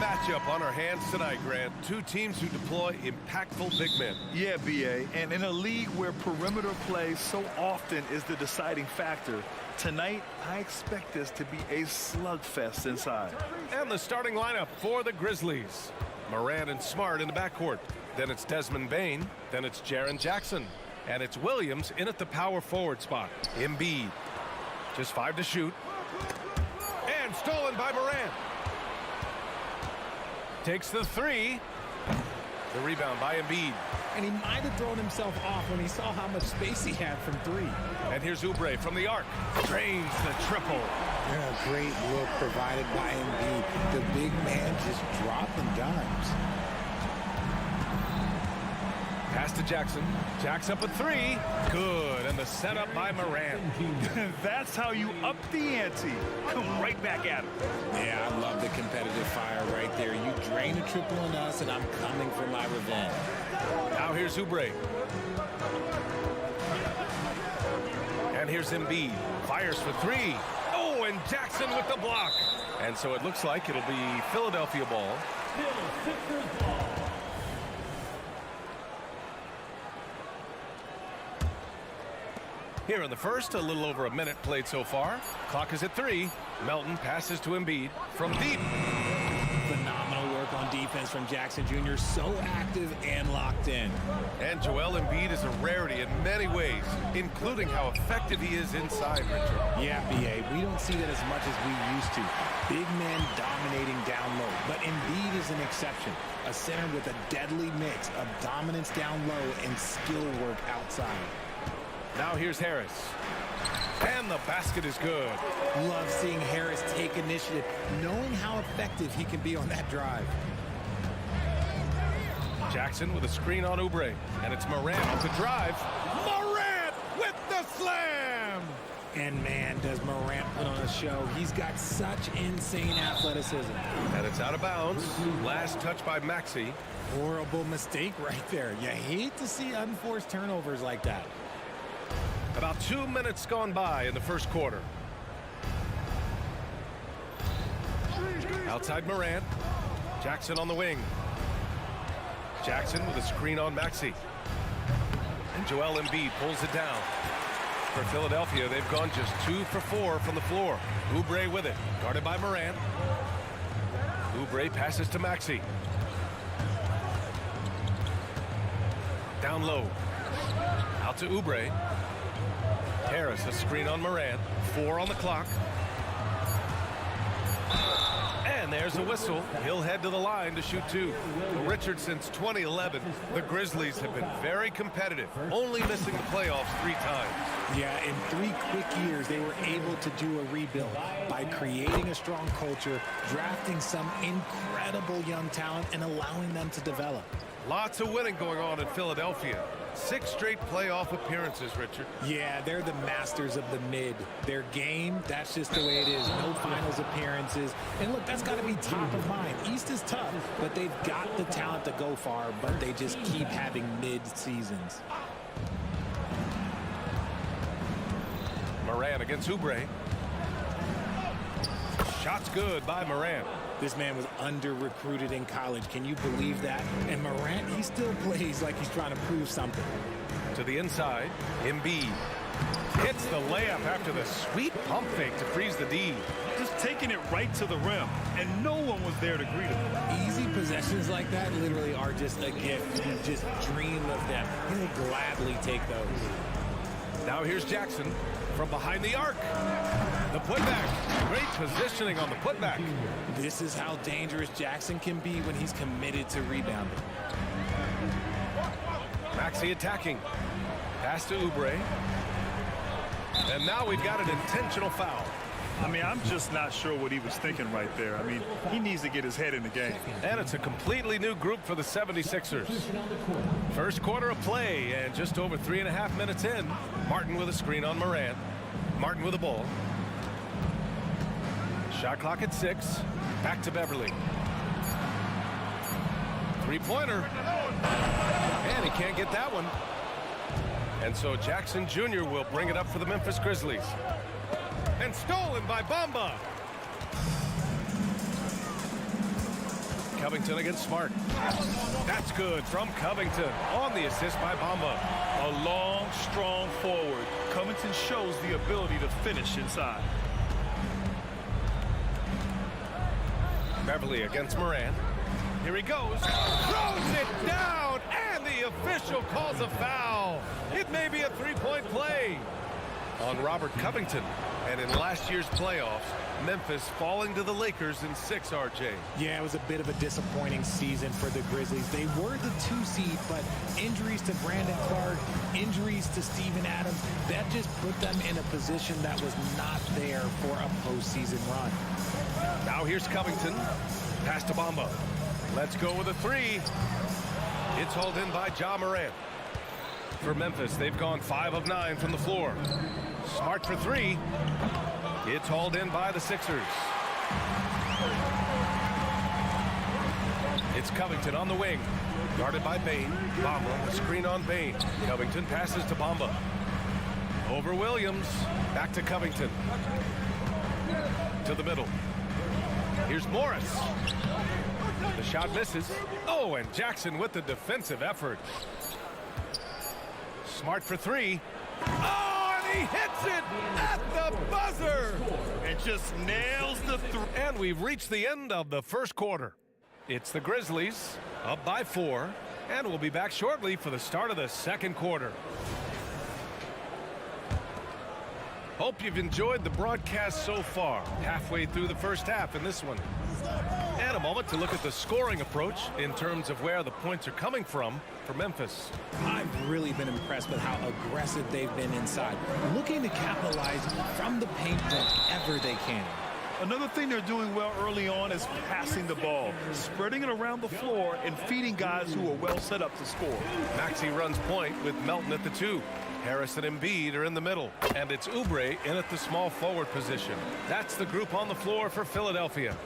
Matchup on our hands tonight, Grant. Two teams who deploy impactful big men. Yeah, B.A. And in a league where perimeter play so often is the deciding factor, tonight I expect this to be a slugfest inside. And the starting lineup for the Grizzlies. Morant and Smart in the backcourt. Then it's Desmond Bane. Then it's Jaren Jackson. And it's Williams in at the power forward spot. Embiid. Just 5 to shoot. And stolen by Morant. Takes the 3. The rebound by Embiid. And he might have thrown himself off when he saw how much space he had from 3. And here's Oubre from the arc. Drains the triple. Yeah, great look provided by Embiid. The big man just dropping dimes. Pass to Jackson. Jacks up a 3. Good. And the setup by Morant. That's how you up the ante. Come right back at him. Yeah, I love the competitive fire right there. You drain a triple on us, and I'm coming for my revenge. Now here's Oubre. And here's Embiid. Fires for 3. Oh, and Jackson with the block. And so it looks like it'll be Philadelphia ball. Here in the first, a little over a minute played so far. Clock is at 3. Melton passes to Embiid from deep. Phenomenal work on defense from Jackson Jr. So active and locked in. And Joel Embiid is a rarity in many ways, including how effective he is inside, Richard. Yeah, B.A., we don't see that as much as we used to. Big men dominating down low, but Embiid is an exception. A center with a deadly mix of dominance down low and skill work outside. Now here's Harris. And the basket is good. Love seeing Harris take initiative, knowing how effective he can be on that drive. Jackson with a screen on Oubre. And it's Morant off the drive. Morant with the slam! And man, does Morant put on a show. He's got such insane athleticism. And it's out of bounds. Last touch by Maxey. Horrible mistake right there. You hate to see unforced turnovers like that. About 2 minutes gone by in the first quarter. Outside Morant. Jackson on the wing. Jackson with a screen on Maxey. And Joel Embiid pulls it down. For Philadelphia, they've gone just 2 for 4 from the floor. Oubre with it. Guarded by Morant. Oubre passes to Maxey. Down low. Out to Oubre. Harris, a screen on Morant. 4 on the clock. And there's a whistle. He'll head to the line to shoot 2. Well, Richard, since 2011, the Grizzlies have been very competitive, only missing the playoffs 3 times. Yeah, in 3 quick years, they were able to do a rebuild by creating a strong culture, drafting some incredible young talent, and allowing them to develop. Lots of winning going on in Philadelphia. 6 straight playoff appearances, Richard. Yeah, they're the masters of the mid. Their game, that's just the way it is. No finals appearances. And look, that's got to be top of mind. East is tough, but they've got the talent to go far, but they just keep having mid seasons. Morant against Oubre. Shot's good by Morant. This man was under-recruited in college. Can you believe that? And Morant, he still plays like he's trying to prove something. To the inside, Embiid hits the layup after the sweet pump fake to freeze the D. Just taking it right to the rim, and no one was there to greet him. Easy possessions like that literally are just a gift. You just dream of them. He'll gladly take those. Now here's Jackson from behind the arc. The putback. Great positioning on the putback. This is how dangerous Jackson can be when he's committed to rebounding. Maxey attacking. Pass to Oubre. And now we've got an intentional foul. I mean, I'm just not sure what he was thinking right there. I mean, he needs to get his head in the game. And it's a completely new group for the 76ers. First quarter of play, and just over 3.5 minutes in. Martin with a screen on Morant. Martin with the ball. Shot clock at 6. Back to Beverly. Three-pointer. And he can't get that one. And so Jackson Jr. will bring it up for the Memphis Grizzlies. And stolen by Bamba. Covington against Smart. That's good from Covington on the assist by Bamba. A long, strong forward. Covington shows the ability to finish inside. Beverly against Moran. Here he goes. Throws it down, and the official calls a foul. It may be a three-point play on Robert Covington. And in last year's playoffs, Memphis falling to the Lakers in 6, RJ. Yeah, it was a bit of a disappointing season for the Grizzlies. They were the 2 seed, but injuries to Brandon Clark, injuries to Steven Adams, that just put them in a position that was not there for a postseason run. Now here's Covington. Pass to Bamba. Let's go with a 3. It's hauled in by Ja Morant. For Memphis, they've gone 5 of 9 from the floor. Smart for 3. It's hauled in by the Sixers. It's Covington on the wing. Guarded by Bane. Bamba, a screen on Bane. Covington passes to Bamba. Over Williams. Back to Covington. To the middle. Here's Morris. The shot misses. Oh, and Jackson with the defensive effort. Smart for 3. Oh, and he hits it at the buzzer. And just nails the three. And we've reached the end of the first quarter. It's the Grizzlies up by 4, and we'll be back shortly for the start of the second quarter. Hope you've enjoyed the broadcast so far. Halfway through the first half in this one. And a moment to look at the scoring approach in terms of where the points are coming from for Memphis. I've really been impressed with how aggressive they've been inside, looking to capitalize from the paint whenever they can. Another thing they're doing well early on is passing the ball, spreading it around the floor and feeding guys who are well set up to score. Maxey runs point with Melton at the 2. Harris and Embiid are in the middle, and it's Oubre in at the small forward position. That's the group on the floor for Philadelphia.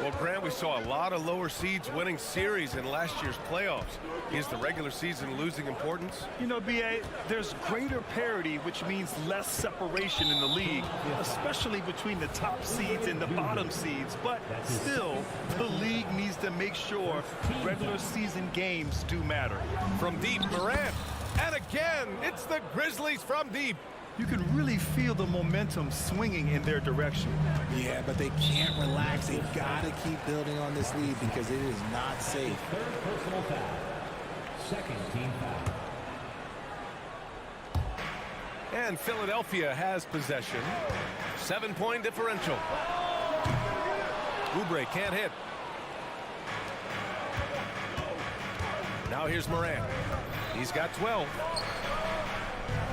Well, Grant, we saw a lot of lower seeds winning series in last year's playoffs. Is the regular season losing importance? You know, B.A., there's greater parity, which means less separation in the league, especially between the top seeds and the bottom seeds. But still, the league needs to make sure regular season games do matter. From deep, Morant. And again, it's the Grizzlies from deep. You can really feel the momentum swinging in their direction. Yeah, but they can't relax. They've got to keep building on this lead because it is not safe. Third personal foul. Second team foul. And Philadelphia has possession. 7-point differential. Oubre can't hit. Now here's Morant. He's got 12.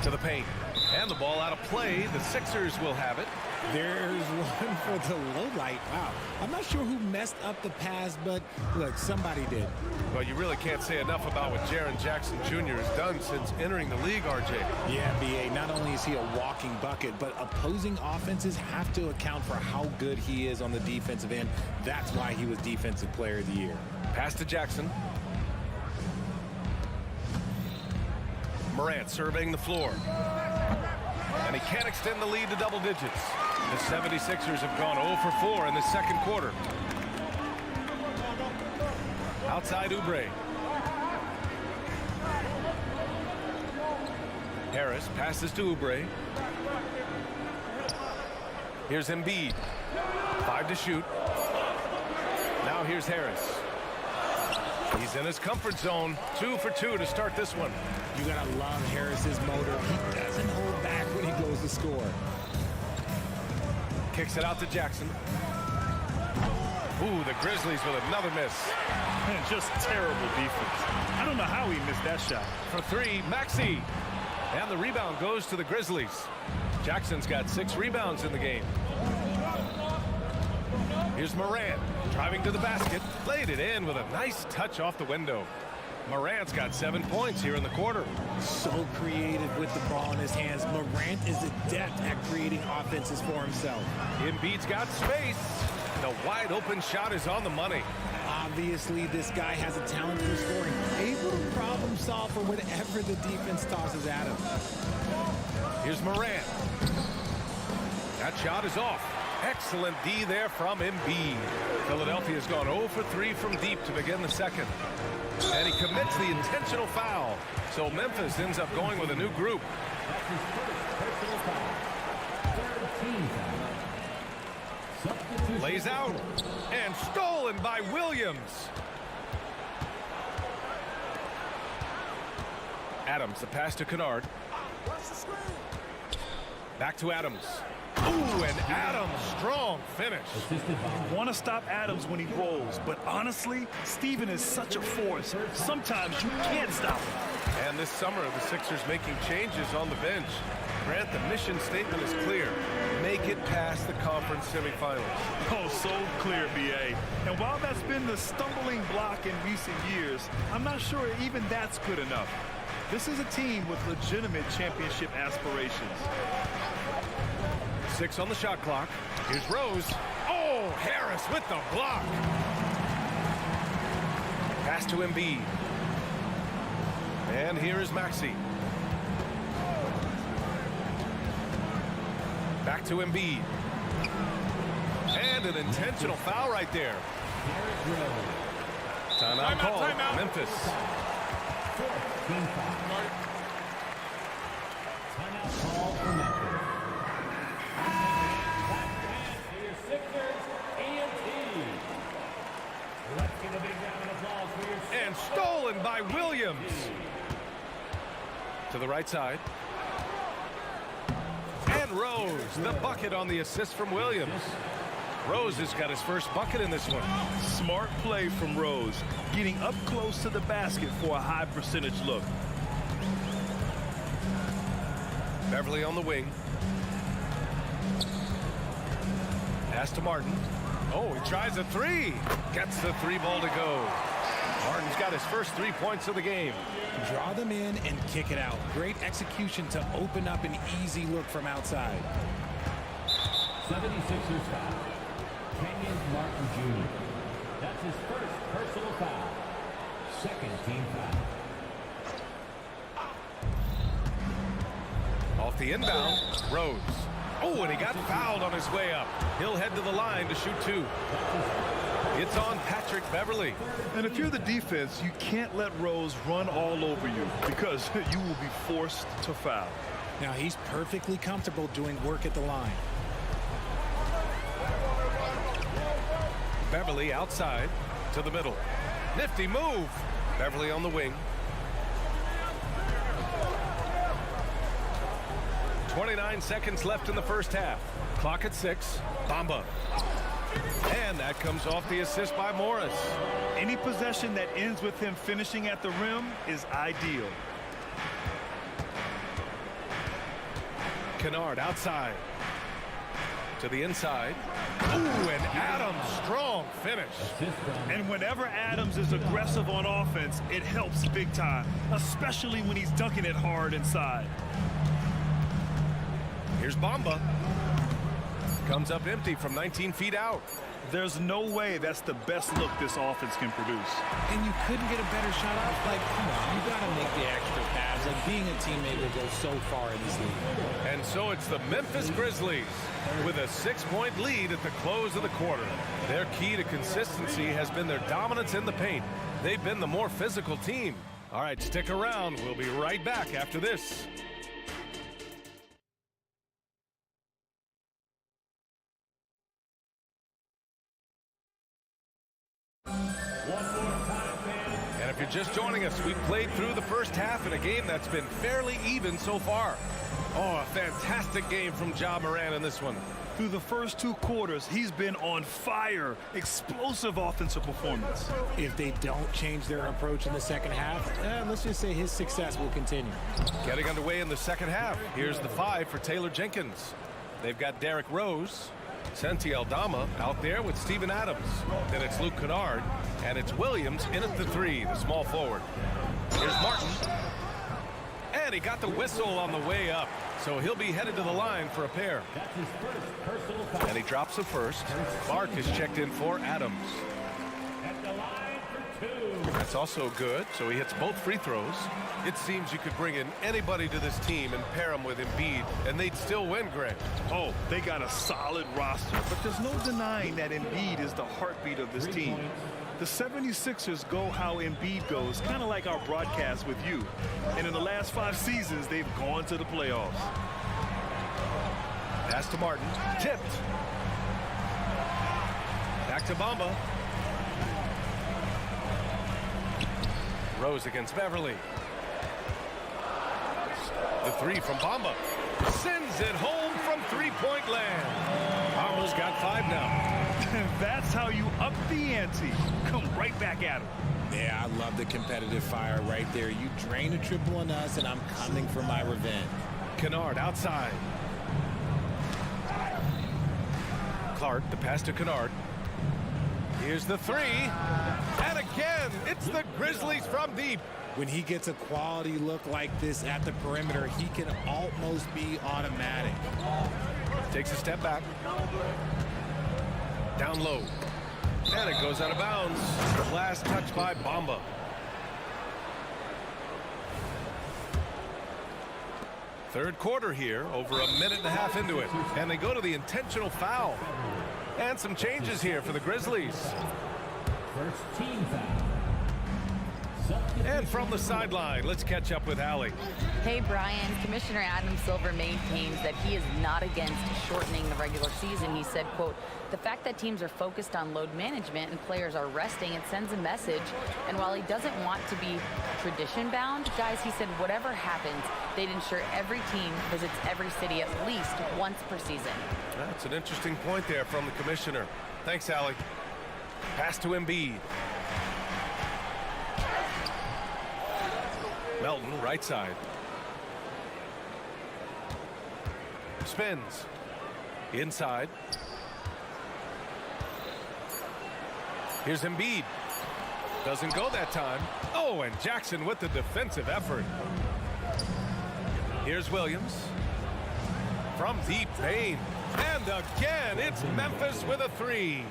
To the paint. And the ball out of play. The Sixers will have it. There's one for the low light. Wow. I'm not sure who messed up the pass, but look, somebody did. Well, you really can't say enough about what Jaren Jackson Jr. has done since entering the league, RJ. Yeah, B.A., not only is he a walking bucket, but opposing offenses have to account for how good he is on the defensive end. That's why he was Defensive Player of the Year. Pass to Jackson. Morant surveying the floor. And he can't extend the lead to double digits. The 76ers have gone 0 for 4 in the second quarter. Outside Oubre. Harris passes to Oubre. Here's Embiid. 5 to shoot. Now here's Harris. He's in his comfort zone. 2 for 2 to start this one. You gotta love Harris's motor. He doesn't hold back when he goes to score. Kicks it out to Jackson. Ooh, the Grizzlies with another miss. Man, just terrible defense. I don't know how he missed that shot. For 3, Maxey. And the rebound goes to the Grizzlies. Jackson's got 6 rebounds in the game. Here's Morant, driving to the basket, laid it in with a nice touch off the window. Morant's got 7 points here in the quarter. So creative with the ball in his hands. Morant is adept at creating offenses for himself. Embiid's got space. The wide open shot is on the money. Obviously, this guy has a talent for scoring, able to problem solve for whatever the defense tosses at him. Here's Morant. That shot is off. Excellent D there from Embiid. Philadelphia's gone 0 for 3 from deep to begin the second. And he commits the intentional foul. So Memphis ends up going with a new group. That's his first personal foul. Third team foul. Substitution. Lays out. And stolen by Williams. Adams, the pass to Kennard. Back to Adams. Ooh, and Adams, strong finish. Want to stop Adams when he rolls, but honestly, Steven is such a force. Sometimes you can't stop him. And this summer, the Sixers making changes on the bench. Grant, the mission statement is clear. Make it past the conference semifinals. Oh, so clear, B.A. And while that's been the stumbling block in recent years, I'm not sure even that's good enough. This is a team with legitimate championship aspirations. 6 on the shot clock. Here's Rose. Oh, Harris with the block. Pass to Embiid. And here is Maxey. Back to Embiid. And an intentional foul right there. Timeout call. Timeout. Memphis. Team foul. Timeout call for Memphis. And stolen by Williams. To the right side. And Rose, the bucket on the assist from Williams. Rose has got his first bucket in this one. Smart play from Rose, getting up close to the basket for a high percentage look. Beverly on the wing. Pass to Martin. Oh, he tries a three. Gets the three ball to go. Martin's got his first 3 points of the game. Draw them in and kick it out. Great execution to open up an easy look from outside. 76ers foul. Kenyon Martin Jr. That's his first personal foul. Second team foul. Off the inbound, Rose. Oh, and he got fouled on his way up. He'll head to the line to shoot 2. It's on Patrick Beverly. And if you're the defense, you can't let Rose run all over you because you will be forced to foul. Now he's perfectly comfortable doing work at the line. Beverly outside to the middle. Nifty move. Beverly on the wing. 29 seconds left in the first half. Clock at 6. Bamba. And that comes off the assist by Morris. Any possession that ends with him finishing at the rim is ideal. Kennard outside. To the inside. Ooh, and Adams, strong finish. And whenever Adams is aggressive on offense, it helps big time, especially when he's dunking it hard inside. Here's Bamba. Comes up empty from 19 feet out. There's no way that's the best look this offense can produce. And you couldn't get a better shot off. Like, come on, you got to make the extra pass. Like, being a teammate will go so far in this league. And so it's the Memphis Grizzlies with a 6-point lead at the close of the quarter. Their key to consistency has been their dominance in the paint. They've been the more physical team. All right, stick around. We'll be right back after this. And if you're just joining us, we've played through the first half in a game that's been fairly even so far. Oh, a fantastic game from Ja Morant in this one. Through the first 2 quarters, he's been on fire. Explosive offensive performance. If they don't change their approach in the second half, let's just say his success will continue. Getting underway in the second half. Here's the 5 for Taylor Jenkins. They've got Derrick Rose, Santi Aldama out there with Steven Adams. Then it's Luke Kennard, and it's Williams in at the 3, the small forward. Here's Martin. And he got the whistle on the way up, so he'll be headed to the line for a pair. That's his first personal foul. And he drops the first. Clark is checked in for Adams. At the line for 2. That's That's also good, so he hits both free throws. It seems you could bring in anybody to this team and pair them with Embiid, and they'd still win, Greg. Oh, they got a solid roster, but there's no denying that Embiid is the heartbeat of this team. The 76ers go how Embiid goes, kind of like our broadcast with you. And in the last 5 seasons, they've gone to the playoffs. Pass to Martin. Tipped. Back to Bamba. Rose against Beverly. The three from Bamba. Sends it home from three-point land. Bamba's got 5 now. That's how you up the ante. Come right back at him. Yeah, I love the competitive fire right there. You drain a triple on us, and I'm coming for my revenge. Kennard outside. Clark, the pass to Kennard. Here's the 3. And again, it's the Grizzlies from deep. When he gets a quality look like this at the perimeter, he can almost be automatic. Takes a step back. Down low. And it goes out of bounds. Last touch by Bamba. Third quarter here, over a minute and a half into it. And they go to the intentional foul. And some changes here for the Grizzlies. First team foul. And from the sideline, let's catch up with Allie. Hey, Brian. Commissioner Adam Silver maintains that he is not against shortening the regular season. He said, quote, the fact that teams are focused on load management and players are resting, it sends a message. And while he doesn't want to be tradition-bound, guys, he said whatever happens, they'd ensure every team visits every city at least once per season. That's an interesting point there from the commissioner. Thanks, Allie. Pass to Embiid. Melton, right side. Spins. Inside. Here's Embiid. Doesn't go that time. Oh, and Jackson with the defensive effort. Here's Williams. From deep Payne. And again, it's Memphis with a 3.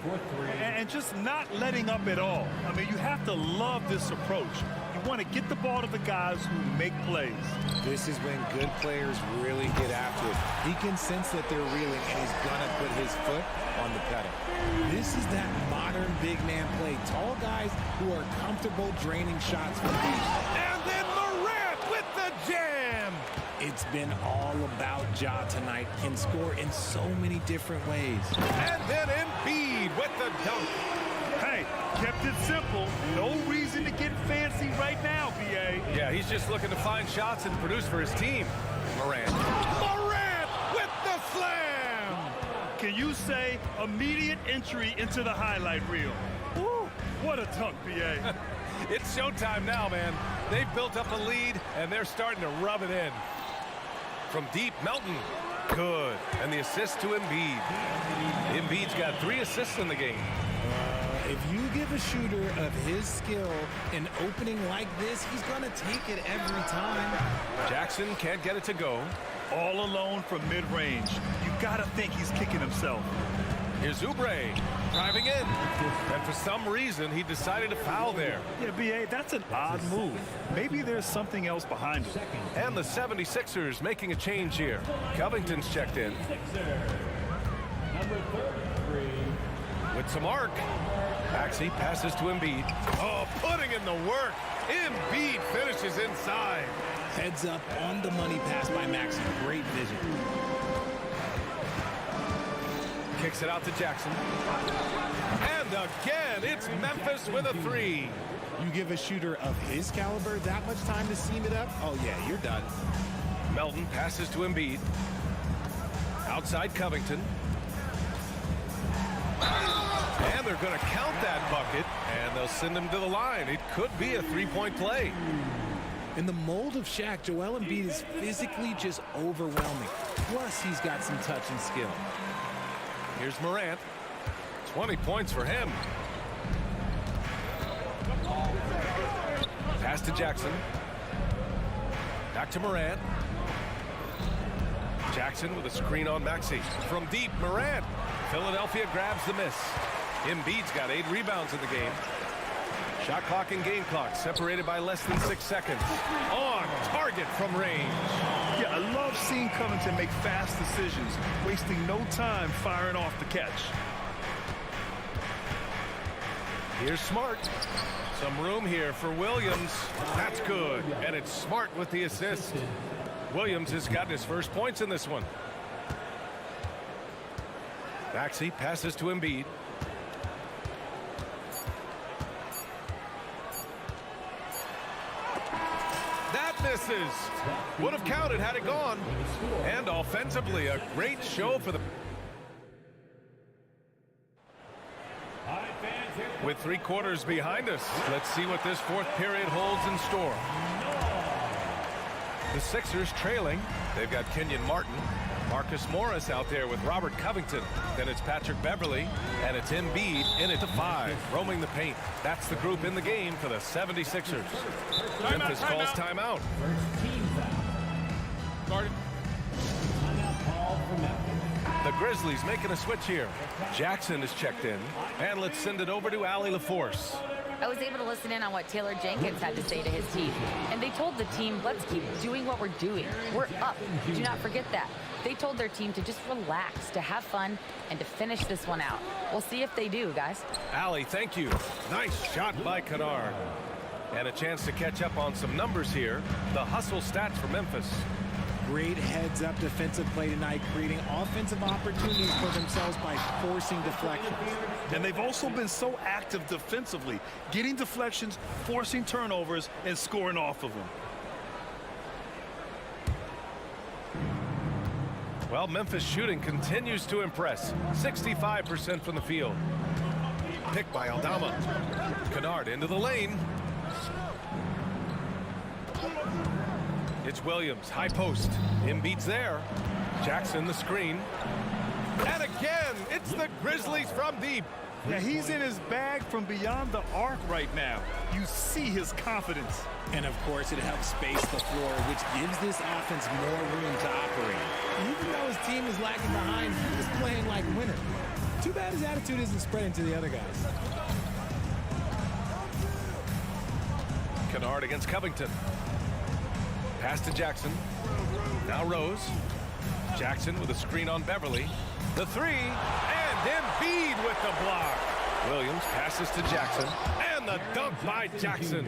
And just not letting up at all. I mean, you have to love this approach. You want to get the ball to the guys who make plays. This is when good players really get after it. He can sense that they're reeling, and he's going to put his foot on the pedal. This is that modern big man play. Tall guys who are comfortable draining shots from deep. And then Morant with the jam. It's been all about Ja tonight. Can score in so many different ways. And then Embiid with the dunk. Hey, kept it simple. No reason to get fancy right now, B.A. Yeah, he's just looking to find shots and produce for his team. Morant. Morant with the slam. Can you say immediate entry into the highlight reel? Woo, what a dunk, B.A. It's showtime now, man. They've built up a lead, and they're starting to rub it in. From deep, Melton. Good. And the assist to Embiid. Embiid's got 3 assists in the game. If you give a shooter of his skill an opening like this, he's going to take it every time. Jackson can't get it to go. All alone from mid-range. You got to think he's kicking himself. Here's Oubre driving in. And for some reason, he decided to foul there. Yeah, B.A., that's an odd move. Maybe there's something else behind it. And the 76ers making a change here. Covington's checked in. Number 33. With some arc. Maxey passes to Embiid. Oh, putting in the work. Embiid finishes inside. Heads up on the money pass by Maxey. Great vision. Kicks it out to Jackson. And again, it's Memphis with a 3. You give a shooter of his caliber that much time to seam it up? Oh, yeah, you're done. Melton passes to Embiid. Outside Covington. And they're going to count that bucket, and they'll send him to the line. It could be a 3-point play. In the mold of Shaq, Joel Embiid is physically just overwhelming. Plus, he's got some touch and skill. Here's Morant. 20 points for him. Pass to Jackson. Back to Morant. Jackson with a screen on Maxey. From deep, Morant. Philadelphia grabs the miss. Embiid's got 8 rebounds in the game. Shot clock and game clock separated by less than 6 seconds. On target from range. Yeah, I love seeing Covington make fast decisions, wasting no time firing off the catch. Here's Smart. Some room here for Williams. That's good. And it's Smart with the assist. Williams has gotten his first points in this one. Maxey passes to Embiid. That misses. Would have counted had it gone. And offensively, a great show for the... With 3 quarters behind us, let's see what this fourth period holds in store. The Sixers trailing. They've got Kenyon Martin. Marcus Morris out there with Robert Covington. Then it's Patrick Beverly, and it's Embiid in at the 5, roaming the paint. That's the group in the game for the 76ers. Memphis calls timeout. First team foul. Guarded. Timeout call for Memphis. The Grizzlies making a switch here. Jackson is checked in. And let's send it over to Allie LaForce. I was able to listen in on what Taylor Jenkins had to say to his team. And they told the team, let's keep doing what we're doing. We're up. Do not forget that. They told their team to just relax, to have fun, and to finish this one out. We'll see if they do, guys. Allie, thank you. Nice shot by Kennard. And a chance to catch up on some numbers here. The hustle stats for Memphis. Great heads-up defensive play tonight, creating offensive opportunities for themselves by forcing deflections. And they've also been so active defensively, getting deflections, forcing turnovers, and scoring off of them. Well, Memphis shooting continues to impress. 65% from the field. Picked by Aldama. Kennard into the lane. It's Williams, high post. Embiid's there. Jackson the screen. And again, it's the Grizzlies from deep. Yeah, he's in his bag from beyond the arc right now. You see his confidence. And of course, it helps space the floor, which gives this offense more room to operate. Even though his team is lagging behind, he's playing like a winner. Too bad his attitude isn't spreading to the other guys. Kennard against Covington. Pass to Jackson. Now Rose. Jackson with a screen on Beverly. The 3, and Embiid with the block. Williams passes to Jackson, and the dunk by Jackson.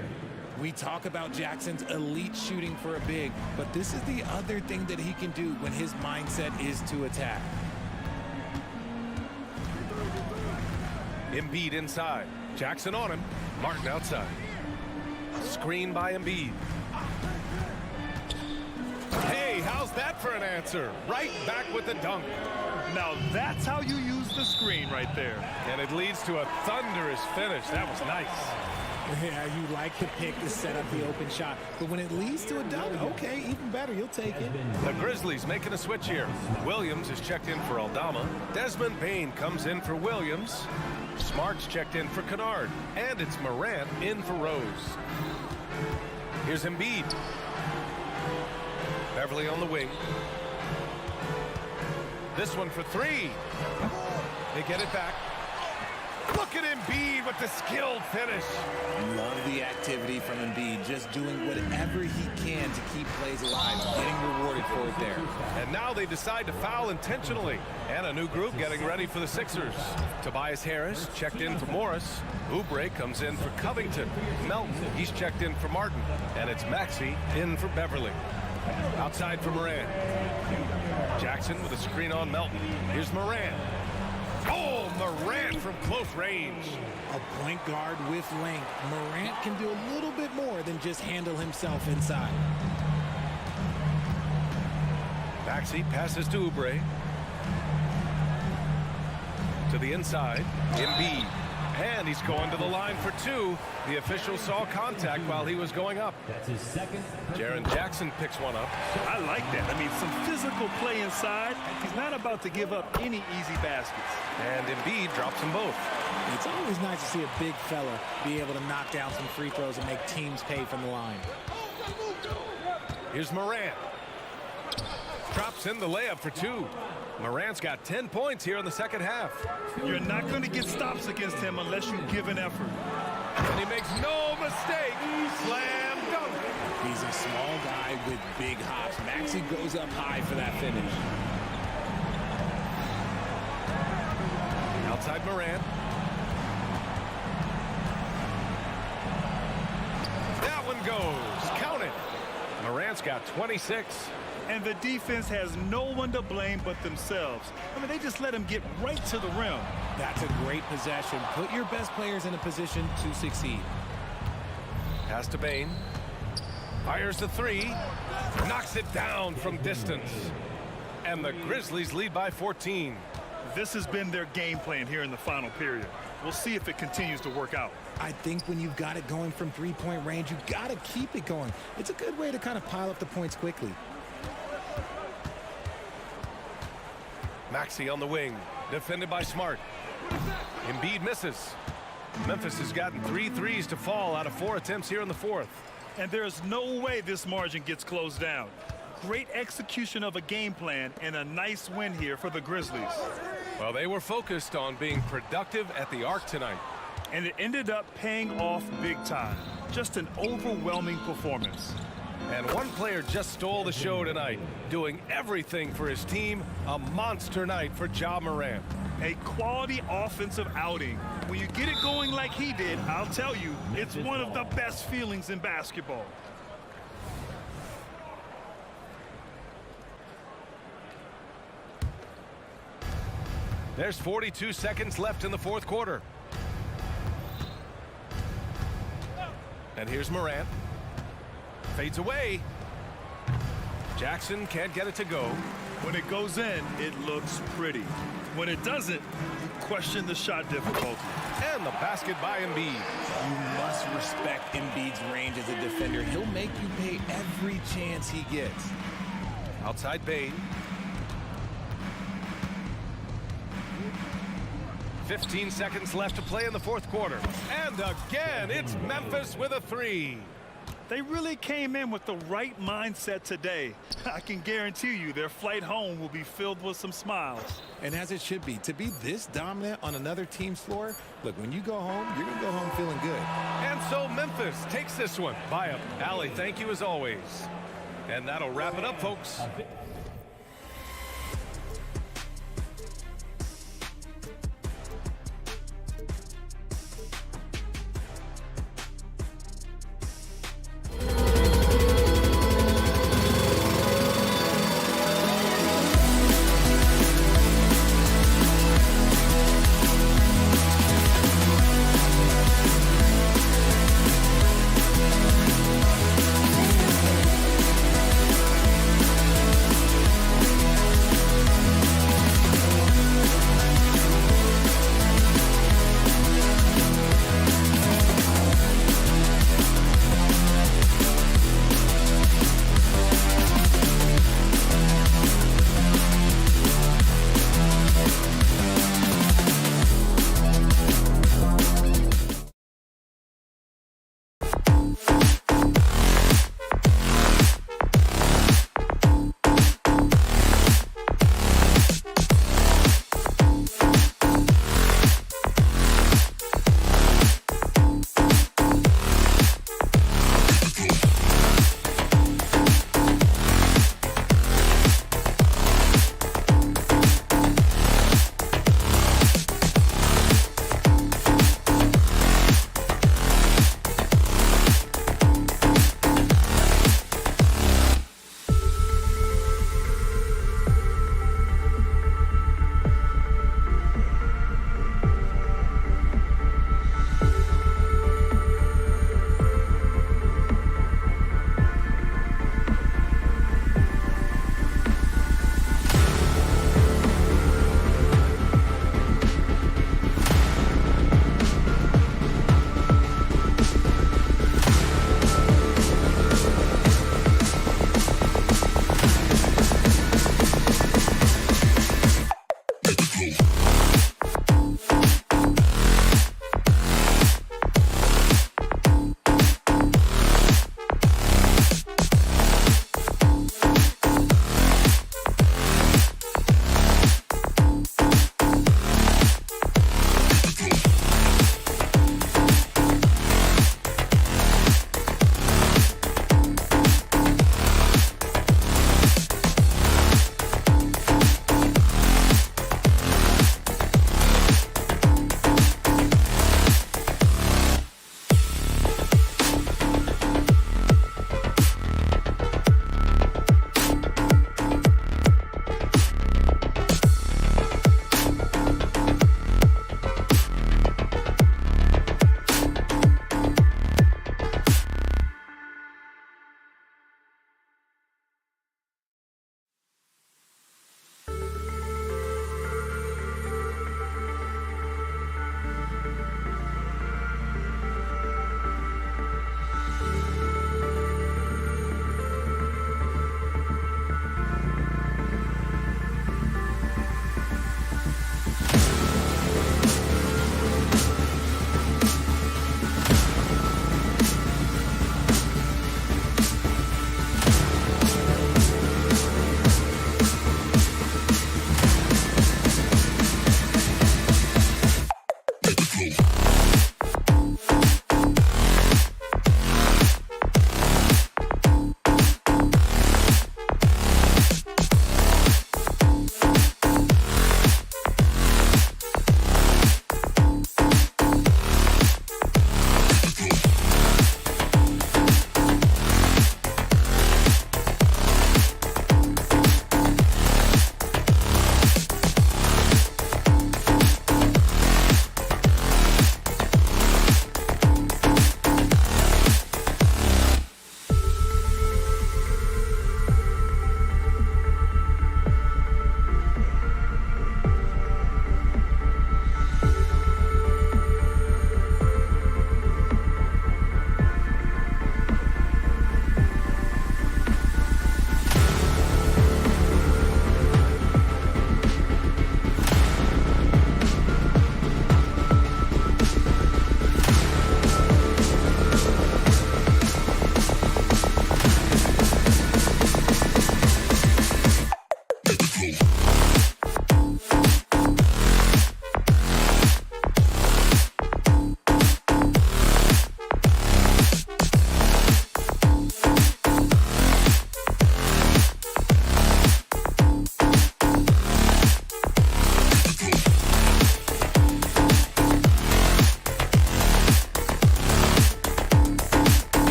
We talk about Jackson's elite shooting for a big, but this is the other thing that he can do when his mindset is to attack. Embiid inside. Jackson on him. Martin outside. Screen by Embiid. Hey, how's that for an answer? Right back with the dunk. Now that's how you use the screen right there. And it leads to a thunderous finish. That was nice. Yeah, you like the pick to set up the open shot, but when it leads to a dunk, okay, even better, you'll take it. The Grizzlies making a switch here. Williams is checked in for Aldama. Desmond Bane comes in for Williams. Smart's checked in for Kennard. And it's Morant in for Rose. Here's Embiid. Beverly on the wing. This one for 3. They get it back. Look at Embiid with the skilled finish. Love the activity from Embiid, just doing whatever he can to keep plays alive, getting rewarded for it there. And now they decide to foul intentionally. And a new group getting ready for the Sixers. Tobias Harris checked in for Morris. Oubre comes in for Covington. Melton, he's checked in for Martin. And it's Maxey in for Beverly. Outside for Morant. Jackson with a screen on Melton. Here's Morant. Oh, Morant from close range. A point guard with length. Morant can do a little bit more than just handle himself inside. Maxey passes to Oubre. To the inside. Embiid. And he's going to the line for 2. The official saw contact while he was going up. That's his second. Jaren Jackson picks one up. I like that. I mean, some physical play inside. He's not about to give up any easy baskets. And Embiid drops them both. It's always nice to see a big fella be able to knock down some free throws and make teams pay from the line. Here's Morant. Drops in the layup for 2. Morant's got 10 points here in the second half. You're not going to get stops against him unless you give an effort. And he makes no mistake. Slam dunk. He's a small guy with big hops. Maxey goes up high for that finish. Outside Morant. That one goes. Count it. Morant's got 26. And the defense has no one to blame but themselves. I mean, they just let him get right to the rim. That's a great possession. Put your best players in a position to succeed. Pass to Bane. Fires the three. Knocks it down from distance. And the Grizzlies lead by 14. This has been their game plan here in the final period. We'll see if it continues to work out. I think when you've got it going from three-point range, you've got to keep it going. It's a good way to kind of pile up the points quickly. Maxey on the wing. Defended by Smart. Embiid misses. Memphis has gotten 3 threes to fall out of 4 attempts here in the fourth. And there's no way this margin gets closed down. Great execution of a game plan and a nice win here for the Grizzlies. Well, they were focused on being productive at the arc tonight. And it ended up paying off big time. Just an overwhelming performance. And one player just stole the show tonight, doing everything for his team. A monster night for Ja Morant. A quality offensive outing. When you get it going like he did, I'll tell you, it's one of the best feelings in basketball. There's 42 seconds left in the fourth quarter. And here's Morant. Fades away. Jackson can't get it to go. When it goes in, it looks pretty. When it doesn't, you question the shot difficulty. And the basket by Embiid. You must respect Embiid's range as a defender. He'll make you pay every chance he gets. Outside Bane. 15 seconds left to play in the fourth quarter. And again, it's Memphis with a three. They really came in with the right mindset today. I can guarantee you their flight home will be filled with some smiles. And as it should be, to be this dominant on another team's floor, look, when you go home, you're going to go home feeling good. And so Memphis takes this one by a Allie, thank you as always. And that'll wrap it up, folks.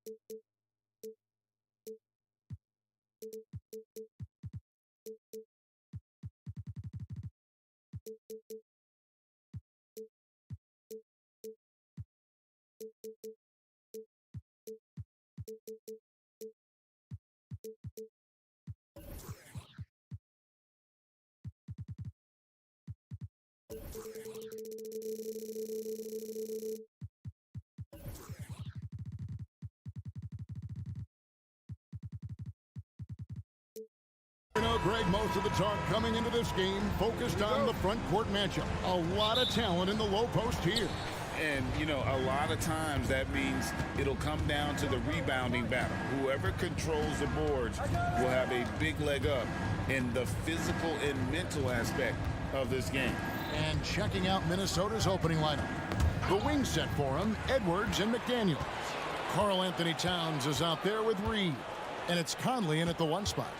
You know, Greg, most of the talk coming into this game focused on the front court matchup. A lot of talent in the low post here. And, you know, a lot of times that means it'll come down to the rebounding battle. Whoever controls the boards will have a big leg up in the physical and mental aspect of this game. And checking out Minnesota's opening lineup. The wing set for him, Edwards and McDaniels. Karl Anthony Towns is out there with Reed. And it's Conley in at the 1 spot.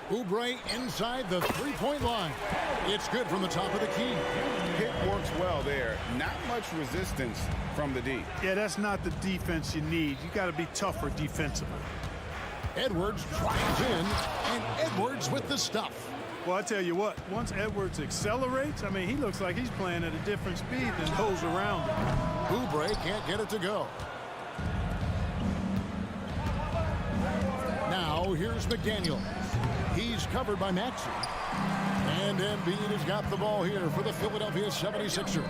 Oubre inside the three-point line. It's good from the top of the key. Pick works well there. Not much resistance from the D. Yeah, that's not the defense you need. You got to be tougher defensively. Edwards drives in, and Edwards with the stuff. Well, I tell you what, once Edwards accelerates, I mean, he looks like he's playing at a different speed than those around him. Oubre can't get it to go. Now, here's McDaniels. He's covered by Maxey. And Embiid has got the ball here for the Philadelphia 76ers.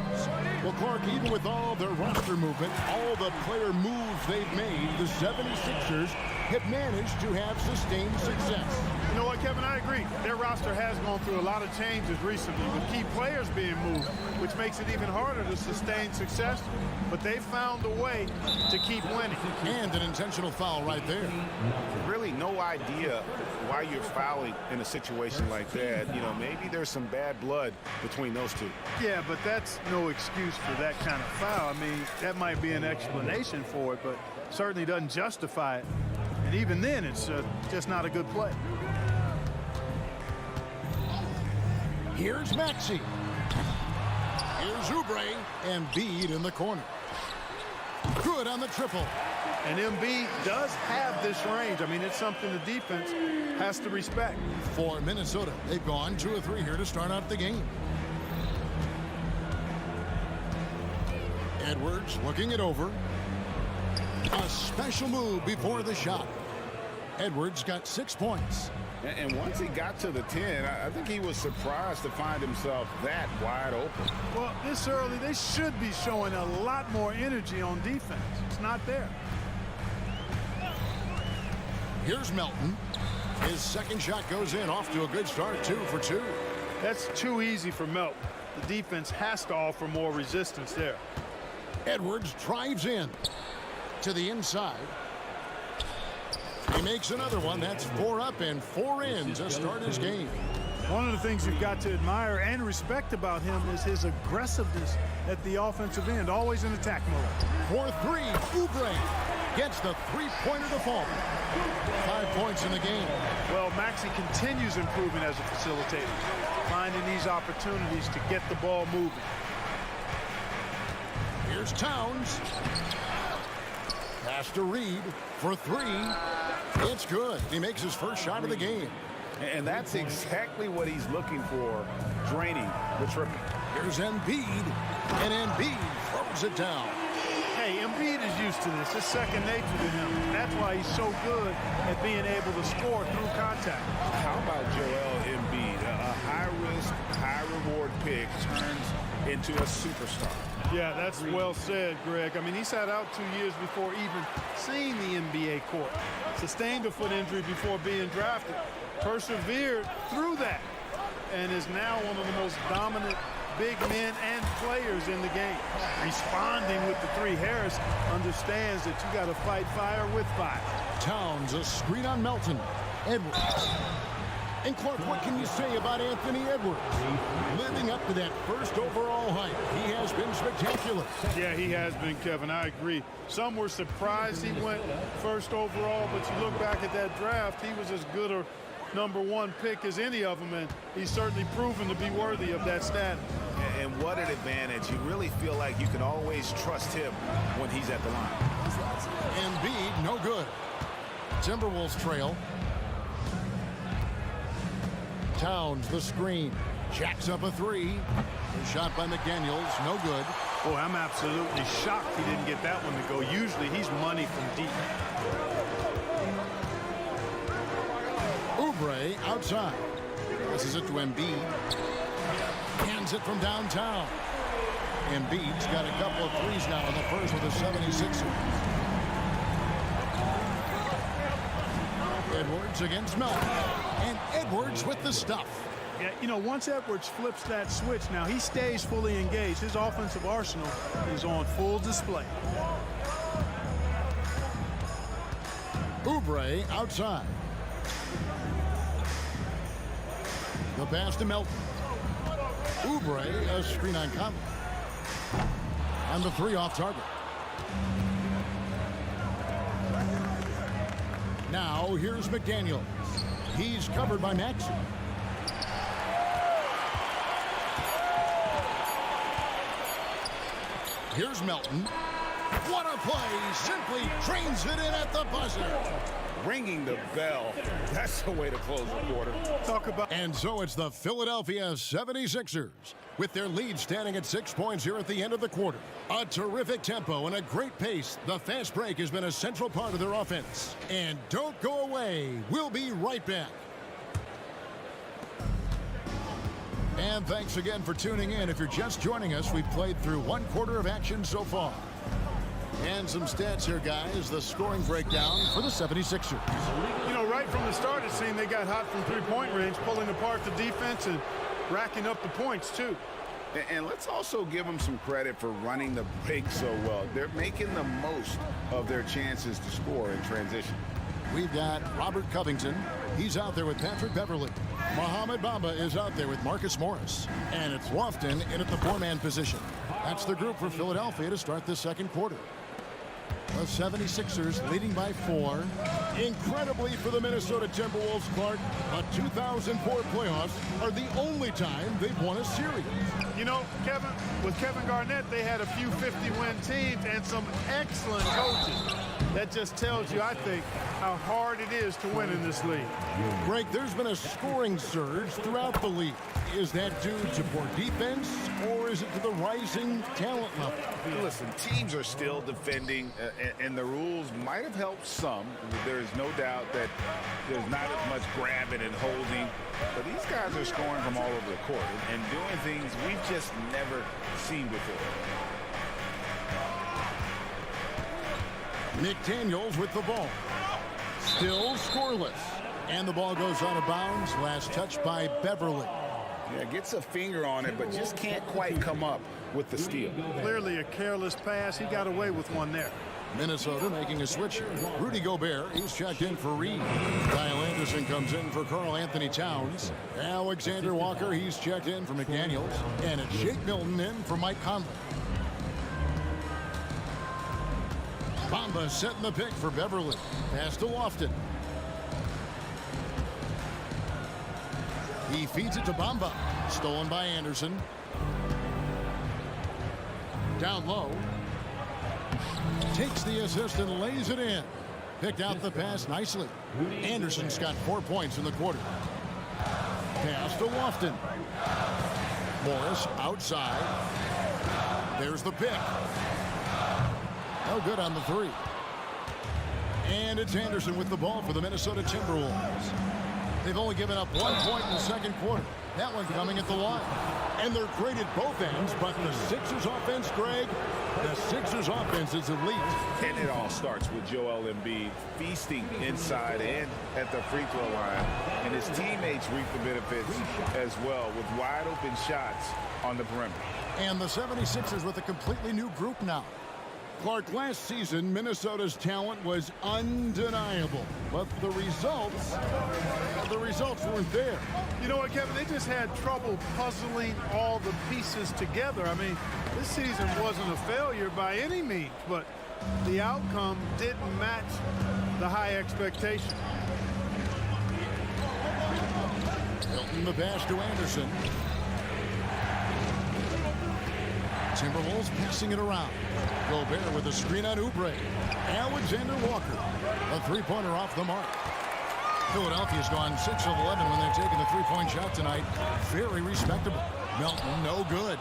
Well, Clark, even with all their roster movement, all the player moves they've made, the 76ers have managed to have sustained success. You know what, Kevin, I agree. Their roster has gone through a lot of changes recently with key players being moved, which makes it even harder to sustain success. But they found a way to keep winning. And an intentional foul right there. Really no idea why you're fouling in a situation like that. You know, maybe there's some bad blood between those two. Yeah, but that's no excuse for that kind of foul. I mean, that might be an explanation for it, but certainly doesn't justify it. And even then, it's just not a good play. Here's Maxey. Here's Oubre, and Embiid in the corner. Good on the triple. And Embiid does have this range. I mean, it's something the defense has to respect. For Minnesota, they've gone 2 of 3 here to start out the game. Edwards looking it over. A special move before the shot. Edwards got 6 points. And once he got to the 10, I think he was surprised to find himself that wide open. Well, this early, they should be showing a lot more energy on defense. It's not there. Here's Melton. His second shot goes in, off to a good start, 2 for 2. That's too easy for Melton. The defense has to offer more resistance there. Edwards drives in to the inside. He makes another one. That's 4 up and 4 in to start his game. One of the things you've got to admire and respect about him is his aggressiveness at the offensive end, always in attack mode. For 3, Oubre gets the three-pointer to fall. 5 points in the game. Well, Maxey continues improving as a facilitator, finding these opportunities to get the ball moving. Here's Towns. Pass to Reed for 3. It's good. He makes his first shot of the game. And that's exactly what he's looking for, draining the triple. Here's Embiid, and Embiid throws it down. Hey, Embiid is used to this. It's second nature to him. That's why he's so good at being able to score through contact. How about Joel Embiid? A high-risk, high-reward pick turns into a superstar. Yeah, that's well said, Greg. I mean, he sat out 2 years before even seeing the NBA court. Sustained a foot injury before being drafted. Persevered through that. And is now one of the most dominant big men and players in the game. Responding with the 3. Harris understands that you got to fight fire with fire. Towns, a screen on Melton. Edwards. And Clark, what can you say about Anthony Edwards? Living up to that first overall hype, he has been spectacular. Yeah, he has been, Kevin. I agree. Some were surprised he went first overall, but you look back at that draft, he was as good a #1 pick as any of them, and he's certainly proven to be worthy of that status. And And what an advantage. You really feel like you can always trust him when he's at the line. Embiid, no good. Timberwolves trail. Towns, the screen. Jacks up a three. A shot by McDaniels, no good. Boy, I'm absolutely shocked he didn't get that one to go. Usually he's money from deep. Oubre outside. Passes it to Embiid. Hands it from downtown. Embiid's got a couple of threes now in the first with the 76ers. Edwards against Melton. And Edwards with the stuff. Yeah, you know, once Edwards flips that switch, now he stays fully engaged. His offensive arsenal is on full display. Oubre outside. The pass to Melton. Oubre, a screen on Conley. And the three off target. Now here's McDaniels. He's covered by Maxey. Here's Melton. What a play! Simply trains it in at the buzzer. Ringing the bell. That's the way to close the quarter. Talk about. And so it's the Philadelphia 76ers with their lead standing at 6 points here at the end of the quarter. A terrific tempo and a great pace. The fast break has been a central part of their offense. And don't go away. We'll be right back. And thanks again for tuning in. If you're just joining us, we've played through one quarter of action so far. And some stats here, guys. The scoring breakdown for the 76ers. You know, right from the start, it seemed they got hot from three-point range, pulling apart the defense and racking up the points, too. And let's also give them some credit for running the break so well. They're making the most of their chances to score in transition. We've got Robert Covington. He's out there with Patrick Beverly. Mohamed Bamba is out there with Marcus Morris. And it's Lofton in at the four-man position. That's the group for Philadelphia to start the second quarter. The 76ers leading by 4. Incredibly for the Minnesota Timberwolves, Clark, the 2004 playoffs are the only time they've won a series. You know, Kevin, with Kevin Garnett, they had a few 50-win teams and some excellent coaches. That just tells you, I think, how hard it is to win in this league. Greg, there's been a scoring surge throughout the league. Is that due to poor defense, or is it to the rising talent level? Listen, teams are still defending, and the rules might have helped some. There is no doubt that there's not as much grabbing and holding, but these guys are scoring from all over the court and doing things we've just never seen before. McDaniels with the ball. Still scoreless. And the ball goes out of bounds. Last touch by Beverly. Yeah, gets a finger on it, but just can't quite come up with the steal. Clearly a careless pass. He got away with one there. Minnesota making a switch here. Rudy Gobert, he's checked in for Reed. Kyle Anderson comes in for Karl Anthony Towns. Alexander Walker, he's checked in for McDaniels. And it's Shake Milton in for Mike Conley. Bamba setting the pick for Beverly. Pass to Lofton. He feeds it to Bamba. Stolen by Anderson. Down low. Takes the assist and lays it in. Picked out the pass nicely. Anderson's got 4 points in the quarter. Pass to Lofton. Morris outside. There's the pick. No good on the three. And it's Anderson with the ball for the Minnesota Timberwolves. They've only given up 1 point in the second quarter. That one coming at the line. And they're great at both ends, but the Sixers offense, Greg, the Sixers offense is elite. And it all starts with Joel Embiid feasting inside and at the free throw line. And his teammates reap the benefits as well with wide open shots on the perimeter. And the 76ers with a completely new group now. Clark, last season, Minnesota's talent was undeniable, but the results weren't there. You know what, Kevin? They just had trouble puzzling all the pieces together. I mean, this season wasn't a failure by any means, but the outcome didn't match the high expectation. Milton the pass to Anderson. Timberwolves passing it around. Gobert with a screen on Oubre. Alexander Walker. A three-pointer off the mark. Philadelphia's gone 6 of 11 when they're taking the three-point shot tonight. Very respectable. Melton, no good.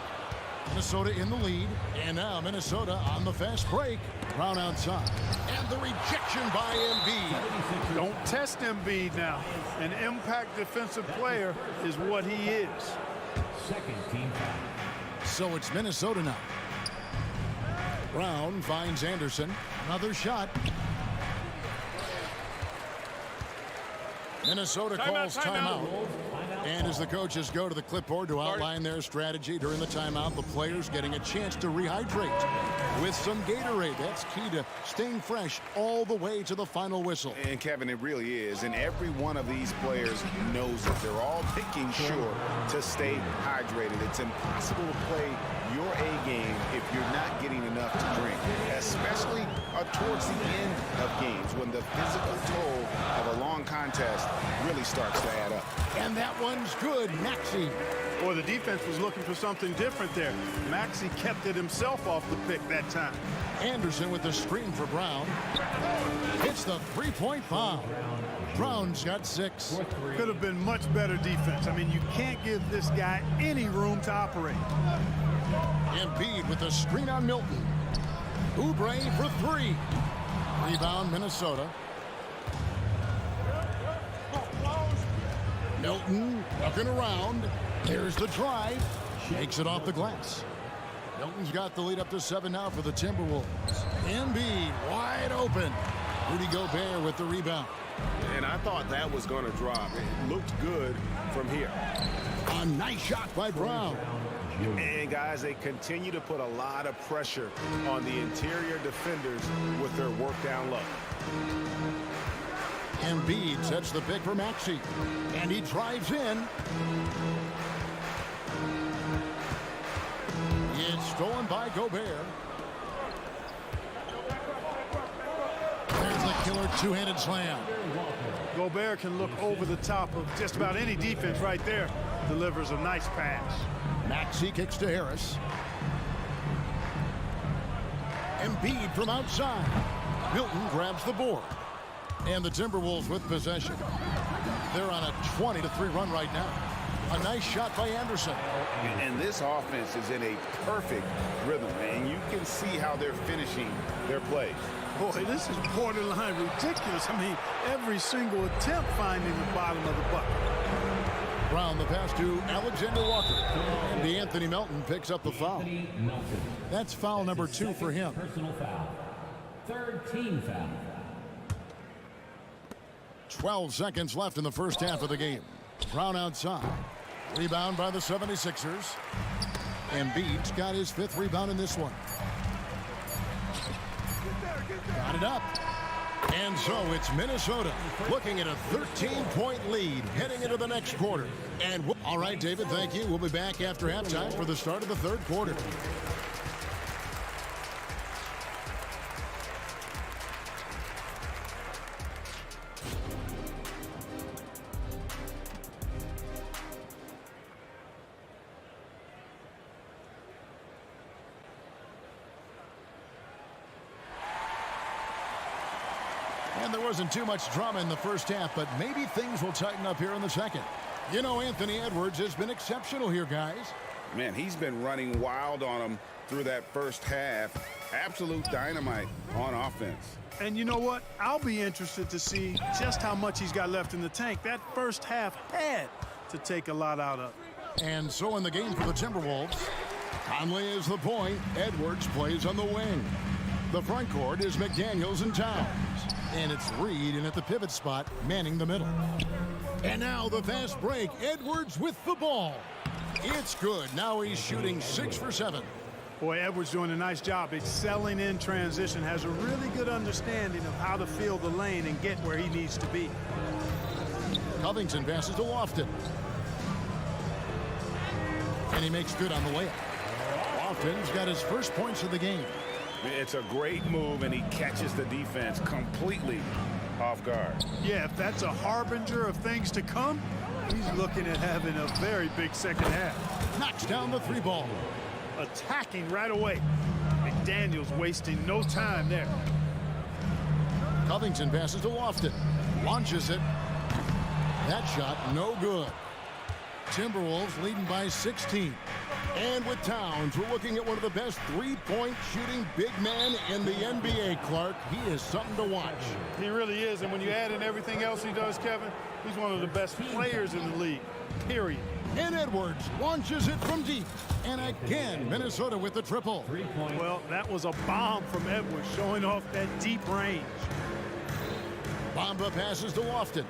Minnesota in the lead. And now Minnesota on the fast break. Brown outside. And the rejection by Embiid. Don't test Embiid now. An impact defensive player is what he is. Second team foul. So it's Minnesota now. Brown finds Anderson. Another shot. Minnesota calls timeout. And as the coaches go to the clipboard to outline their strategy during the timeout, the players getting a chance to rehydrate with some Gatorade. That's key to staying fresh all the way to the final whistle. And Kevin, it really is. And every one of these players knows that they're all making sure to stay hydrated. It's impossible to play your A game if you're not getting enough to drink, especially towards the end of games when the physical toll of a long contest really starts to add up. And that one's good. Maxey. Boy, the defense was looking for something different there. Maxey kept it himself off the pick that time. Anderson with the screen for Brown. It's the three-point foul. Brown's got 6. Could have been much better defense. I mean, you can't give this guy any room to operate. Embiid with the screen on Milton. Oubre for 3. Rebound, Minnesota. Milton looking around. There's the drive. Shakes it off the glass. Milton's got the lead up to 7 now for the Timberwolves. Embiid wide open. Rudy Gobert with the rebound. And I thought that was going to drop. It looked good from here. A nice shot by Brown. And guys, they continue to put a lot of pressure on the interior defenders with their work down low. Embiid sets the pick for Maxey. And he drives in. It's stolen by Gobert. There's the killer two-handed slam. Gobert can look over the top of just about any defense right there. Delivers a nice pass. Maxey kicks to Harris. Embiid from outside. Milton grabs the board. And the Timberwolves with possession. They're on a 20-3 run right now. A nice shot by Anderson. And this offense is in a perfect rhythm, and you can see how they're finishing their plays. Boy, this is borderline ridiculous. I mean, every single attempt finding the bottom of the bucket. Brown the pass to Alexander Walker. And Anthony Melton picks up the foul. That's foul number 2 for him. Personal foul. Third team foul. 12 seconds left in the first half of the game. Brown outside. Rebound by the 76ers. Embiid's got his 5th rebound in this one. Got it up. And so it's Minnesota looking at a 13-point lead heading into the next quarter. And all right, David, thank you. We'll be back after halftime for the start of the third quarter. And there wasn't too much drama in the first half, but maybe things will tighten up here in the second. You know, Anthony Edwards has been exceptional here, guys. Man, he's been running wild on them through that first half. Absolute dynamite on offense. And you know what? I'll be interested to see just how much he's got left in the tank. That first half had to take a lot out of. And so in the game for the Timberwolves, Conley is the point. Edwards plays on the wing. The front court is McDaniels and Towns. And it's Reed in at the pivot spot, manning the middle. And now the fast break. Edwards with the ball. It's good. Now he's shooting 6 for 7. Boy, Edwards doing a nice job excelling in transition. Has a really good understanding of how to fill the lane and get where he needs to be. Covington passes to Lofton. And he makes good on the layup. Lofton's got his first points of the game. It's a great move, and he catches the defense completely off guard. Yeah, if that's a harbinger of things to come, he's looking at having a very big second half. Knocks down the 3 ball. attacking right away. McDaniels wasting no time there. Covington passes to Lofton. Launches it. That shot no good. Timberwolves leading by 16. And with Towns, we're looking at one of the best three-point shooting big men in the NBA, Clark. He is something to watch. He really is, and when you add in everything else he does, Kevin, he's one of the best players in the league, period. And Edwards launches it from deep. And again, Minnesota with the triple. Well, that was a bomb from Edwards, showing off that deep range. Bamba passes to Lofton.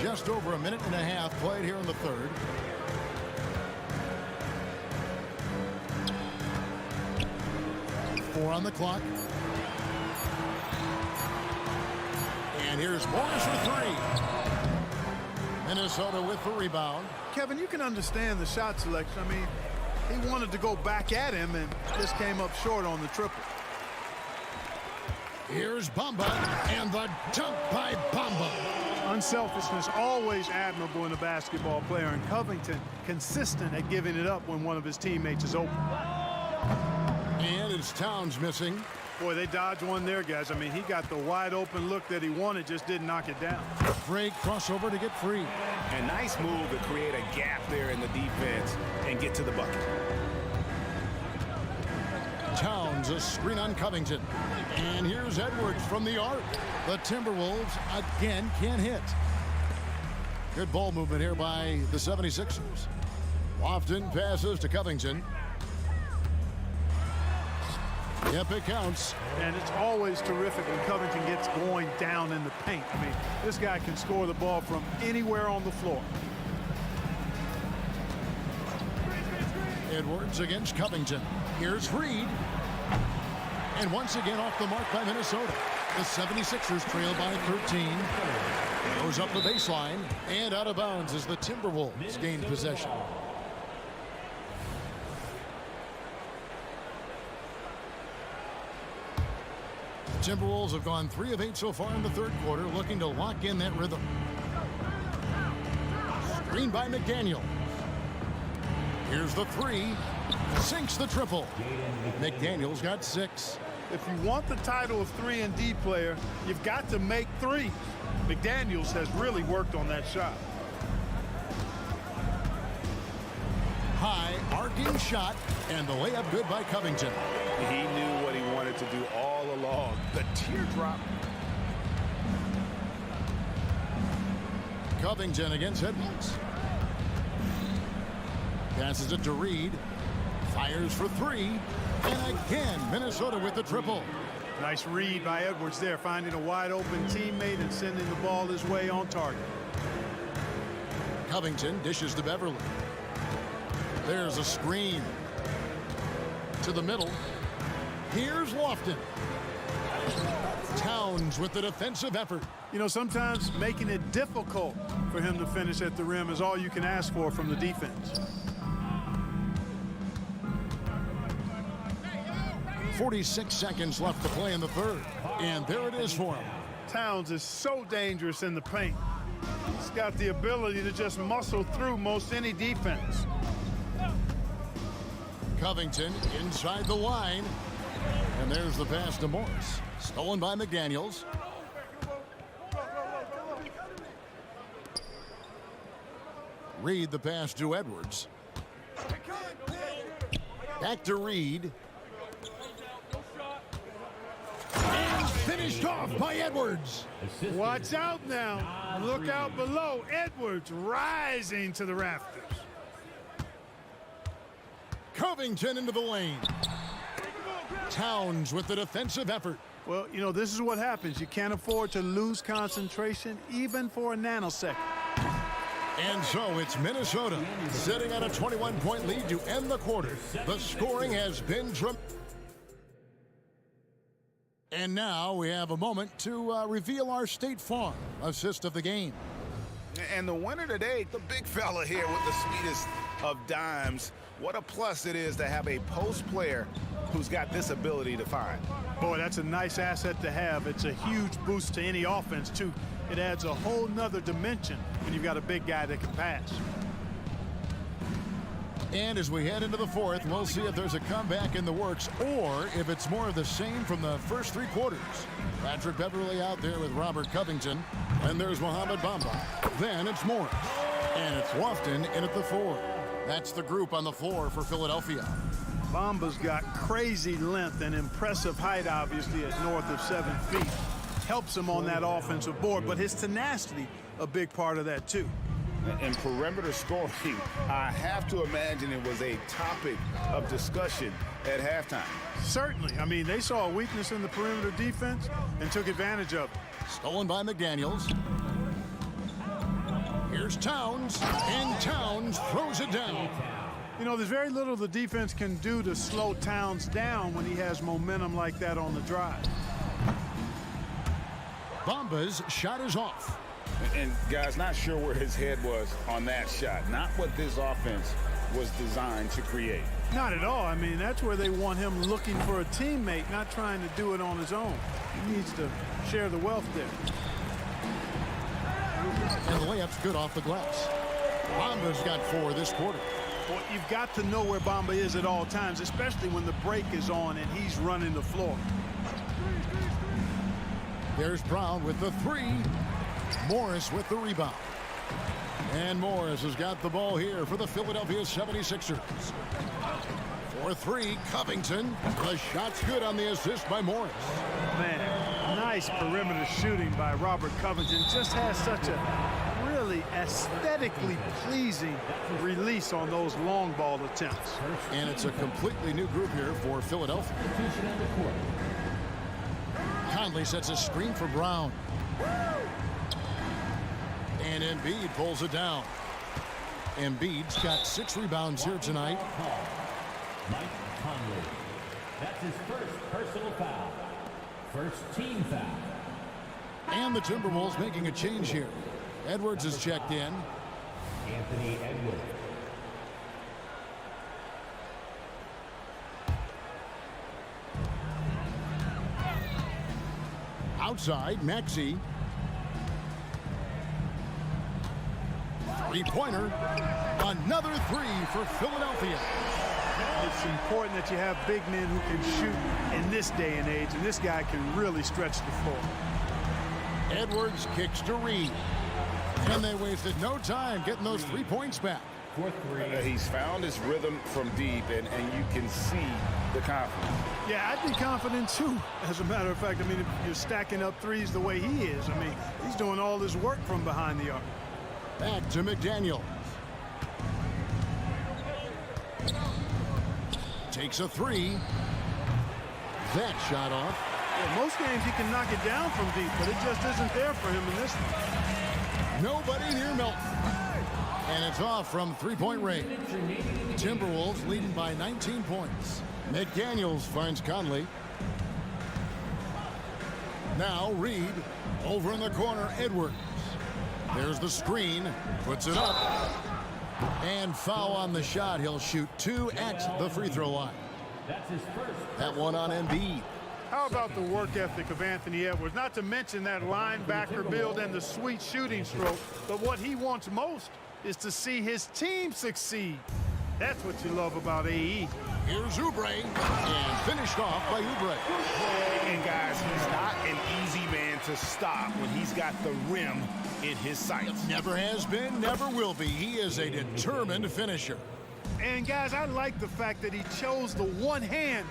Just over a minute and a half played here in the third. Four on the clock. And here's Morris for three. Minnesota with the rebound. Kevin, you can understand the shot selection. I mean, he wanted to go back at him and just came up short on the triple. Here's Bamba, and the dunk by Bamba. Unselfishness always admirable in a basketball player, and Covington consistent at giving it up when one of his teammates is open. And it's Towns missing. Boy, they dodged one there, guys. I mean, he got the wide open look that he wanted, just didn't knock it down. Great crossover to get free. A nice move to create a gap there in the defense and get to the bucket. Towns, a screen on Covington. And here's Edwards from the arc. The Timberwolves again can't hit. Good ball movement here by the 76ers. Lofton passes to Covington. Yep, it counts. And it's always terrific when Covington gets going down in the paint. I mean, this guy can score the ball from anywhere on the floor. Edwards against Covington. Here's Reed. And once again off the mark by Minnesota. The 76ers trail by 13. Goes up the baseline and out of bounds as the Timberwolves gain possession. The Timberwolves have gone 3 of 8 so far in the third quarter, looking to lock in that rhythm. Screen by McDaniel. Here's the three. Sinks the triple. McDaniel's got 6. If you want the title of 3-and-D player, you've got to make threes. McDaniels has really worked on that shot. High arcing shot, and the layup good by Covington. He knew what he wanted to do all along. The teardrop. Covington against Edwards. Passes it to Reed. Fires for 3. And again, Minnesota with the triple. Nice read by Edwards there, finding a wide open teammate and sending the ball his way on target. Covington dishes to Beverly. There's a screen. To the middle. Here's Lofton. Towns with the defensive effort. You know, sometimes making it difficult for him to finish at the rim is all you can ask for from the defense. 46 seconds left to play in the third. And there it is for him. Towns is so dangerous in the paint. He's got the ability to just muscle through most any defense. Covington inside the line. And there's the pass to Morris. Stolen by McDaniels. Reed the pass to Edwards. Back to Reed. And finished off by Edwards. Watch out now. Look out below. Edwards rising to the rafters. Covington into the lane. Towns with the defensive effort. Well, you know, this is what happens. You can't afford to lose concentration even for a nanosecond. And so it's Minnesota sitting on a 21-point lead to end the quarter. The scoring has been tremendous. And now we have a moment to reveal our State Farm assist of the game. And the winner today, the big fella here with the sweetest of dimes. What a plus it is to have a post player who's got this ability to find. Boy, that's a nice asset to have. It's a huge boost to any offense, too. It adds a whole nother dimension when you've got a big guy that can pass. And as we head into the fourth, we'll see if there's a comeback in the works or if it's more of the same from the first three quarters. Patrick Beverly out there with Robert Covington. And there's Mohamed Bamba. Then it's Morris. And it's Lofton in at the 4. That's the group on the floor for Philadelphia. Bamba's got crazy length and impressive height, obviously, at north of 7 feet. Helps him on that offensive board, but his tenacity, a big part of that, too. And perimeter scoring, I have to imagine it was a topic of discussion at halftime. Certainly. I mean, they saw a weakness in the perimeter defense and took advantage of it. Stolen by McDaniels. Here's Towns, and Towns throws it down. You know, there's very little the defense can do to slow Towns down when he has momentum like that on the drive. Bamba's shot is off. And guys, not sure where his head was on that shot. Not what this offense was designed to create. Not at all. I mean, that's where they want him looking for a teammate, not trying to do it on his own. He needs to share the wealth there. And the layup's good off the glass. Bamba's got 4 this quarter. Well, you've got to know where Bamba is at all times, especially when the break is on and he's running the floor. There's Brown with the 3. Morris with the rebound. And Morris has got the ball here for the Philadelphia 76ers. For 3, Covington. The shot's good on the assist by Morris. Man, nice perimeter shooting by Robert Covington. Just has such a really aesthetically pleasing release on those long ball attempts. And it's a completely new group here for Philadelphia. Conley sets a screen for Brown. And Embiid pulls it down. Embiid's got 6 rebounds here tonight. Mike Conley. That's his first personal foul. First team foul. And the Timberwolves making a change here. Edwards is checked in. Anthony Edwards. Outside, Maxey. Three-pointer. Another 3 for Philadelphia. It's important that you have big men who can shoot in this day and age, and this guy can really stretch the floor. Edwards kicks to Reed. And they wasted no time getting those 3 points back. He's found his rhythm from deep, and you can see the confidence. Yeah, I'd be confident too. As a matter of fact, I mean, if you're stacking up threes the way he is, I mean, he's doing all his work from behind the arc. Back to McDaniels. Takes a 3. That shot off. Yeah, most games he can knock it down from deep, but it just isn't there for him in this one. Nobody near Milton. And it's off from 3-point range. Timberwolves leading by 19 points. McDaniels finds Conley. Now Reed over in the corner. Edwards. There's the screen. Puts it up. And foul on the shot. He'll shoot 2 at the free throw line. That one on Embiid. How about the work ethic of Anthony Edwards? Not to mention that linebacker build and the sweet shooting stroke. But what he wants most is to see his team succeed. That's what you love about AE. Here's Oubre, and finished off by Oubre. And guys, he's not an easy man to stop when he's got the rim in his sights. Never has been, never will be. He is a determined finisher. And guys, I like the fact that he chose the one-hand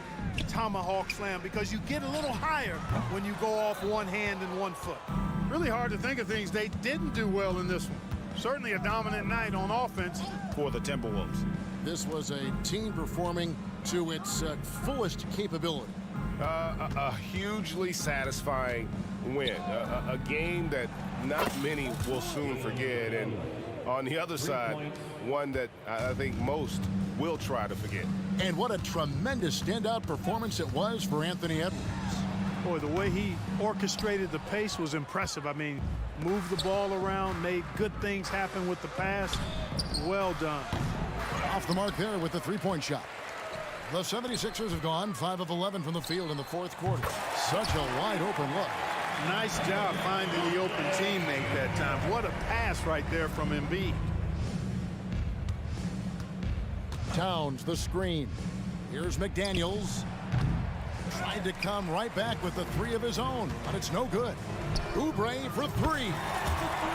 tomahawk slam because you get a little higher when you go off one hand and 1 foot. Really hard to think of things they didn't do well in this one. Certainly a dominant night on offense for the Timberwolves. This was a team performing to its fullest capability. A hugely satisfying win. A game that not many will soon forget. And on the other side, one that I think most will try to forget. And what a tremendous standout performance it was for Anthony Edwards. Boy, the way he orchestrated the pace was impressive. I mean, moved the ball around, made good things happen with the pass. Well done. Off the mark there with the 3-point shot. The 76ers have gone 5 of 11 from the field in the 4th quarter. Such a wide open look. Nice job finding the open teammate that time. What a pass right there from Embiid. Towns, the screen. Here's McDaniels. Tried to come right back with the three of his own, but it's no good. Oubre for three.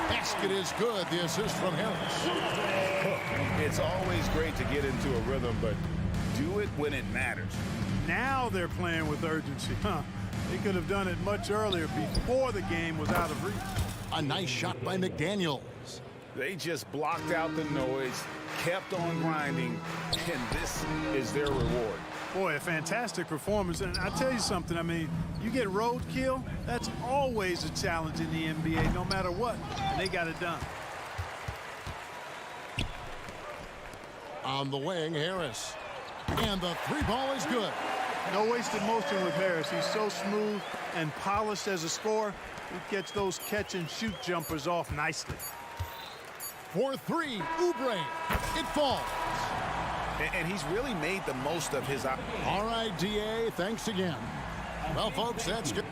Basket is good. The assist from Harris. It's always great to get into a rhythm, but do it when it matters. Now they're playing with urgency. They could have done it much earlier before the game was out of reach. A nice shot by McDaniels. They just blocked out the noise, kept on grinding, and this is their reward. Boy, a fantastic performance. And I tell you something, I mean, you get roadkill, that's always a challenge in the NBA, no matter what. And they got it done. On the wing, Harris. And the three ball is good. No wasted motion with Harris. He's so smooth and polished as a scorer. He gets those catch and shoot jumpers off nicely. For three, Oubre. It falls. And he's really made the most of his... All right, DA, thanks again. Well, folks, that's good.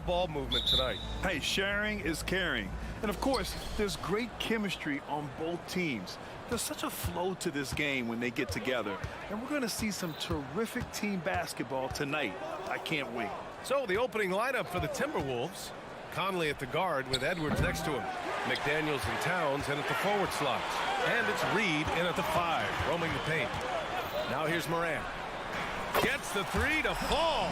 ball movement tonight. Hey, sharing is caring. And of course, there's great chemistry on both teams. There's such a flow to this game when they get together. And we're going to see some terrific team basketball tonight. I can't wait. So the opening lineup for the Timberwolves. Conley at the guard with Edwards next to him. McDaniels and Towns in at the forward slots. And it's Reed in at the 5, roaming the paint. Now here's Morant. Gets the 3 to fall.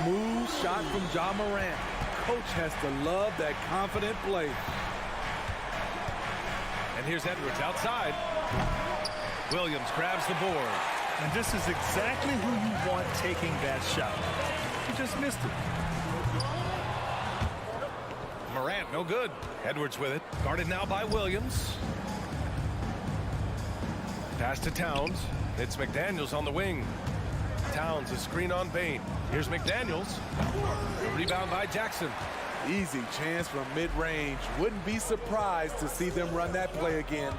Smooth shot from Ja Morant. Coach has to love that confident play. And here's Edwards outside. Williams grabs the board. And this is exactly who you want taking that shot. He just missed it. Morant, no good. Edwards with it. Guarded now by Williams. Pass to Towns. It's McDaniels on the wing. Towns, a screen on Bain. Here's McDaniels. Rebound by Jackson. Easy chance from mid-range. Wouldn't be surprised to see them run that play again.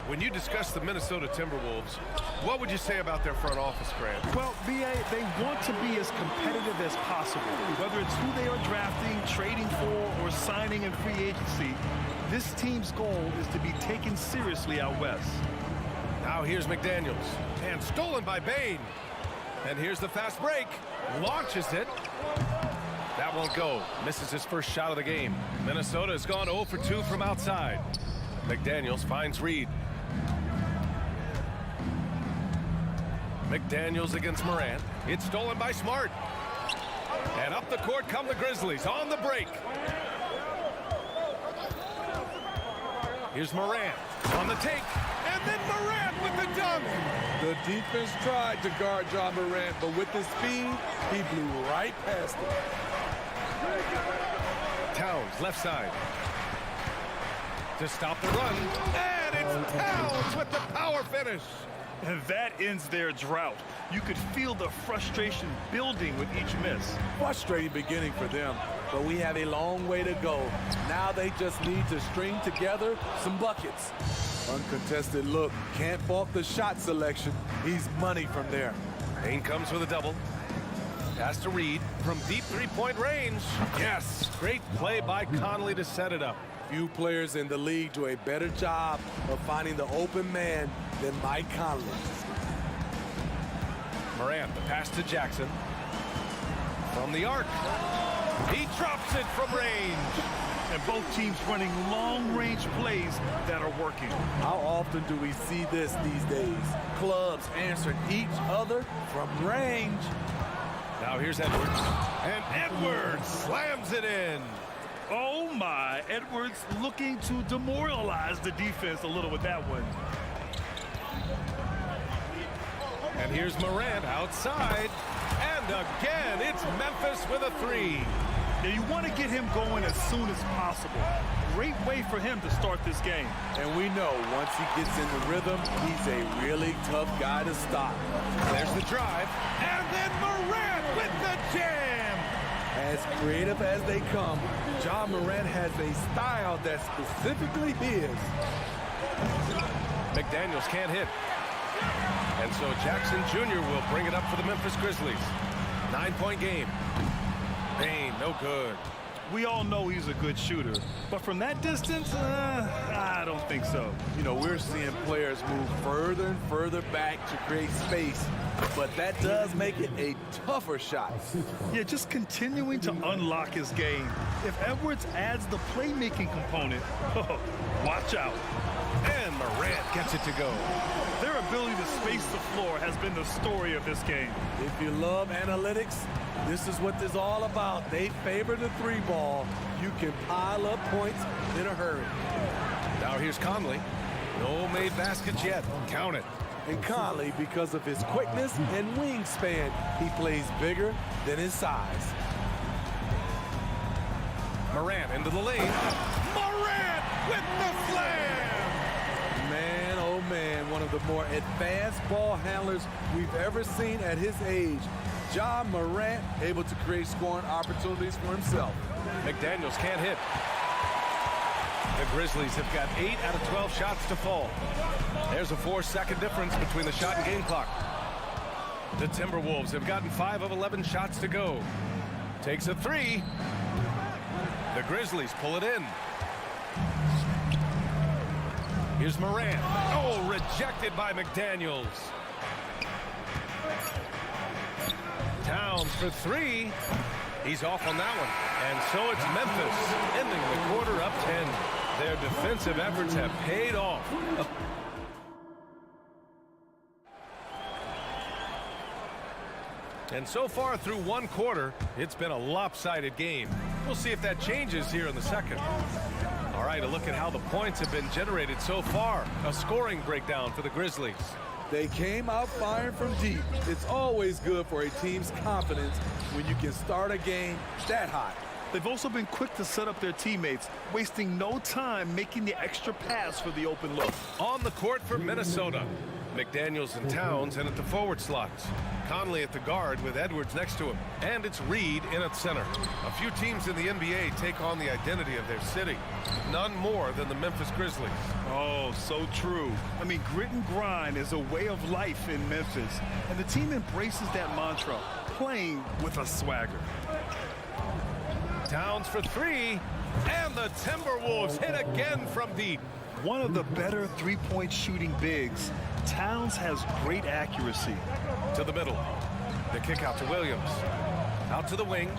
When you discuss the Minnesota Timberwolves, what would you say about their front office, Grant? Well, B.A., they want to be as competitive as possible. Whether it's who they are drafting, trading for, or signing in free agency, this team's goal is to be taken seriously out west. Now here's McDaniels. And stolen by Bain. And here's the fast break. Launches it. That won't go. Misses his first shot of the game. Minnesota has gone 0 for 2 from outside. McDaniels finds Reed. McDaniels against Morant. It's stolen by Smart. And up the court come the Grizzlies on the break. Here's Morant on the take. And then Morant with the dunk. The defense tried to guard Ja Morant, but with his speed, he blew right past him. Towns, left side. To stop the run. And it's Towns with the power finish. And that ends their drought. You could feel the frustration building with each miss. Frustrating beginning for them, but we have a long way to go. Now they just need to string together some buckets. Uncontested look. Can't fault the shot selection. He's money from there. Bain comes with a double. Pass to Reed from deep three-point range. Yes, great play by Conley to set it up. Few players in the league do a better job of finding the open man than Mike Conley. Morant, the pass to Jackson. From the arc. He drops it from range. And both teams running long-range plays that are working. How often do we see this these days? Clubs answering each other from range. Now here's Edwards. And Edwards slams it in. Oh my, Edwards looking to demoralize the defense a little with that one. And here's Morant outside. And again, it's Memphis with a 3. Now you want to get him going as soon as possible. Great way for him to start this game. And we know once he gets in the rhythm, he's a really tough guy to stop. There's the drive. And then Morant with the jam. As creative as they come, Ja Morant has a style that's specifically his. McDaniels can't hit. And so Jackson Jr. will bring it up for the Memphis Grizzlies. 9-point game. Bain, no good. We all know he's a good shooter, but from that distance, I don't think so. You know, we're seeing players move further and further back to create space, but that does make it a tougher shot. Yeah, just continuing to unlock his game. If Edwards adds the playmaking component, watch out. And Morant gets it to go. Their ability to space the floor has been the story of this game. If you love analytics, this is what this is all about. They favor the 3-ball. You can pile up points in a hurry. Now here's Conley. No made baskets yet. Count it. And Conley, because of his quickness and wingspan, he plays bigger than his size. Morant into the lane. Morant with the slam! Man, oh man, one of the more advanced ball handlers we've ever seen at his age. Ja Morant able to create scoring opportunities for himself. McDaniels can't hit. The Grizzlies have got 8 out of 12 shots to fall. There's a 4-second difference between the shot and game clock. The Timberwolves have gotten 5 of 11 shots to go. Takes a 3. The Grizzlies pull it in. Here's Morant. Oh, rejected by McDaniels. Towns for three. He's off on that one. And so it's Memphis ending the quarter up 10. Their defensive efforts have paid off. And so far through one quarter, it's been a lopsided game. We'll see if that changes here in the second. All right, a look at how the points have been generated so far. A scoring breakdown for the Grizzlies. They came out firing from deep. It's always good for a team's confidence when you can start a game that hot. They've also been quick to set up their teammates, wasting no time making the extra pass for the open look. On the court for Minnesota, McDaniels and Towns in at the forward slots. Conley at the guard with Edwards next to him. And it's Reed in at center. A few teams in the NBA take on the identity of their city. None more than the Memphis Grizzlies. Oh, so true. I mean, grit and grind is a way of life in Memphis. And the team embraces that mantra, playing with a swagger. Towns for three. And the Timberwolves hit again from deep. One of the better three-point shooting bigs. Towns has great accuracy. To the middle. The kick out to Williams. Out to the wing.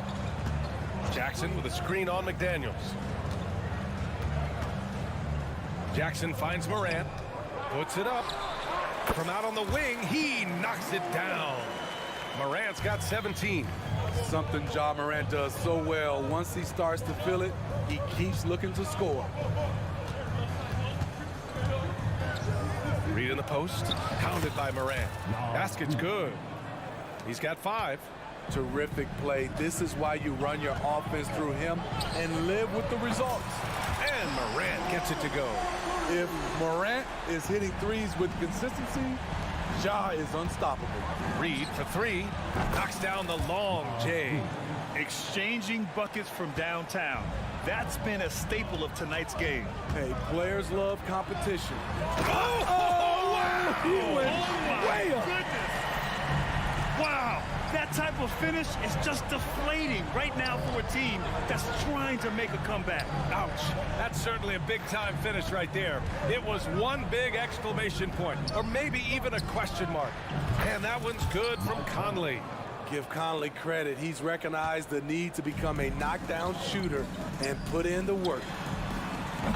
Jackson with a screen on McDaniels. Jackson finds Morant. Puts it up. From out on the wing, he knocks it down. Morant's got 17. Something Ja Morant does so well. Once he starts to feel it, he keeps looking to score. Reed in the post, pounded by Morant. Basket's good. He's got 5. Terrific play. This is why you run your offense through him and live with the results. And Morant gets it to go. If Morant is hitting threes with consistency, Ja is unstoppable. Reed for 3, knocks down the long J. Exchanging buckets from downtown. That's been a staple of tonight's game. Hey, players love competition. Oh, wow! He went way up. Goodness. Wow, that type of finish is just deflating right now for a team that's trying to make a comeback. Ouch. That's certainly a big-time finish right there. It was one big exclamation point, or maybe even a question mark. And that one's good from Conley. Give Conley credit. He's recognized the need to become a knockdown shooter and put in the work.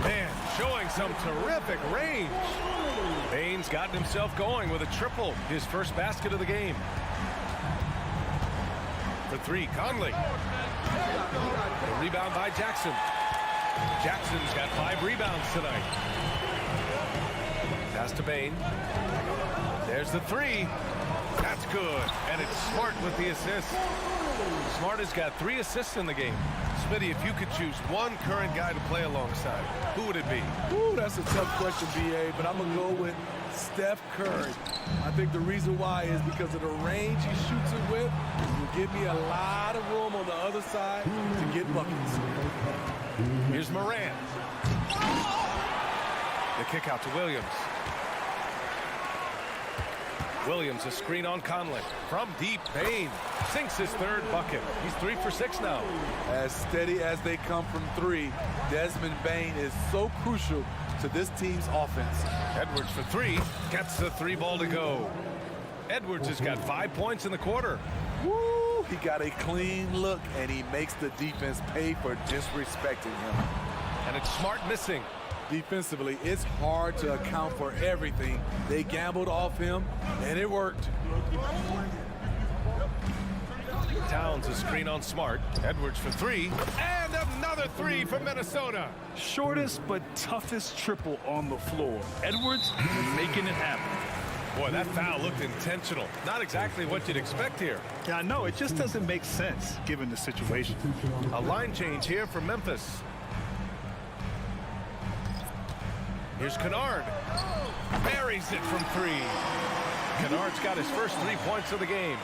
Man, showing some terrific range. Bane's gotten himself going with a triple, his first basket of the game. For 3, Conley. A rebound by Jackson. Jackson's got 5 rebounds tonight. Pass to Bane. There's the 3. That's good. And it's Smart with the assist. Smart has got 3 assists in the game. Smitty, if you could choose one current guy to play alongside, who would it be? Ooh, that's a tough question, B.A., but I'm going to go with Steph Curry. I think the reason why is because of the range he shoots it with. It will give me a lot of room on the other side to get buckets. Here's Morant. The kick out to Williams. Williams, a screen on Conley. From deep, Bane sinks his 3rd bucket. He's 3 for 6 now. As steady as they come from 3, Desmond Bane is so crucial to this team's offense. Edwards for 3, gets the 3 ball to go. Edwards has got 5 points in the quarter. Woo! He got a clean look, and he makes the defense pay for disrespecting him. And it's Smart missing. Defensively, it's hard to account for everything. They gambled off him, and it worked. Towns a screen on Smart. Edwards for 3. And another 3 for Minnesota. Shortest but toughest triple on the floor. Edwards making it happen. Boy, that foul looked intentional. Not exactly what you'd expect here. Yeah, I know. It just doesn't make sense given the situation. A line change here for Memphis. Here's Kennard. Buries it from 3. Kennard's got his first 3 points of the game.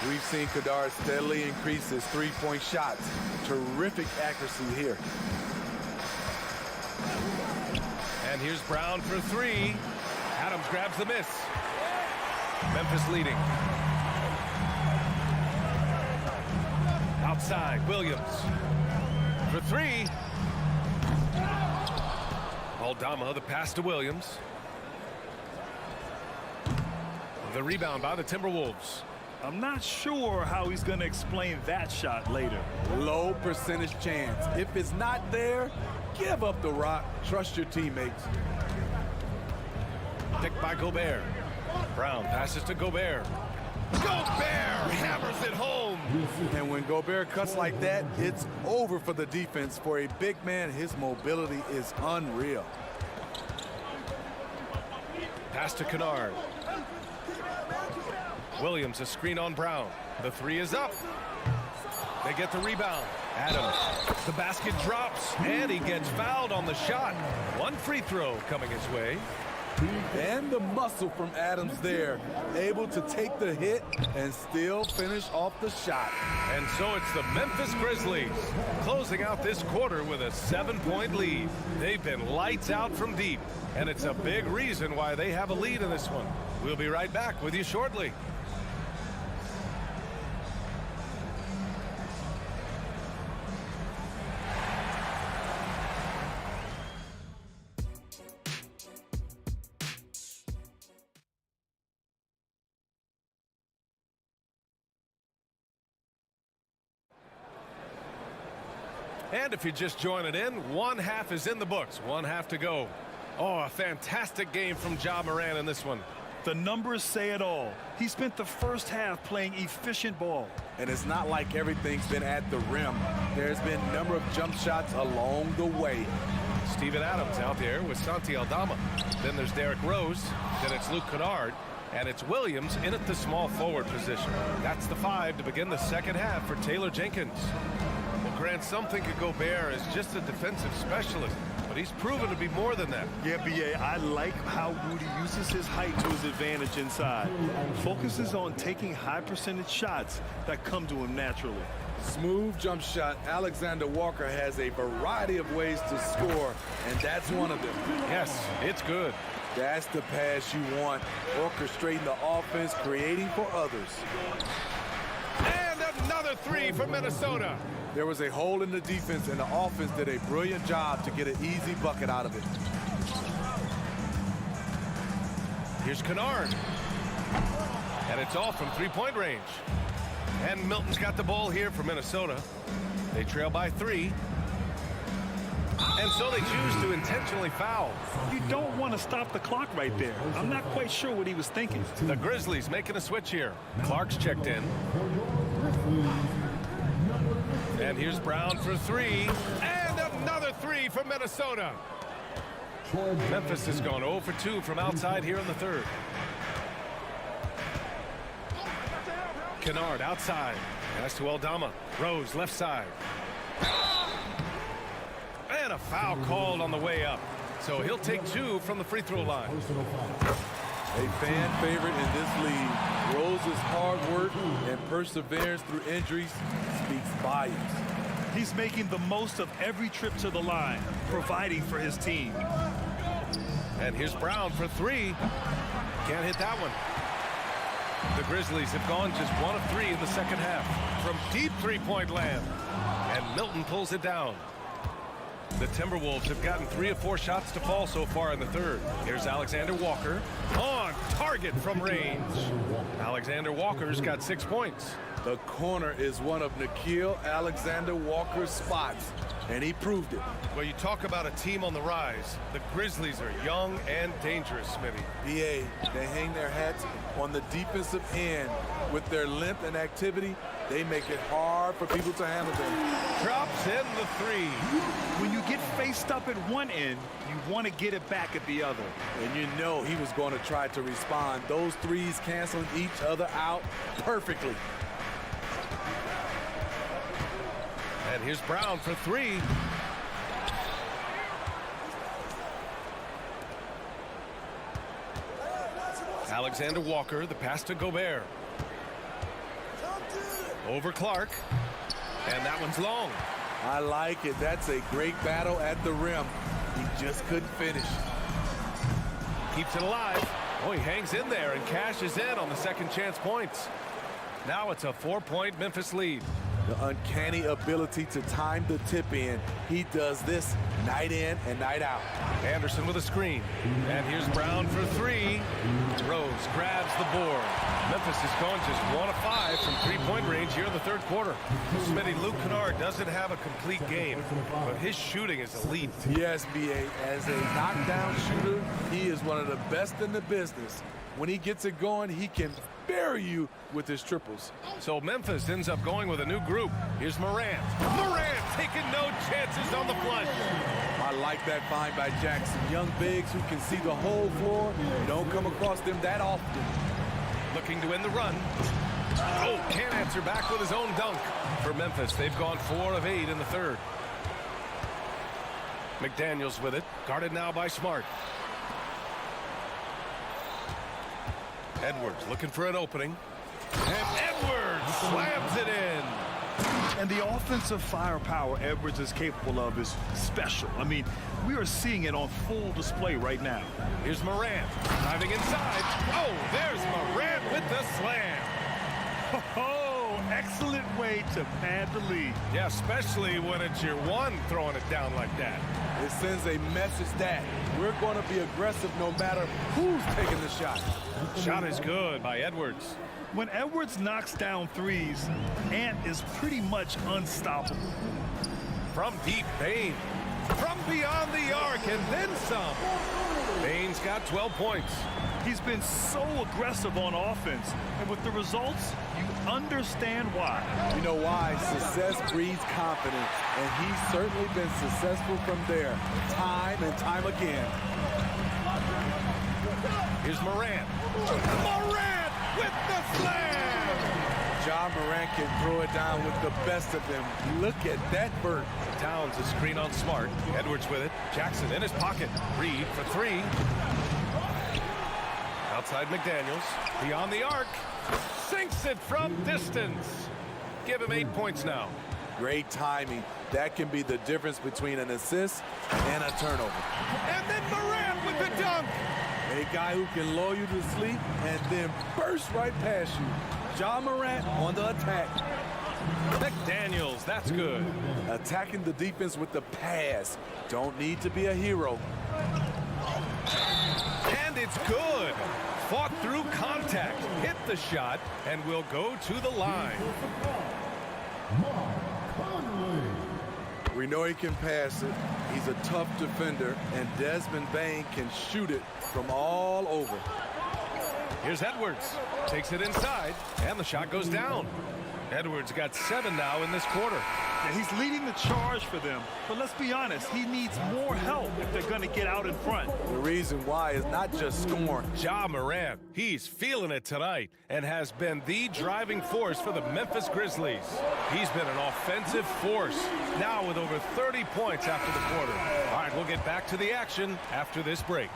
We've seen Kennard steadily increase his 3-point shots. Terrific accuracy here. And here's Brown for 3. Adams grabs the miss. Memphis leading. Outside, Williams. for three. Aldama, the pass to Williams. The rebound by the Timberwolves. I'm not sure how he's going to explain that shot later. Low percentage chance. If it's not there, give up the rock. Trust your teammates. Picked by Gobert. Brown passes to Gobert. Gobert hammers it home. And when Gobert cuts like that, it's over for the defense. For a big man, his mobility is unreal. Pass to Kennard. Williams, a screen on Brown. The three is up. They get the rebound. Adams, the basket drops, and he gets fouled on the shot. One free throw coming his way. And the muscle from Adams there, able to take the hit and still finish off the shot. And so it's the Memphis Grizzlies closing out this quarter with a 7-point lead. They've been lights out from deep, and it's a big reason why they have a lead in this one. We'll be right back with you shortly. And if you're just joining in, one half is in the books. One half to go. Oh, a fantastic game from Ja Morant in this one. The numbers say it all. He spent the first half playing efficient ball. And it's not like everything's been at the rim. There's been a number of jump shots along the way. Steven Adams out there with Santi Aldama. Then there's Derrick Rose. Then it's Luke Kennard. And it's Williams in at the small forward position. That's the 5 to begin the second half for Taylor Jenkins. Well, Grant, some think of Gobert as just a defensive specialist, but he's proven to be more than that. Yeah, B.A., I like how Rudy uses his height to his advantage inside. Focuses on taking high percentage shots that come to him naturally. Smooth jump shot. Alexander Walker has a variety of ways to score, and that's one of them. Yes, it's good. That's the pass you want. Orchestrating the offense, creating for others. And another three for Minnesota. There was a hole in the defense, and the offense did a brilliant job to get an easy bucket out of it. Here's Kennard. And it's off from three-point range. And Milton's got the ball here for Minnesota. They trail by 3. And so they choose to intentionally foul. You don't want to stop the clock right there. I'm not quite sure what he was thinking. The Grizzlies making a switch here. Clark's checked in. And here's Brown for 3. And another 3 for Minnesota. Memphis has gone 0 for 2 from outside here in the third. Kennard outside. Pass to Aldama. Rose left side. And a foul called on the way up. So he'll take 2 from the free throw line. A fan favorite in this league. Rose's hard work and perseverance through injuries speaks volumes. He's making the most of every trip to the line, providing for his team. And here's Brown for 3. Can't hit that one. The Grizzlies have gone just 1 of 3 in the second half from deep three-point land. And Milton pulls it down. The Timberwolves have gotten 3 of 4 shots to fall so far in the third. Here's Alexander Walker on target from range. Alexander Walker's got 6 points. The corner is one of Nickeil Alexander Walker's spots, and he proved it. Well, you talk about a team on the rise. The Grizzlies are young and dangerous, Smitty. BA, they hang their hats on the defensive end. With their length and activity, they make it hard for people to handle them. Drops in the 3. When you get faced up at one end, you want to get it back at the other. And you know he was going to try to respond. Those threes canceling each other out perfectly. And here's Brown for 3. Alexander Walker, the pass to Gobert. Over Clark. And that one's long. I like it. That's a great battle at the rim. He just couldn't finish. Keeps it alive. Oh, he hangs in there and cashes in on the second chance points. Now it's a 4-point Memphis lead. The uncanny ability to time the tip in. He does this night in and night out. Anderson with a screen. And here's Brown for three. Rose grabs the board. Memphis is going just 1 of 5 from three-point range here in the third quarter. Smitty, Luke Kennard doesn't have a complete game, but his shooting is elite. Yes, B.A. As a knockdown shooter, he is one of the best in the business. When he gets it going, he can bury you with his triples. So Memphis ends up going with a new group. Here's Morant. Morant taking no chances on the flush. I like that find by Jackson. Young bigs who can see the whole floor. You don't come across them that often. Looking to end the run. Oh, can't answer back with his own dunk. For Memphis, they've gone 4 of 8 in the third. McDaniels with it. Guarded now by Smart. Edwards looking for an opening. And Edwards slams it in. And the offensive firepower Edwards is capable of is special. I mean, we are seeing it on full display right now. Here's Morant driving inside. Oh, there's Morant with the slam. Oh, excellent way to pad the lead. Yeah, especially when it's your one throwing it down like that. It sends a message that we're going to be aggressive no matter who's taking the shot. Shot is good by Edwards. When Edwards knocks down threes, Ant is pretty much unstoppable. From deep, Bane. From beyond the arc and then some. Bane's got 12 points. He's been so aggressive on offense, and with the results, you understand why. You know why? Success breeds confidence, and he's certainly been successful from there, time and time again. Here's Morant. Morant with the slam! Ja Morant can throw it down with the best of them. Look at that vert. Towns a screen on Smart. Edwards with it. Jackson in his pocket. Reed for three. Outside McDaniels. Beyond the arc. Sinks it from distance. Give him 8 points now. Great timing. That can be the difference between an assist and a turnover. And then Morant with the dunk. A guy who can lull you to sleep and then burst right past you. Ja Morant on the attack. McDaniels, that's good. Attacking the defense with the pass. Don't need to be a hero. And it's good. Fought through contact, hit the shot, and will go to the line. We know he can pass it. He's a tough defender, and Desmond Bane can shoot it from all over. Here's Edwards. Takes it inside, and the shot goes down. Edwards got 7 now in this quarter. Yeah, he's leading the charge for them. But let's be honest, he needs more help if they're going to get out in front. The reason why is not just scoring. Ja Morant, he's feeling it tonight and has been the driving force for the Memphis Grizzlies. He's been an offensive force, now with over 30 points after the quarter. All right, we'll get back to the action after this break.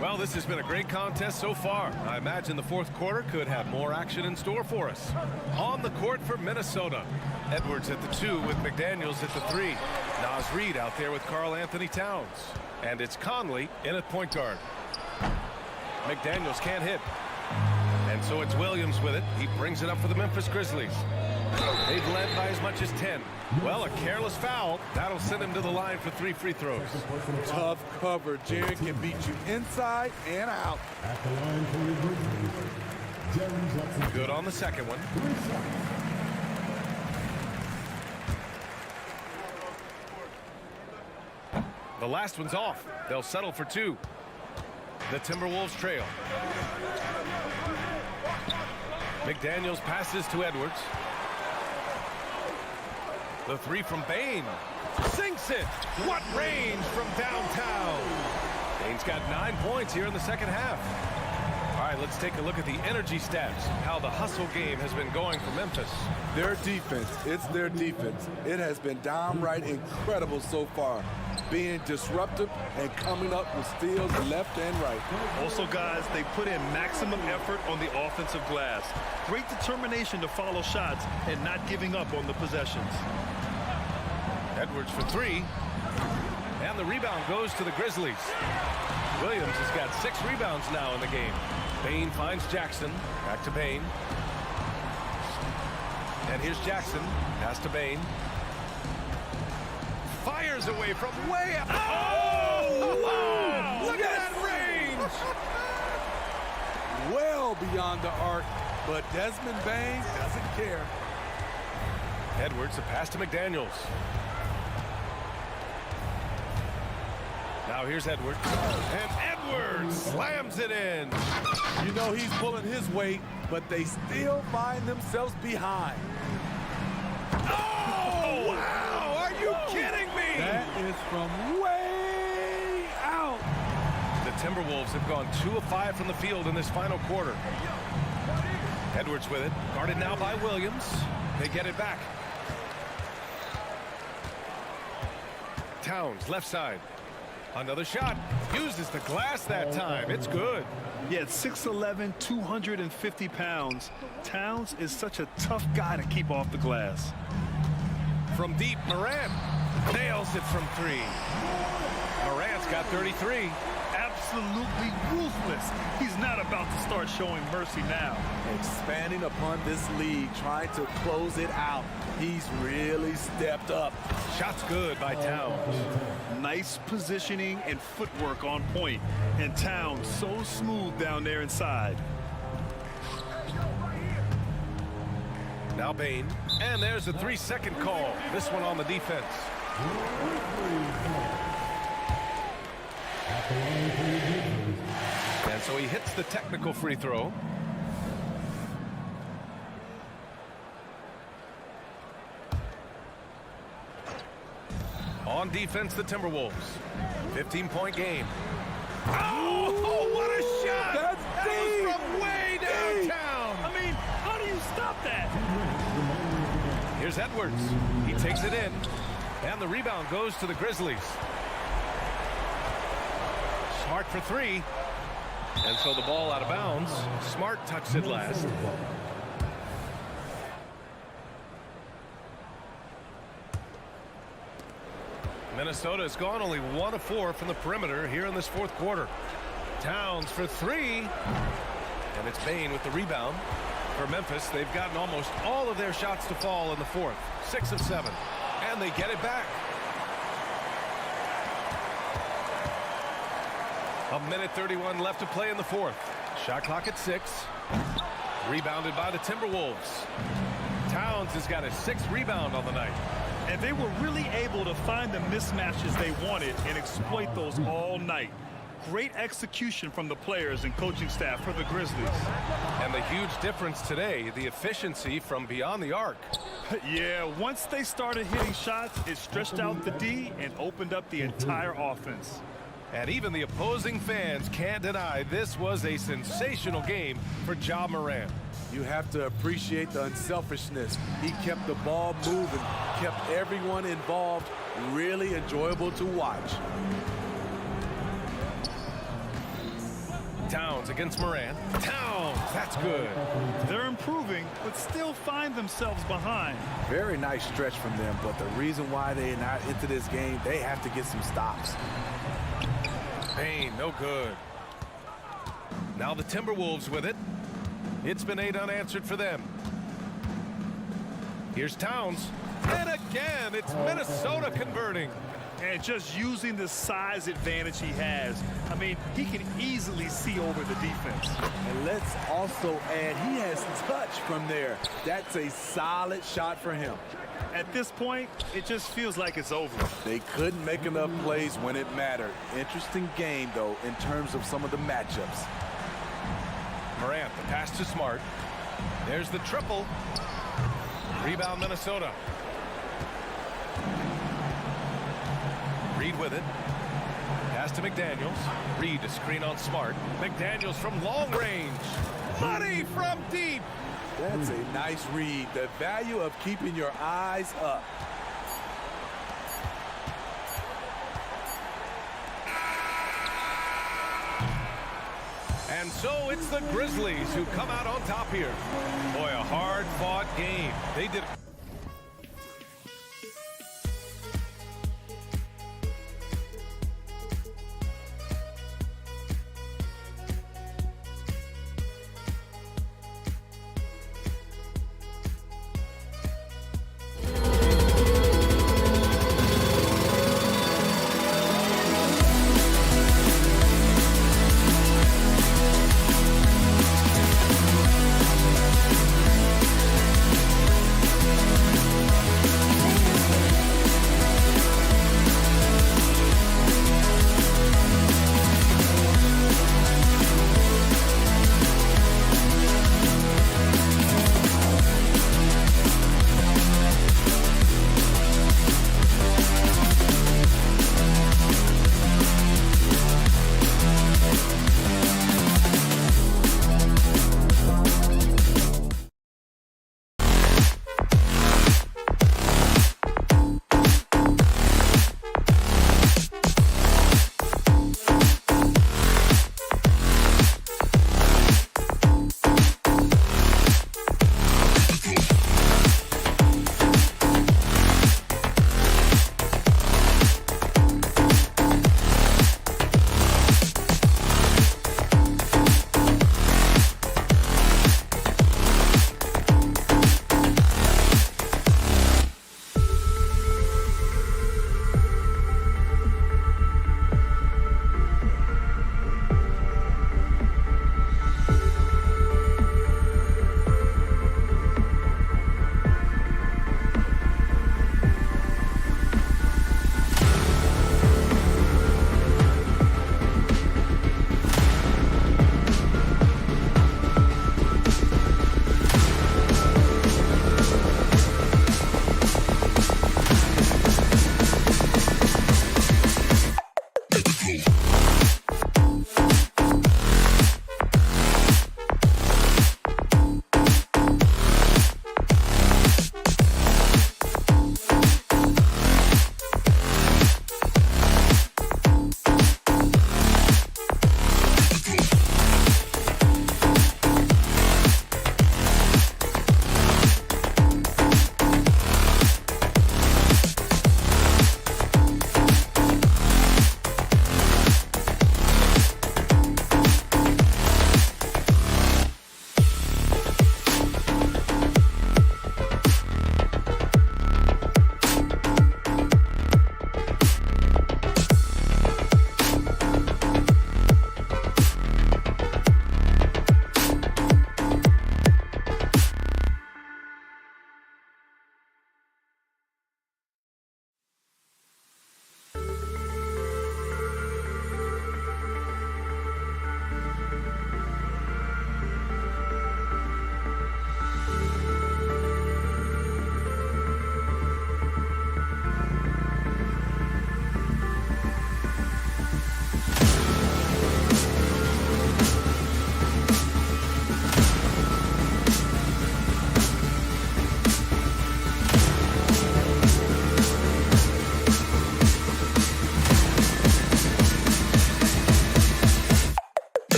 Well, this has been a great contest so far. I imagine the fourth quarter could have more action in store for us. On the court for Minnesota. Edwards at the 2 with McDaniels at the 3. Naz Reid out there with Karl Anthony Towns. And it's Conley in at point guard. McDaniels can't hit. And so it's Williams with it. He brings it up for the Memphis Grizzlies. They've led by as much as 10. Well, a careless foul. That'll send him to the line for 3 free throws. Tough cover. Jared can beat you inside and out. At the line for the Grizzlies, Jaren Jackson. Good on the second one. The last one's off. They'll settle for 2. The Timberwolves trail. McDaniels passes to Edwards. The 3 from Bane. Sinks it. What range from downtown. Bane's got 9 points here in the second half. All right, let's take a look at the energy stats. How the hustle game has been going for Memphis. Their defense. It's their defense. It has been downright incredible so far. Being disruptive and coming up with steals left and right. Also, guys, they put in maximum effort on the offensive glass. Great determination to follow shots and not giving up on the possessions. Edwards for 3. And the rebound goes to the Grizzlies. Williams has got 6 rebounds now in the game. Bane finds Jackson. Back to Bane. And here's Jackson. Pass to Bain. Fires away from way up. Oh! Look at that range! Well beyond the arc, but Desmond Bain doesn't care. Edwards, a pass to McDaniels. Now here's Edwards. And Edwards slams it in. You know he's pulling his weight, but they still find themselves behind. Oh, wow! Are you kidding me? That is from way out. The Timberwolves have gone 2 of 5 from the field in this final quarter. Edwards with it. Guarded now by Williams. They get it back. Towns, left side. Another shot. Uses the glass that time. It's good. Yeah, 6'11", 250 pounds. Towns is such a tough guy to keep off the glass. From deep, Morant nails it from 3. Morant's got 33. Absolutely ruthless. He's not about to start showing mercy now. Expanding upon this league, trying to close it out. He's really stepped up. Shot's good by Towns. Nice positioning and footwork on point. And Towns so smooth down there inside. Now Bain. And there's a 3-second call. This one on the defense. And so he hits the technical free throw. On defense, the Timberwolves. 15-point game. Oh, what a shot! That's deep! From way downtown! I mean, how do you stop that? Here's Edwards. He takes it in. And the rebound goes to the Grizzlies. Smart for 3. And so the ball out of bounds. Smart touched it last. Minnesota has gone only 1 of 4 from the perimeter here in this fourth quarter. Towns for 3. And it's Bain with the rebound. For Memphis, they've gotten almost all of their shots to fall in the fourth. 6 of 7. And they get it back. 1:31 left to play in the fourth. Shot clock at 6. Rebounded by the Timberwolves. Towns has got a 6th rebound on the night. And they were really able to find the mismatches they wanted and exploit those all night. Great execution from the players and coaching staff for the Grizzlies. And the huge difference today, the efficiency from beyond the arc. Yeah, once they started hitting shots, it stretched out the D and opened up the entire offense. And even the opposing fans can't deny this was a sensational game for Ja Morant. You have to appreciate the unselfishness. He kept the ball moving, kept everyone involved. Really enjoyable to watch. Towns against Morant. Towns, that's good. They're improving, but still find themselves behind. Very nice stretch from them, but the reason why they're not into this game, they have to get some stops. Bain, no good. Now the Timberwolves with it. It's been 8 unanswered for them. Here's Towns. And again, it's Minnesota converting. And just using the size advantage he has. I mean, he can easily see over the defense. And let's also add, he has touch from there. That's a solid shot for him. At this point, it just feels like it's over. They couldn't make enough plays when it mattered. Interesting game, though, in terms of some of the matchups. Morant, the pass to Smart. There's the triple. Rebound, Minnesota. Reed with it. Pass to McDaniels. Reed to screen on Smart. McDaniels from long range. Money from deep. That's a nice read. The value of keeping your eyes up. And so it's the Grizzlies who come out on top here. Boy, a hard-fought game. They did.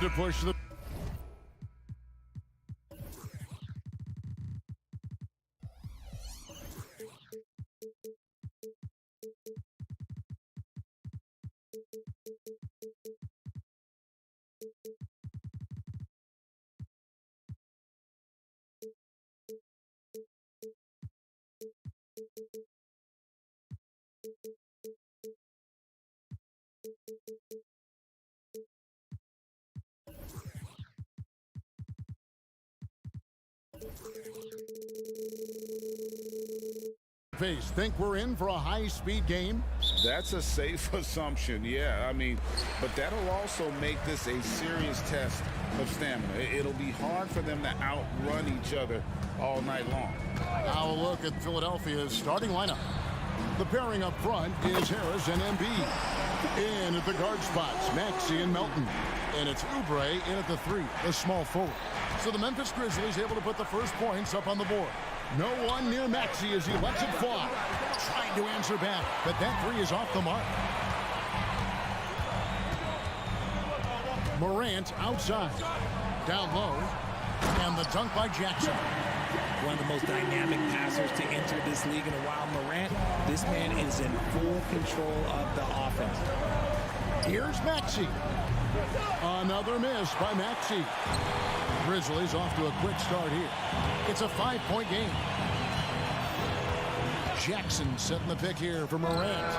love to push the... Think we're in for a high-speed game? That's a safe assumption, yeah. I mean, but that'll also make this a serious test of stamina. It'll be hard for them to outrun each other all night long. Now a look at Philadelphia's starting lineup. The pairing up front is Harris and Embiid. In at the guard spots, Maxey and Melton. And it's Oubre in at the 3, the small forward. So the Memphis Grizzlies able to put the first points up on the board. No one near Maxey as he lets it fly. Trying to answer back, but that 3 is off the mark. Morant outside. Down low. And the dunk by Jackson. One of the most dynamic passers to enter this league in a while, Morant. This man is in full control of the offense. Here's Maxey. Another miss by Maxey. Grizzlies off to a quick start here. It's a 5-point game. Jackson setting the pick here for Morant.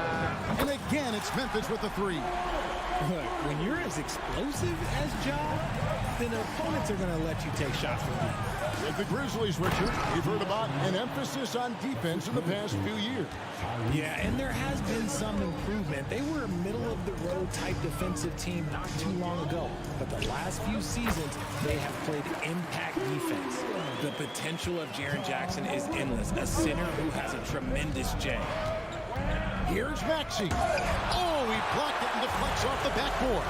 And again, it's Memphis with the 3. Look, when you're as explosive as Ja, then opponents are going to let you take shots from you. With the Grizzlies, Richard, we've heard about an emphasis on defense in the past few years. Yeah, and there has been some improvement. They were a middle-of-the-road type defensive team not too long ago. But the last few seasons, they have played impact defense. The potential of Jaren Jackson is endless, a center who has a tremendous J. Here's Maxey. Oh, he blocked it and deflects off the backboard.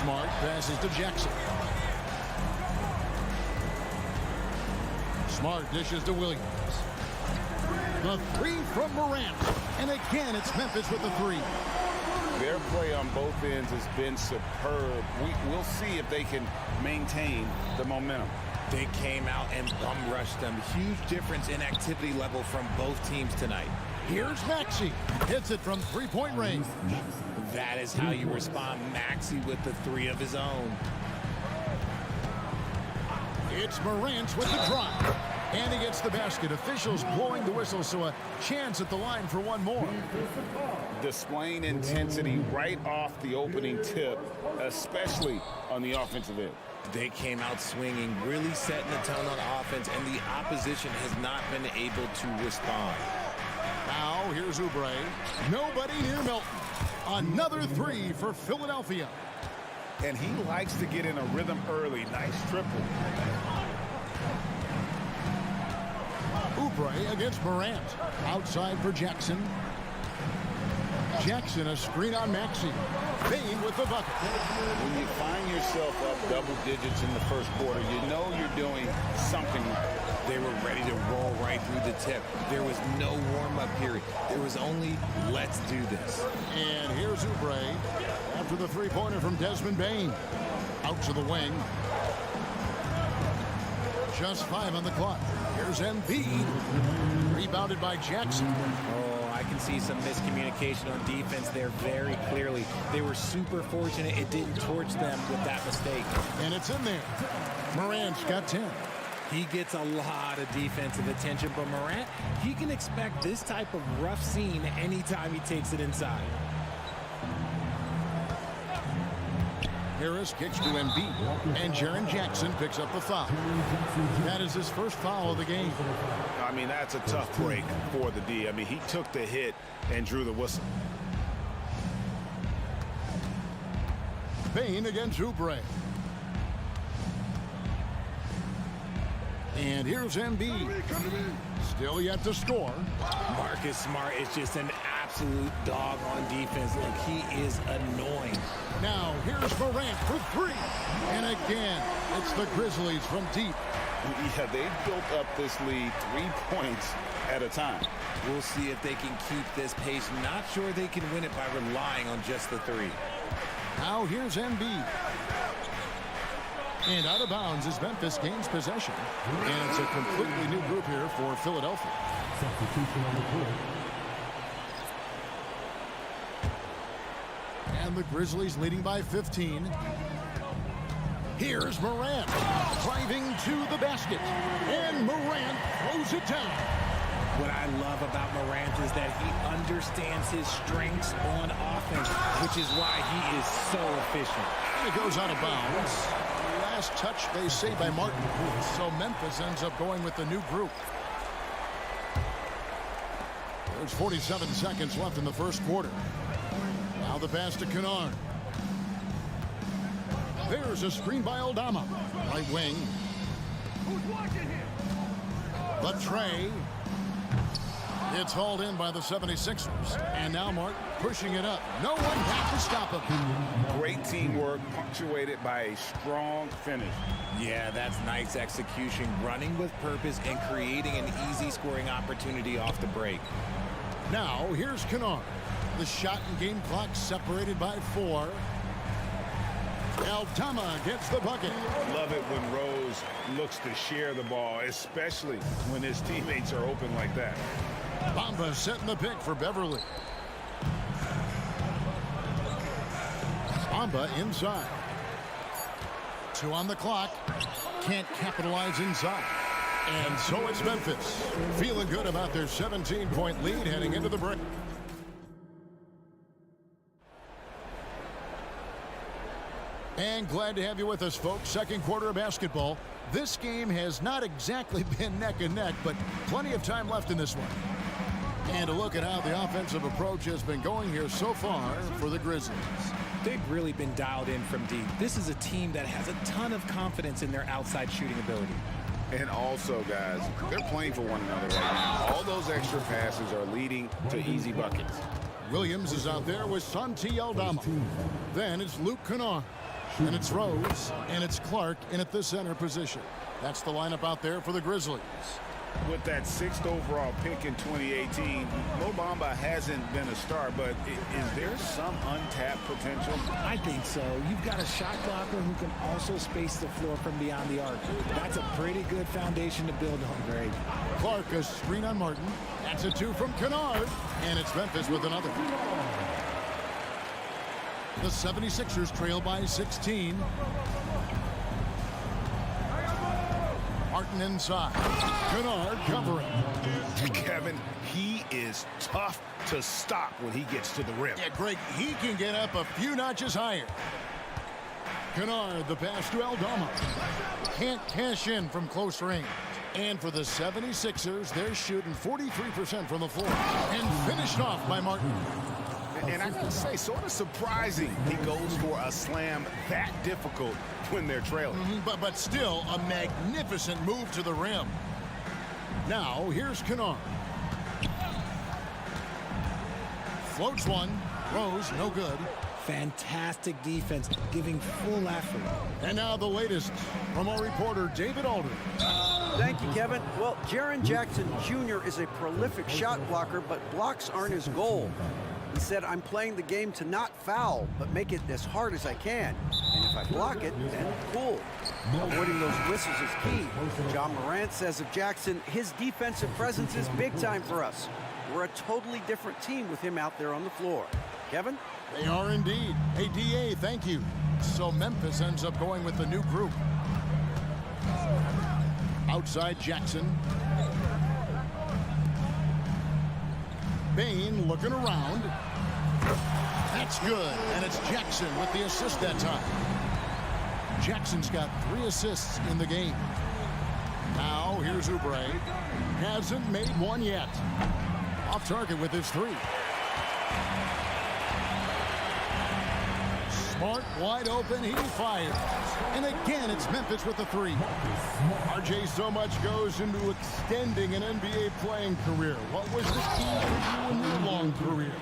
Smart passes to Jackson. Smart dishes to Williams. The 3 from Morant. And again, it's Memphis with the 3. Their play on both ends has been superb. We'll see if they can maintain the momentum. They came out and bum rushed them. Huge difference in activity level from both teams tonight. Here's Maxey. Hits it from 3-point range. That is how you respond. Maxey with the 3 of his own. It's Morant with the drive. And he gets the basket. Officials blowing the whistle, so a chance at the line for one more. Displaying intensity right off the opening tip, especially on the offensive end. They came out swinging, really setting the tone on offense, and the opposition has not been able to respond. Now, here's Oubre. Nobody near Melton. Another 3 for Philadelphia. And he likes to get in a rhythm early. Nice triple. Oubre against Morant. Outside for Jackson. Jackson, a screen on Maxey. Bain with the bucket. When you find yourself up double digits in the first quarter, you know you're doing something right. They were ready to roll right through the tip. There was no warm-up period. There was only, let's do this. And here's Oubre after the 3-pointer from Desmond Bain. Out to the wing. Just 5 on the clock. Here's Embiid. Rebounded by Jackson. Oh, I can see some miscommunication on defense there very clearly. They were super fortunate it didn't torch them with that mistake. And it's in there. Morant's got 10. He gets a lot of defensive attention, but Morant, he can expect this type of rough scene anytime he takes it inside. Harris kicks to Embiid, and Jaren Jackson picks up the foul. That is his first foul of the game. I mean, that's a tough break for the D. I mean, he took the hit and drew the whistle. Bain against Oubre. And here's Embiid. Still yet to score. Marcus Smart is just an absolute dog on defense. Look, he is annoying. Now, here's Morant for 3. And again, it's the Grizzlies from deep. Yeah, they've built up this lead 3 points at a time. We'll see if they can keep this pace. Not sure they can win it by relying on just the 3. Now here's Embiid. And out of bounds as Memphis gains possession. And it's a completely new group here for Philadelphia. Substitution on the court. And the Grizzlies leading by 15. Here's Morant driving to the basket. And Morant throws it down. What I love about Morant is that he understands his strengths on offense, which is why he is so efficient. And it goes out of bounds. Last touch, they say, by Martin. So Memphis ends up going with the new group. There's 47 seconds left in the first quarter. Now the pass to Kennard. There's a screen by Aldama. Right wing. The tray. It's hauled in by the 76ers. And now Martin pushing it up. No one back to stop him. Great teamwork punctuated by a strong finish. Yeah, that's nice execution, running with purpose and creating an easy scoring opportunity off the break. Now here's Kennard. The shot and game clock separated by 4. Aldama gets the bucket. Love it when Rose looks to share the ball, especially when his teammates are open like that. Bamba setting the pick for Beverly. Bamba inside. 2 on the clock. Can't capitalize inside. And so it's Memphis. Feeling good about their 17-point lead heading into the break. And glad to have you with us, folks. Second quarter of basketball. This game has not exactly been neck and neck, but plenty of time left in this one. And a look at how the offensive approach has been going here so far for the Grizzlies. They've really been dialed in from deep. This is a team that has a ton of confidence in their outside shooting ability. And also, guys, they're playing for one another right now. All those extra passes are leading to easy buckets. Williams is out there with Santi Aldama. Then it's Luke Kennard. And it's Rose, and it's Clark in at the center position. That's the lineup out there for the Grizzlies. With that 6th overall pick in 2018, Mo Bamba hasn't been a star, but is there some untapped potential? I think so. You've got a shot blocker who can also space the floor from beyond the arc. That's a pretty good foundation to build on, Greg. Clark, a screen on Martin. That's a 2 from Kennard, and it's Memphis with another. The 76ers trail by 16. Martin inside. Kennard covering. Kevin, he is tough to stop when he gets to the rim. Yeah, Greg, he can get up a few notches higher. Kennard, the pass to Aldama. Can't cash in from close range. And for the 76ers, they're shooting 43% from the floor. And finished off by Martin. And I gotta say, sort of surprising he goes for a slam that difficult when they're trailing. But still a magnificent move to the rim. Now here's Kennard. Floats one. Rose, no good. Fantastic defense, giving full effort. And now the latest from our reporter, David Aldridge. Thank you, Kevin. Well, Jaren Jackson Jr. is a prolific shot blocker, but blocks aren't his goal. He said, I'm playing the game to not foul, but make it as hard as I can. And if I block it, then cool. Avoiding those whistles is key. John Morant says of Jackson, his defensive presence is big time for us. We're a totally different team with him out there on the floor. Kevin? They are indeed. Hey, DA, thank you. So Memphis ends up going with the new group. Outside Jackson. Bane looking around. That's good, and it's Jackson with the assist that time. Jackson's got 3 assists in the game. Now here's Oubre. Hasn't made one yet. Off target with his 3. Smart wide open, he fires. And again, it's Memphis with the 3. RJ, so much goes into extending an NBA playing career. What was the key for you in your long career?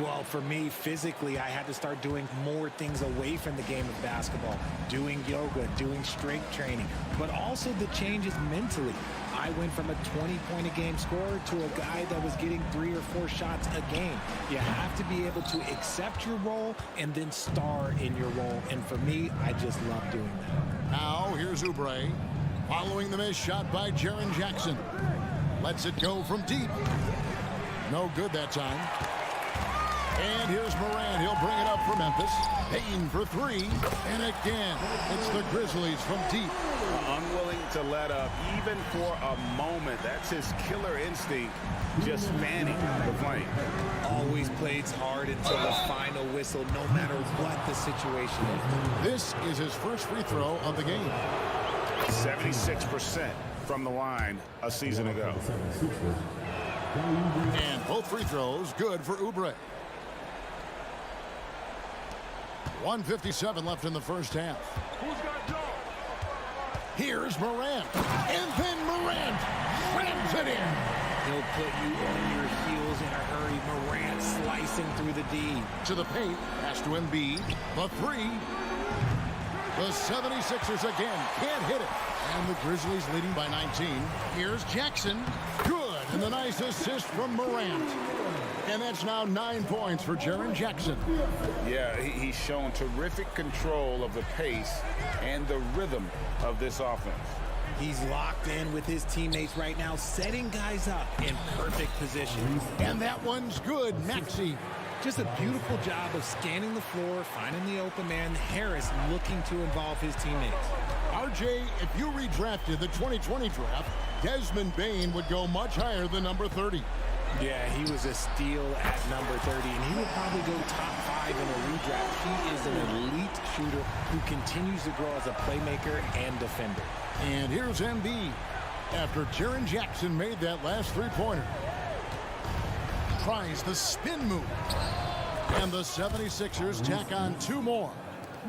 Well, for me, physically, I had to start doing more things away from the game of basketball, doing yoga, doing strength training, but also the changes mentally. I went from a 20-point-a-game scorer to a guy that was getting 3 or 4 shots a game. You have to be able to accept your role and then star in your role. And for me, I just love doing that. Now, here's Oubre. Following the missed shot by Jaren Jackson. Lets it go from deep. No good that time. And here's Morant. He'll bring it up for Memphis. Payne for 3. And again, it's the Grizzlies from deep. Unwilling to let up even for a moment. That's his killer instinct, just fanning the flame. Always plays hard until the final whistle, no matter what the situation is. This is his first free throw of the game. 76% from the line a season ago. And both free throws good for Oubre. 1:57 left in the first half. Here's Morant. And then Morant slams it in. He'll put you on your heels in a hurry. Morant slicing through the D. To the paint. Pass to Embiid. The 3. The 76ers again can't hit it. And the Grizzlies leading by 19. Here's Jackson. Good. And the nice assist from Morant. And that's now 9 points for Jaren Jackson. Yeah, he's shown terrific control of the pace and the rhythm of this offense. He's locked in with his teammates right now, setting guys up in perfect position. And that one's good, Maxey. Just a beautiful job of scanning the floor, finding the open man. Harris looking to involve his teammates. RJ, if you redrafted the 2020 draft, Desmond Bane would go much higher than number 30. Yeah, he was a steal at number 30, and he would probably go top 5 in a redraft. He is an elite shooter who continues to grow as a playmaker and defender. And here's Embiid after Jaren Jackson made that last three-pointer. Tries the spin move. And the 76ers tack on 2 more.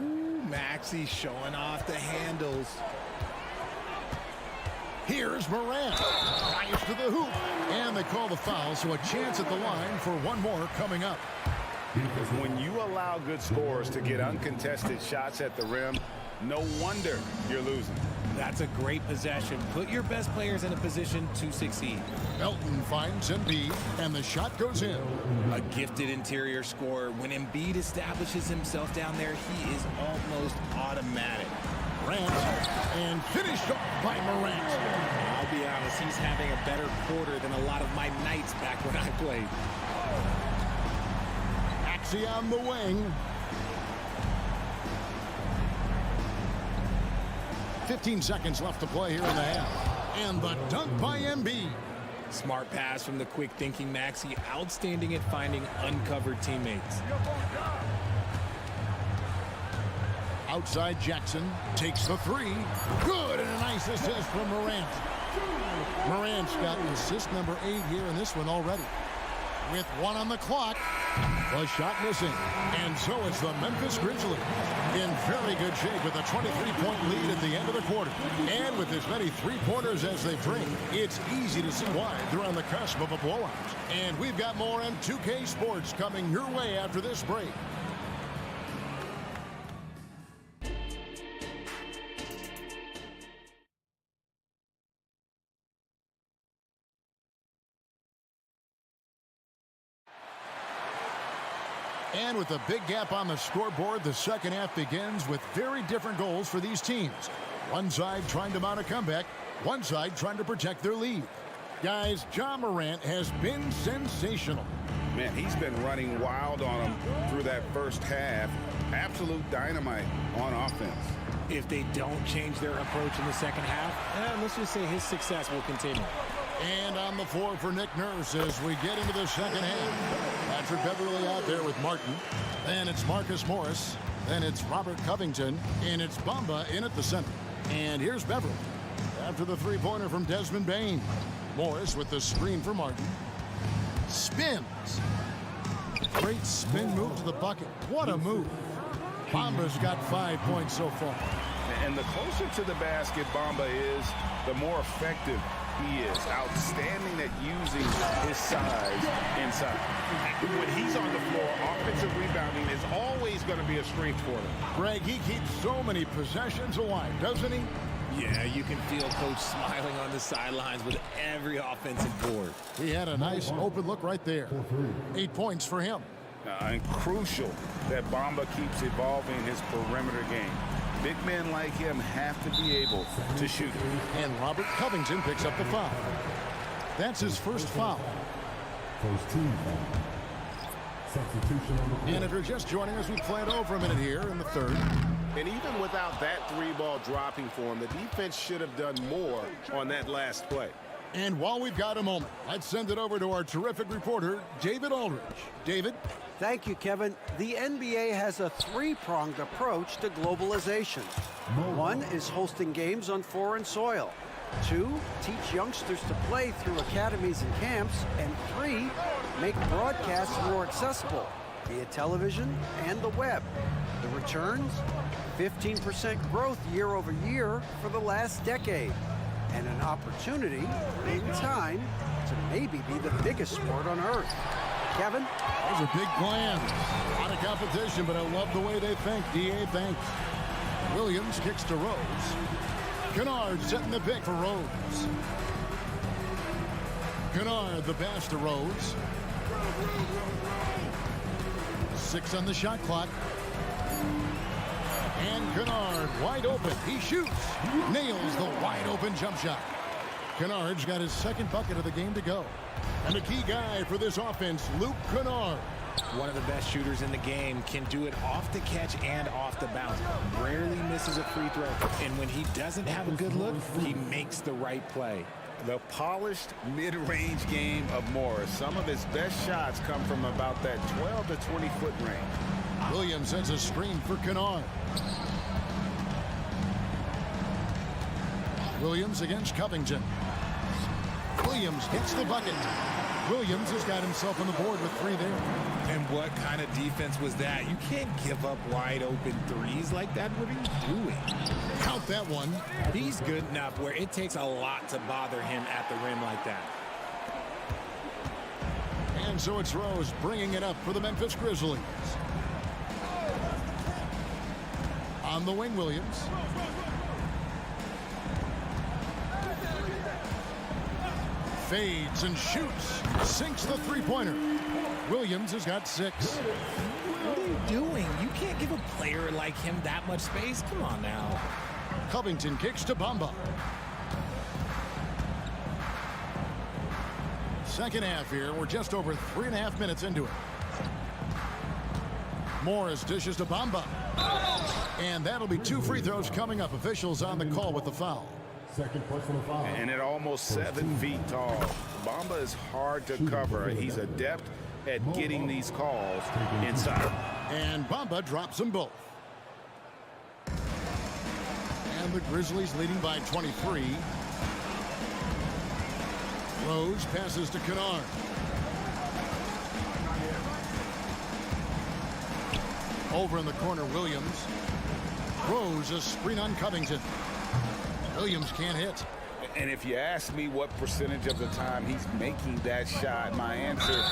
Ooh, Maxey showing off the handles. Here's Morant. Rise to the hoop. And they call the foul, so a chance at the line for 1 more coming up. When you allow good scorers to get uncontested shots at the rim, no wonder you're losing. That's a great possession. Put your best players in a position to succeed. Melton finds Embiid, and the shot goes in. A gifted interior scorer. When Embiid establishes himself down there, he is almost automatic. Morant, and finished off by Morant. I'll be honest, he's having a better quarter than a lot of my nights back when I played. Maxey on the wing. 15 seconds left to play here in the half. And the dunk by Embiid. Smart pass from the quick-thinking Maxey. Outstanding at finding uncovered teammates. Outside Jackson takes the 3. Good, and a nice assist from Morant. Morant's got assist number 8 here in this one already. With 1 on the clock, the shot missing. And so it's the Memphis Grizzlies in very good shape with a 23-point lead at the end of the quarter. And with as many three-pointers as they bring, it's easy to see why they're on the cusp of a blowout. And we've got more M2K Sports coming your way after this break. And with a big gap on the scoreboard, the second half begins with very different goals for these teams. One side trying to mount a comeback, one side trying to protect their lead. Guys, Ja Morant has been sensational. Man, he's been running wild on them through that first half. Absolute dynamite on offense. If they don't change their approach in the second half, let's just say his success will continue. And on the floor for Nick Nurse as we get into the second half. Patrick Beverly out there with Martin. Then it's Marcus Morris. Then it's Robert Covington. And it's Bamba in at the center. And here's Beverly after the three-pointer from Desmond Bane. Morris with the screen for Martin. Spins. Great spin move to the bucket. What a move. Bamba's got 5 points so far. And the closer to the basket Bamba is, the more effective he is. Outstanding at using his size inside. When he's on the floor, offensive rebounding is always going to be a strength for him. Greg, he keeps so many possessions alive, doesn't he? Yeah, you can feel Coach smiling on the sidelines with every offensive board. He had a nice open look right there. 8 points for him. And crucial that Bamba keeps evolving his perimeter game. Big men like him have to be able to shoot. And Robert Covington picks up the foul. That's his first foul. First team foul. Substitution on the floor. And if you're just joining us, we played over a minute here in the third. And even without that three-ball dropping for him, the defense should have done more on that last play. And while we've got a moment, let's send it over to our terrific reporter, David Aldridge. David? Thank you, Kevin. The NBA has a three-pronged approach to globalization. One is hosting games on foreign soil. 2, teach youngsters to play through academies and camps. And 3, make broadcasts more accessible via television and the web. The returns? 15% growth year over year for the last decade. And an opportunity, in time, to maybe be the biggest sport on earth. Kevin? Those are big plans. A lot of competition, but I love the way they think. D.A. thanks. Williams kicks to Rose. Kennard setting the pick for Rose. Kennard the pass to Rose. 6 on the shot clock. And Kennard wide open. He shoots. Nails the wide open jump shot. Kennard's got his second bucket of the game to go. And the key guy for this offense, Luke Kennard. One of the best shooters in the game, can do it off the catch and off the bounce. Rarely misses a free throw. And when he doesn't have a good look, he makes the right play. The polished mid-range game of Morris. Some of his best shots come from about that 12 to 20-foot range. Williams sends a screen for Kennard. Williams against Covington. Williams hits the bucket. Williams has got himself on the board with 3 there. And what kind of defense was that? You can't give up wide open threes like that. What are you doing? Count that one. He's good enough where it takes a lot to bother him at the rim like that. And so it's Rose bringing it up for the Memphis Grizzlies. On the wing, Williams. Fades and shoots. Sinks the three-pointer. Williams has got 6. What are you doing? You can't give a player like him that much space. Come on now. Covington kicks to Bamba. Second half here. We're just over 3.5 minutes into it. Morris dishes to Bamba. And that'll be 2 free throws coming up. Officials on the call with the foul. Second personal foul. And at almost 7 feet tall, Bamba is hard to cover. He's adept at getting these calls inside. And Bamba drops them both. And the Grizzlies leading by 23. Rose passes to Kennard. Over in the corner, Williams. Rose, a screen on Covington. Williams can't hit. And if you ask me what percentage of the time he's making that shot, my answer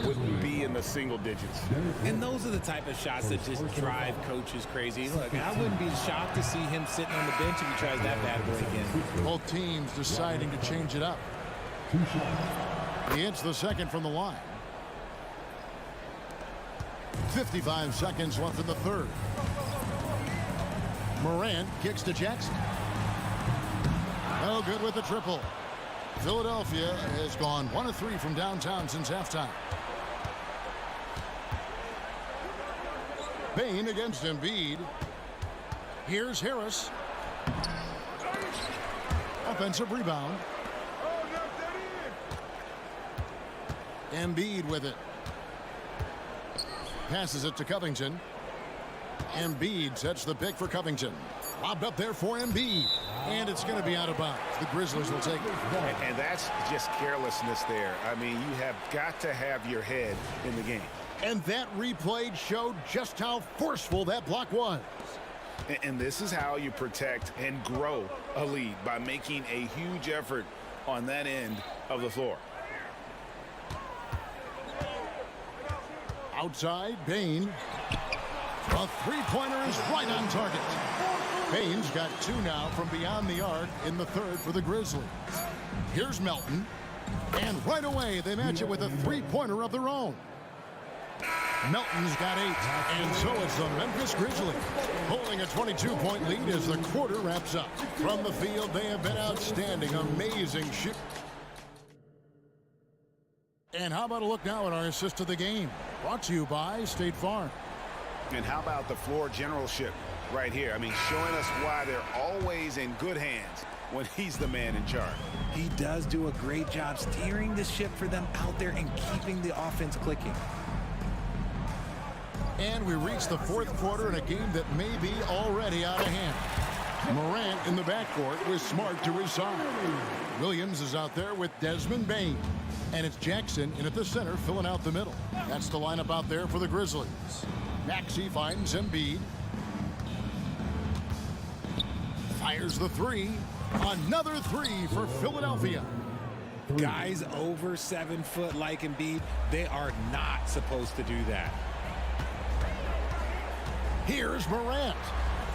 would be in the single digits. And those are the type of shots that just drive coaches crazy. Look, I wouldn't be shocked to see him sitting on the bench if he tries that bad boy again. Both teams deciding to change it up. He hits the second from the line. 55 seconds left in the third. Morant kicks to Jackson. No good with the triple. Philadelphia has gone 1 of 3 from downtown since halftime. Bane against Embiid. Here's Harris. Offensive rebound. Embiid with it. Passes it to Covington. Embiid sets the pick for Covington. Lobbed up there for Embiid. And it's going to be out of bounds. The Grizzlies will take it. And that's just carelessness there. I mean, you have got to have your head in the game. And that replay showed just how forceful that block was. And this is how you protect and grow a lead, by making a huge effort on that end of the floor. Outside, Bain. A three-pointer is right on target. Bain's got 2 now from beyond the arc in the third for the Grizzlies. Here's Melton. And right away, they match it with a three-pointer of their own. Melton's got 8, and so it's the Memphis Grizzlies holding a 22-point lead as the quarter wraps up. From the field, they have been outstanding. Amazing shoot. And how about a look now at our assist of the game? Brought to you by State Farm. And how about the floor generalship right here? I mean, showing us why they're always in good hands when he's the man in charge. He does do a great job steering the ship for them out there and keeping the offense clicking. And we reach the fourth quarter in a game that may be already out of hand. Morant in the backcourt with Smart to his side. Williams is out there with Desmond Bain. And it's Jackson in at the center filling out the middle. That's the lineup out there for the Grizzlies. Maxey finds Embiid. Fires the three. Another three for Philadelphia. Guys over 7 foot like Embiid, they are not supposed to do that. Here's Morant.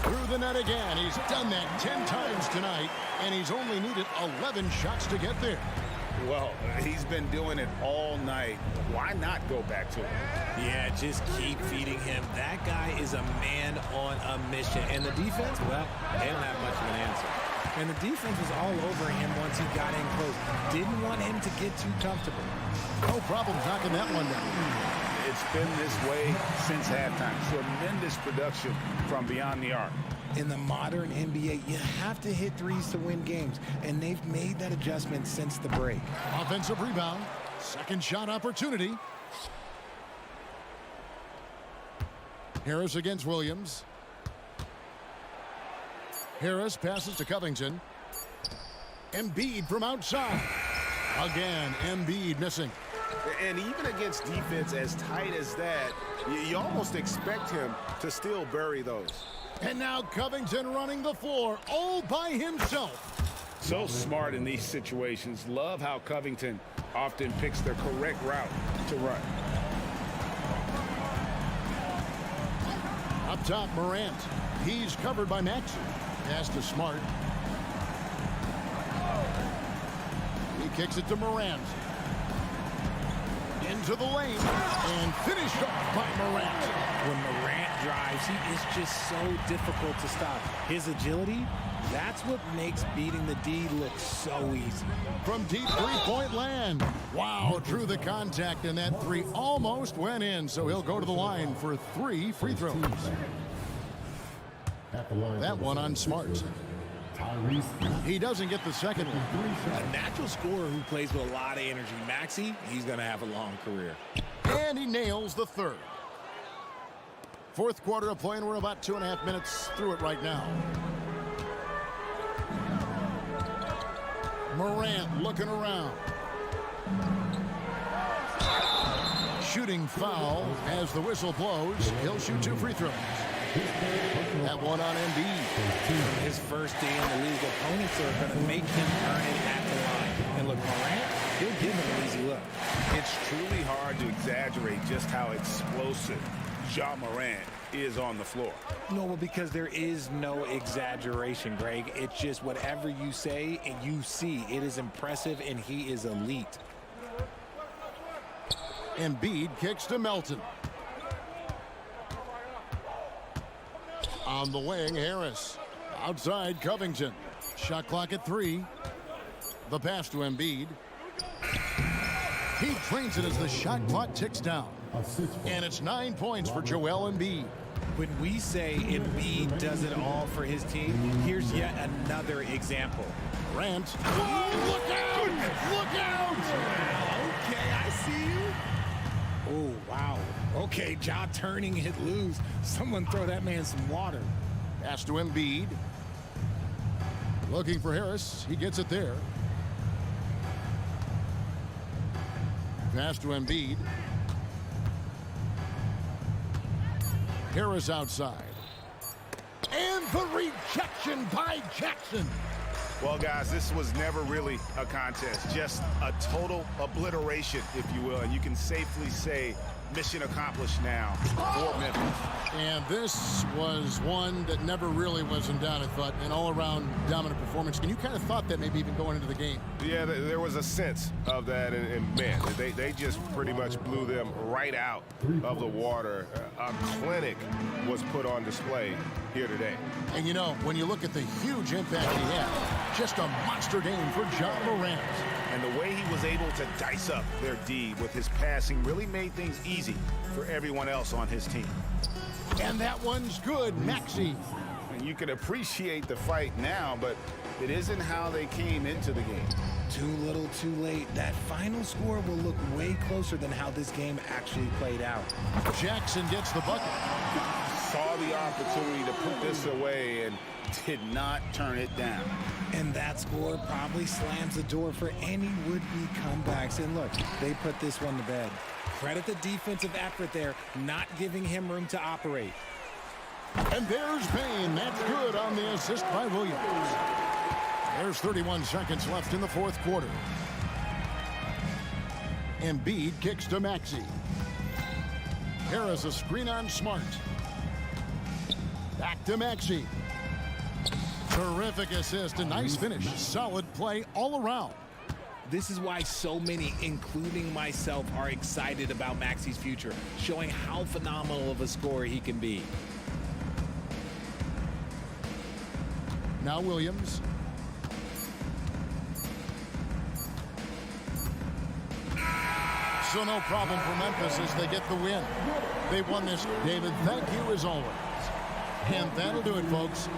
Through the net again. He's done that 10 times tonight, and he's only needed 11 shots to get there. Well, he's been doing it all night. Why not go back to him? Yeah, just keep feeding him. That guy is a man on a mission. And the defense, well, they don't have much of an answer. And the defense was all over him once he got in close. Didn't want him to get too comfortable. No problem knocking that one down. It's been this way since halftime. Tremendous production from beyond the arc. In the modern NBA, you have to hit threes to win games, and they've made that adjustment since the break. Offensive rebound. Second shot opportunity. Harris against Williams. Harris passes to Covington. Embiid from outside. Again, Embiid missing. And even against defense as tight as that, you almost expect him to still bury those. And now Covington running the floor all by himself. So smart in these situations. Love how Covington often picks the correct route to run. Up top, Morant. He's covered by Maxey. Pass to Smart. He kicks it to Morant. Into the lane. And finished off by Morant. When Morant drives, he is just so difficult to stop. His agility, that's what makes beating the D look so easy. From deep three-point land. Wow, drew the contact, and that three almost went in. So he'll go to the line for 3 free throws. That one on Smart. He doesn't get the second one. A natural scorer who plays with a lot of energy. Maxey, he's going to have a long career. And he nails the third. Fourth quarter of play, and we're about 2.5 minutes through it right now. Morant looking around. Shooting foul as the whistle blows. He'll shoot 2 free throws. That one on Embiid. His first day in the league, opponents are going to make him earn it at the line. And look, Morant, he'll give him an easy look. It's truly hard to exaggerate just how explosive Ja Morant is on the floor. No, well, because there is no exaggeration, Greg. It's just whatever you say and you see. It is impressive, and he is elite. Embiid kicks to Melton. On the wing, Harris. Outside, Covington. Shot clock at 3. The pass to Embiid. He trains it as the shot clock ticks down. And it's 9 points for Joel Embiid. When we say Embiid does it all for his team, here's yet another example. Grant. Oh, look out! Look out! Wow, okay, I see you. Oh, wow. Okay, Ja turning it loose. Someone throw that man some water. Pass to Embiid. Looking for Harris. He gets it there. Pass to Embiid. Harris outside. And the rejection by Jackson. Well, guys, this was never really a contest, just a total obliteration, if you will. And you can safely say mission accomplished now for Memphis. And this was one that never really was in doubt, I thought, an all-around dominant performance. And you kind of thought that maybe even going into the game. Yeah, there was a sense of that, and man, they just pretty much blew them right out of the water. A clinic was put on display here today. And you know, when you look at the huge impact he had, just a monster game for John Morant. And the way he was able to dice up their D with his passing really made things easy for everyone else on his team. And that one's good, Maxey. And you can appreciate the fight now, but it isn't how they came into the game. Too little, too late. That final score will look way closer than how this game actually played out. Jackson gets the bucket. Saw the opportunity to put this away and did not turn it down. And that score probably slams the door for any would-be comebacks. And look, they put this one to bed. Credit the defensive effort there, not giving him room to operate. And there's Payne. That's good on the assist by Williams. There's 31 seconds left in the fourth quarter. Embiid kicks to Maxey. Harris a screen on Smart. Back to Maxey. Terrific assist, a nice finish. Solid play all around. This is why so many, including myself, are excited about Maxey's future, showing how phenomenal of a scorer he can be. Now Williams. So no problem for Memphis as they get the win. They won this. David, thank you as always. And that'll do it, folks.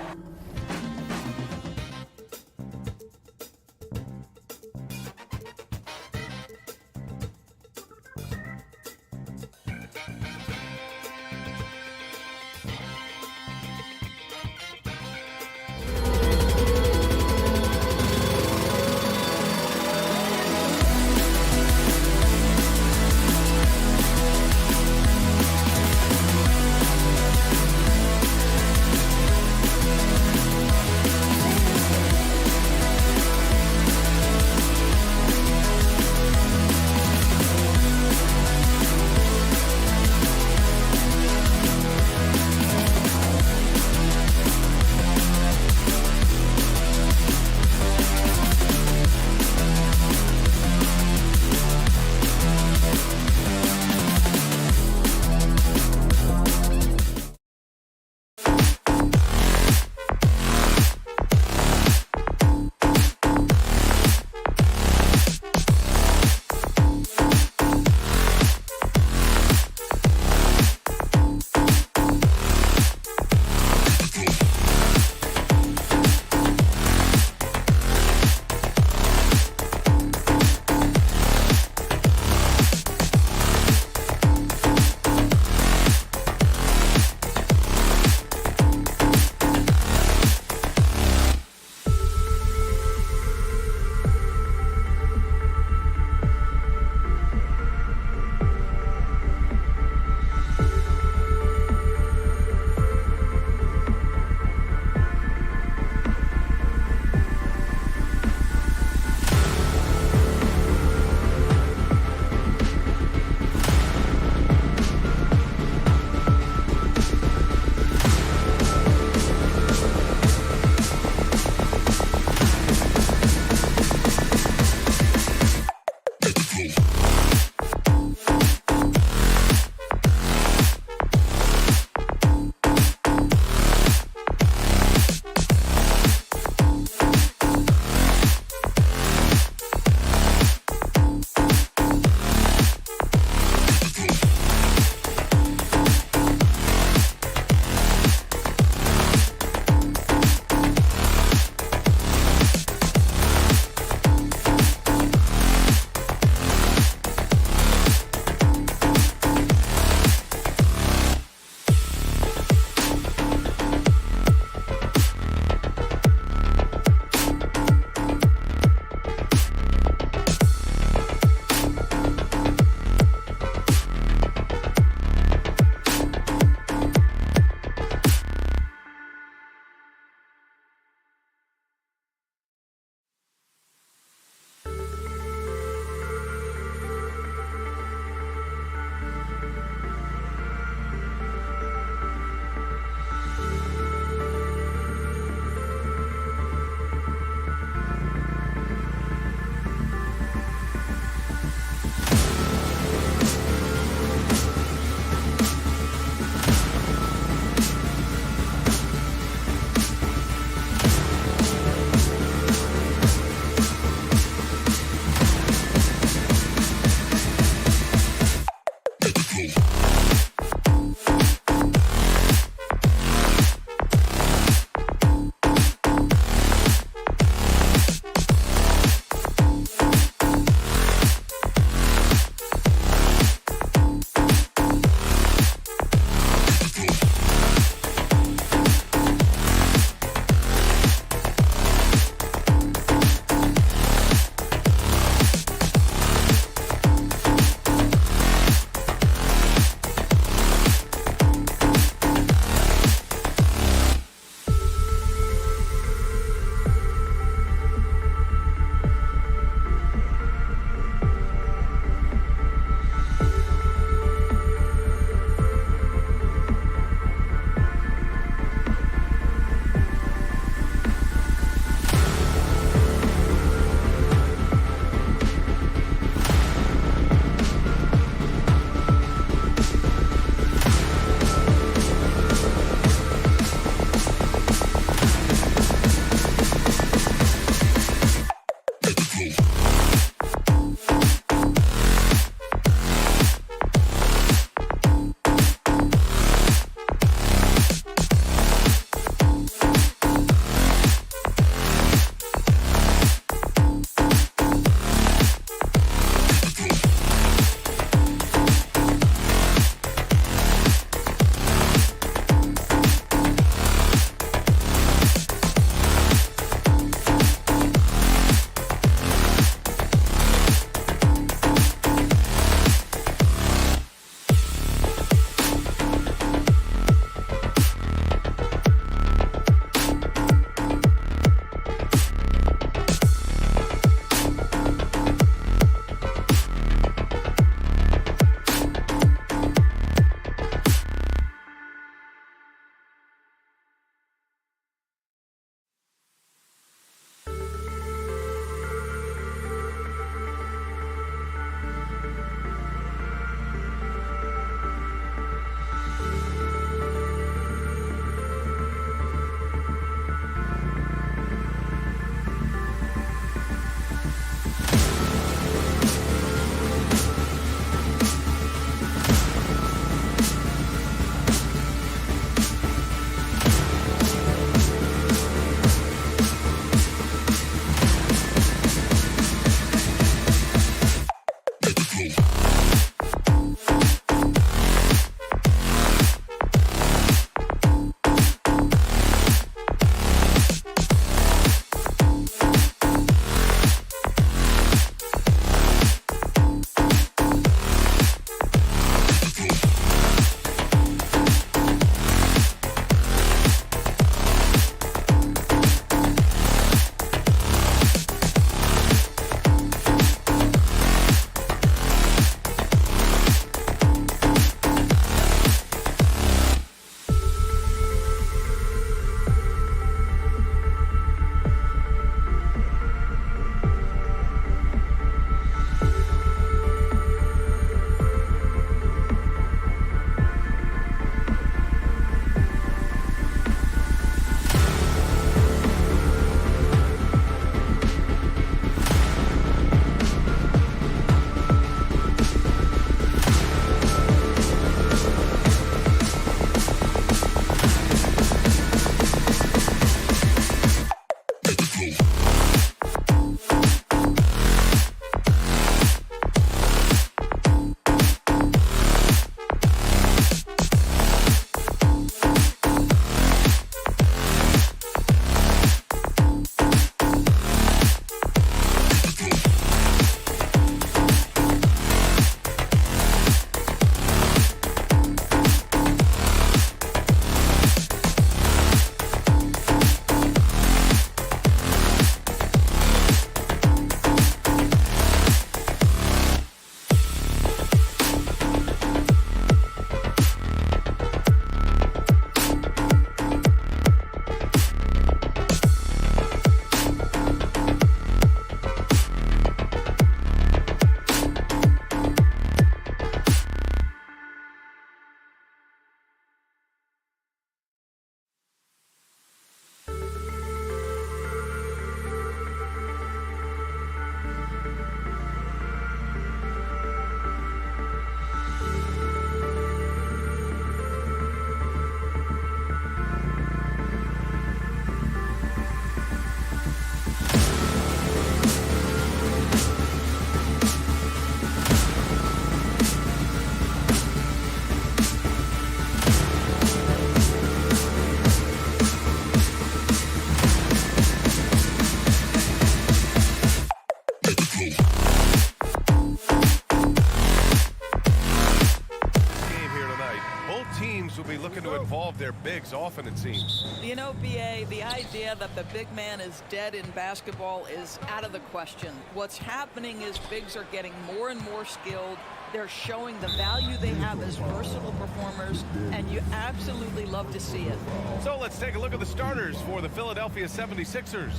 Will be looking to involve their bigs often, it seems. You know, BA, the idea that the big man is dead in basketball is out of the question. What's happening is bigs are getting more and more skilled. They're showing the value they have as versatile performers, and you absolutely love to see it. So let's take a look at the starters for the Philadelphia 76ers.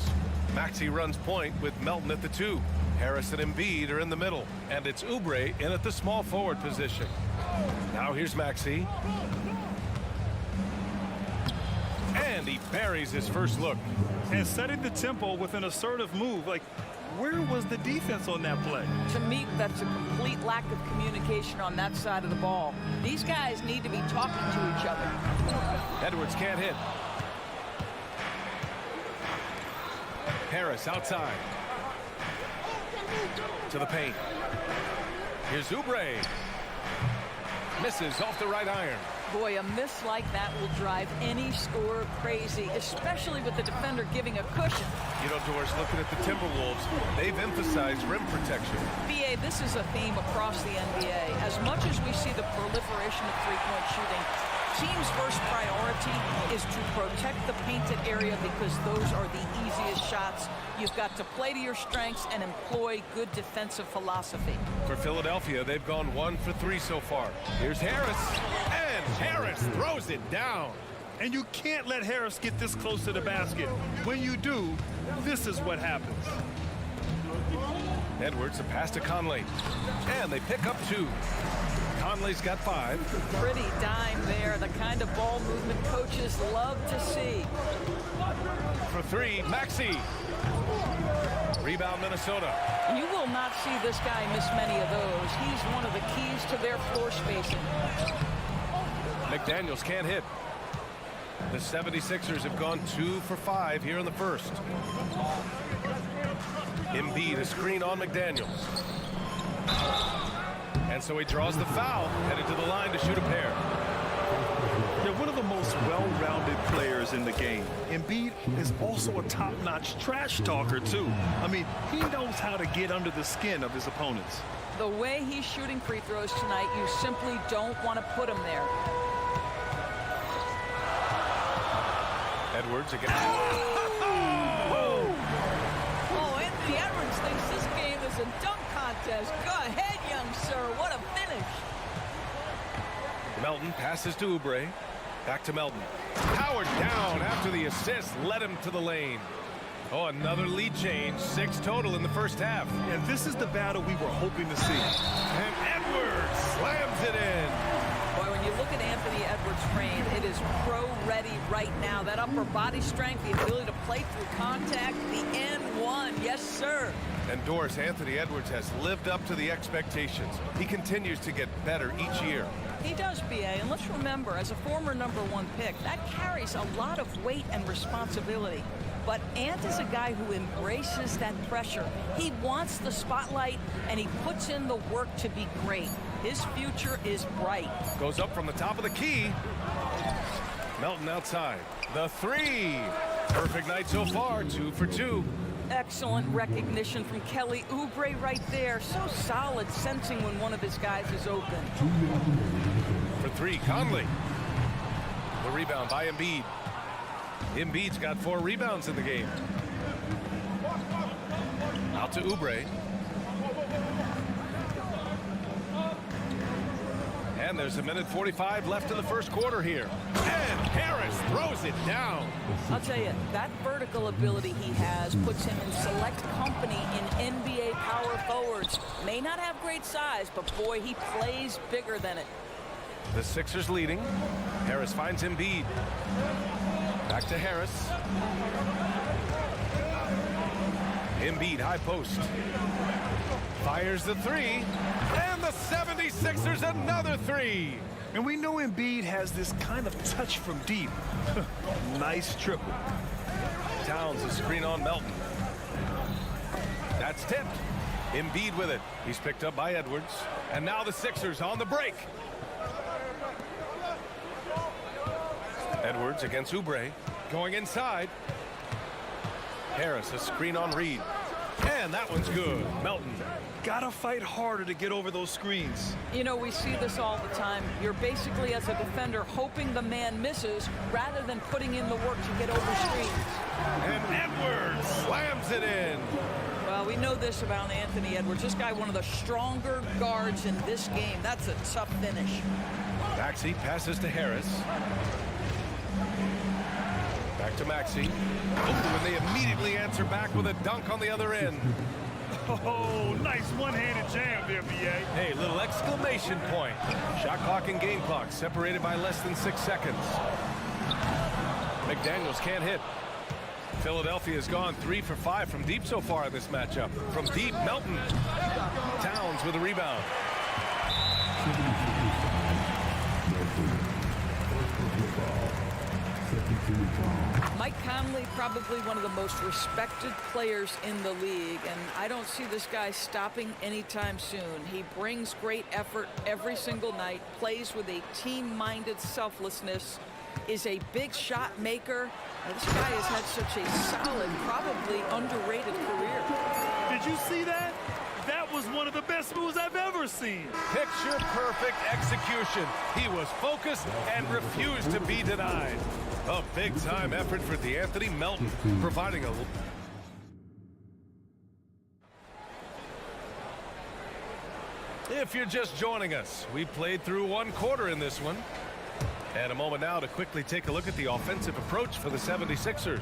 Maxey runs point with Melton at the 2. Harris and Embiid are in the middle, and it's Oubre in at the small forward position. Now here's Maxey. And he buries his first look. And setting the tempo with an assertive move. Like, where was the defense on that play? To me, that's a complete lack of communication on that side of the ball. These guys need to be talking to each other. Edwards can't hit. Harris outside. To the paint. Here's Oubre. Misses off the right iron. Boy, a miss like that will drive any scorer crazy, especially with the defender giving a cushion. You know, Doris, looking at the Timberwolves, they've emphasized rim protection. BA, this is a theme across the NBA. As much as we see the proliferation of three-point shooting, team's first priority is to protect the painted area because those are the easiest shots. You've got to play to your strengths and employ good defensive philosophy. For Philadelphia, they've gone 1 for 3 so far. Here's Harris, and Harris throws it down. And you can't let Harris get this close to the basket. When you do, this is what happens. Edwards, a pass to Conley, and they pick up 2. Conley's got 5. Pretty dime there, the kind of ball movement coaches love to see. For 3, Maxey. Rebound, Minnesota. You will not see this guy miss many of those. He's one of the keys to their floor spacing. McDaniels can't hit. The 76ers have gone 2 for 5 here in the first. Embiid, a screen on McDaniels. And so he draws the foul, headed to the line to shoot a pair. They're one of the most well-rounded players in the game. Embiid is also a top-notch trash talker, too. I mean, he knows how to get under the skin of his opponents. The way he's shooting free throws tonight, you simply don't want to put him there. Edwards again. Oh, Anthony Edwards thinks this game is a dunk contest. Go ahead, young sir. What a finish. Melton passes to Oubre. Back to Melton. Powered down after the assist led him to the lane. Oh, another lead change. 6 total in the first half. And this is the battle we were hoping to see. And Edwards slams it in. Boy, when you look at Anthony Edwards' frame, it is pro-ready right now. That upper body strength, the ability to play through contact, the N1. Yes, sir. And Doris, Anthony Edwards has lived up to the expectations. He continues to get better each year. He does, BA, and let's remember, as a former #1 pick, that carries a lot of weight and responsibility. But Ant is a guy who embraces that pressure. He wants the spotlight, and he puts in the work to be great. His future is bright. Goes up from the top of the key. Melton outside. The three. Perfect night so far, 2 for 2. Excellent recognition from Kelly Oubre right there. So solid, sensing when one of his guys is open. For 3, Conley. The rebound by Embiid. Embiid's got 4 rebounds in the game. Out to Oubre. And there's a minute 45 left in the first quarter here. And Harris throws it down. I'll tell you, that vertical ability he has puts him in select company in NBA power forwards. May not have great size, but boy, he plays bigger than it. The Sixers leading. Harris finds Embiid. Back to Harris. Embiid, high post. Fires the 3. And the 76ers another 3. And we know Embiid has this kind of touch from deep. Nice triple. Towns a screen on Melton. That's tipped. Embiid with it. He's picked up by Edwards. And now the Sixers on the break. Edwards against Oubre. Going inside. Harris a screen on Reed. And that one's good. Melton. Gotta fight harder to get over those screens. You know, we see this all the time. You're basically, as a defender, hoping the man misses rather than putting in the work to get over screens. And Edwards slams it in. Well, we know this about Anthony Edwards. This guy, one of the stronger guards in this game. That's a tough finish. Maxey passes to Harris. Back to Maxey. And they immediately answer back with a dunk on the other end. Oh, nice one-handed jam there, BA. Hey, little exclamation point. Shot clock and game clock separated by less than 6 seconds. McDaniels can't hit. Philadelphia has gone 3 for 5 from deep so far in this matchup. From deep, Melton. Towns with a rebound. Mike Conley, probably one of the most respected players in the league, and I don't see this guy stopping anytime soon. He brings great effort every single night, plays with a team-minded selflessness, is a big shot maker. Now, this guy has had such a solid, probably underrated career. Did you see that? That was one of the best moves I've ever seen. Picture perfect execution. He was focused and refused to be denied. A big-time effort for DeAnthony Melton, providing a... If you're just joining us, we played through 1 quarter in this one. And a moment now to quickly take a look at the offensive approach for the 76ers.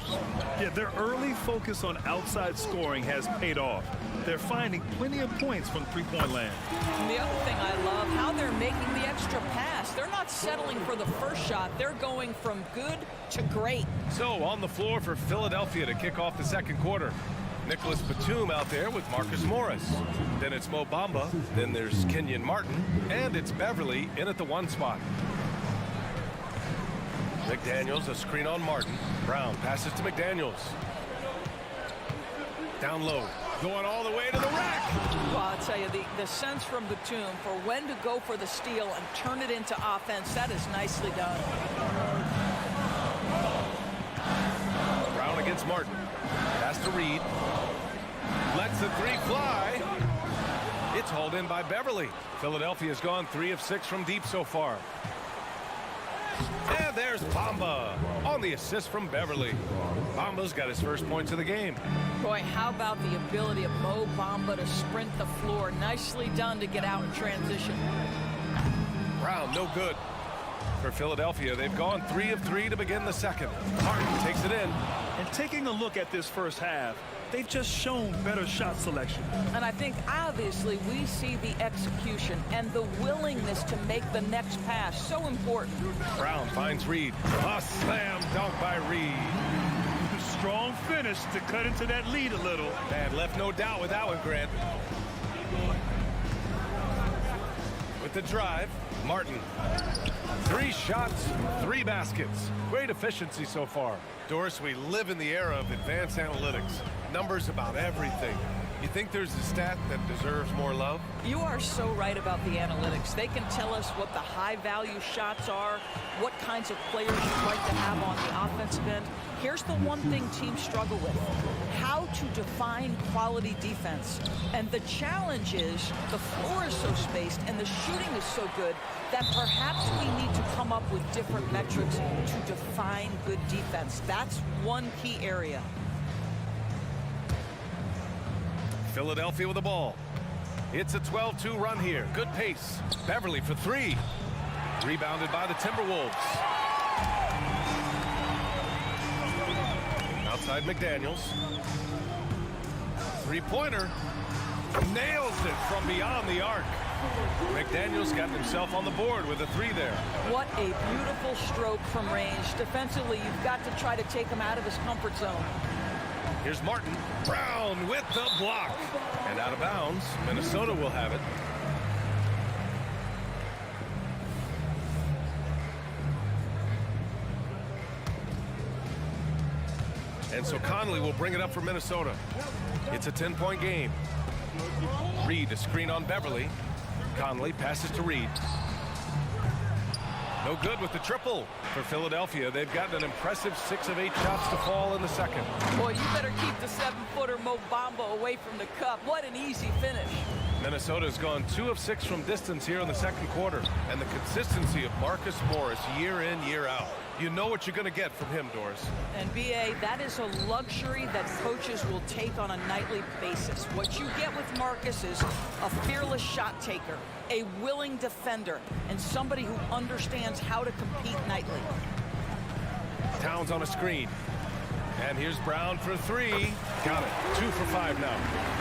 Yeah, their early focus on outside scoring has paid off. They're finding plenty of points from three-point land. And the other thing I love, how they're making the extra pass. They're not settling for the first shot. They're going from good to great. So on the floor for Philadelphia to kick off the second quarter. Nicholas Batum out there with Marcus Morris. Then it's Mo Bamba. Then there's Kenyon Martin. And it's Beverly in at the 1 spot. McDaniels, a screen on Martin. Brown passes to McDaniels. Down low. Going all the way to the rack. Well, I'll tell you, the sense from Batum for when to go for the steal and turn it into offense, that is nicely done. Brown against Martin. Pass to Reed. Lets the 3 fly. It's hauled in by Beverly. Philadelphia's gone 3 of 6 from deep so far. And there's Bamba on the assist from Beverly. Bamba's got his first points of the game. Boy, how about the ability of Mo Bamba to sprint the floor? Nicely done to get out in transition. Brown, no good. For Philadelphia, they've gone 3 of 3 to begin the second. Martin takes it in. And taking a look at this first half, they've just shown better shot selection. And I think, obviously, we see the execution and the willingness to make the next pass so important. Brown finds Reed. A slam dunk by Reed. Strong finish to cut into that lead a little. And left no doubt with that one, Grant. with the drive. Martin. 3 shots, 3 baskets. Great efficiency so far. Doris, we live in the era of advanced analytics. Numbers about everything. You think there's a stat that deserves more love? You are so right about the analytics. They can tell us what the high-value shots are, what kinds of players you'd like to have on the offensive end. Here's the one thing teams struggle with: how to define quality defense. And the challenge is the floor is so spaced and the shooting is so good that perhaps we need to come up with different metrics to define good defense. That's one key area. Philadelphia with the ball. It's a 12-2 run here. Good pace. Beverly for 3. Rebounded by the Timberwolves. Outside McDaniels. 3-pointer. Nails it from beyond the arc. McDaniels got himself on the board with a 3 there. What a beautiful stroke from range. Defensively, you've got to try to take him out of his comfort zone. Here's Martin. Brown with the block. And out of bounds. Minnesota will have it. And so Conley will bring it up for Minnesota. It's a 10-point game. Reed, a screen on Beverly. Conley passes to Reed. No good with the triple for Philadelphia. They've gotten an impressive 6 of 8 shots to fall in the second. Boy, you better keep the 7-footer Mo Bamba away from the cup. What an easy finish. Minnesota's gone 2 of 6 from distance here in the second quarter. And the consistency of Marcus Morris year in, year out. You know what you're going to get from him, Doris. And B.A., that is a luxury that coaches will take on a nightly basis. What you get with Marcus is a fearless shot taker, a willing defender, and somebody who understands how to compete nightly. Towns on a screen. And here's Brown for 3. Got it. 2 for 5 now.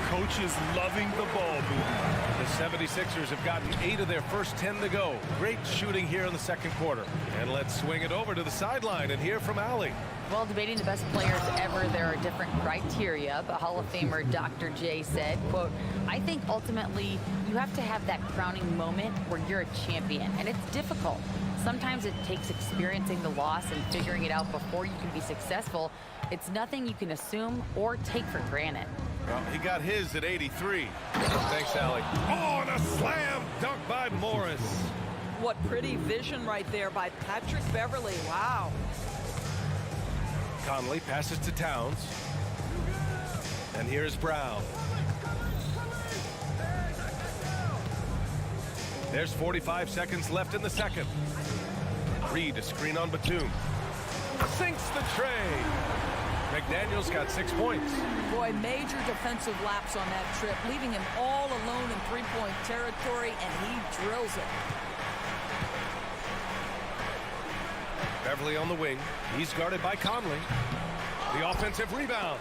Coach is loving the ball movement. The 76ers have gotten 8 of their first 10 to go. Great shooting here in the second quarter. And let's swing it over to the sideline and hear from Allie. Well, debating the best players ever, there are different criteria, but Hall of Famer Dr. J said, quote, I think ultimately you have to have that crowning moment where you're a champion, and it's difficult. Sometimes it takes experiencing the loss and figuring it out before you can be successful. It's nothing you can assume or take for granted. Well, he got his at 83. Thanks, Allie. Oh, and a slam dunk by Morris. What pretty vision right there by Patrick Beverly. Wow. Conley passes to Towns. And here's Brown. There's 45 seconds left in the second. Reed, a screen on Batum. Sinks the tray. McDaniels got 6 points. Boy, major defensive lapse on that trip, leaving him all alone in three-point territory, and he drills it. Beverly on the wing. He's guarded by Conley. The offensive rebound.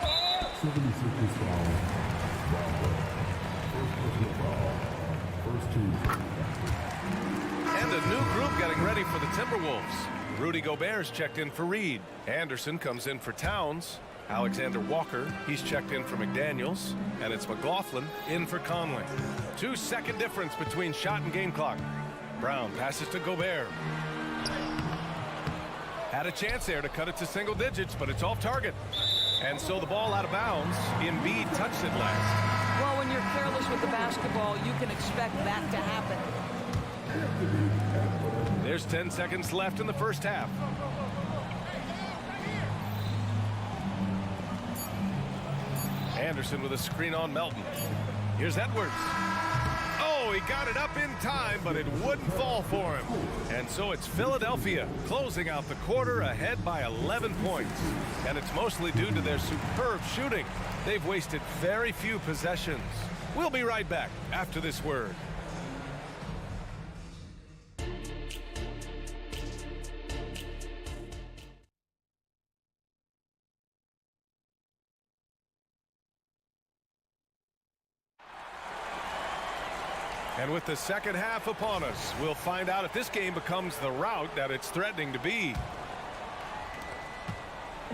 And a new group getting ready for the Timberwolves. Rudy Gobert's checked in for Reed. Anderson comes in for Towns. Alexander Walker, he's checked in for McDaniels. And it's McLaughlin in for Conley. 2-second difference between shot and game clock. Brown passes to Gobert. Had a chance there to cut it to single digits, but it's off target. And so the ball out of bounds. Embiid touched it last. Well, when you're careless with the basketball, you can expect that to happen. There's 10 seconds left in the first half. Anderson with a screen on Melton. Here's Edwards. Oh, he got it up in time, but it wouldn't fall for him. And so it's Philadelphia closing out the quarter ahead by 11 points. And it's mostly due to their superb shooting. They've wasted very few possessions. We'll be right back after this word. And with the second half upon us, we'll find out if this game becomes the rout that it's threatening to be.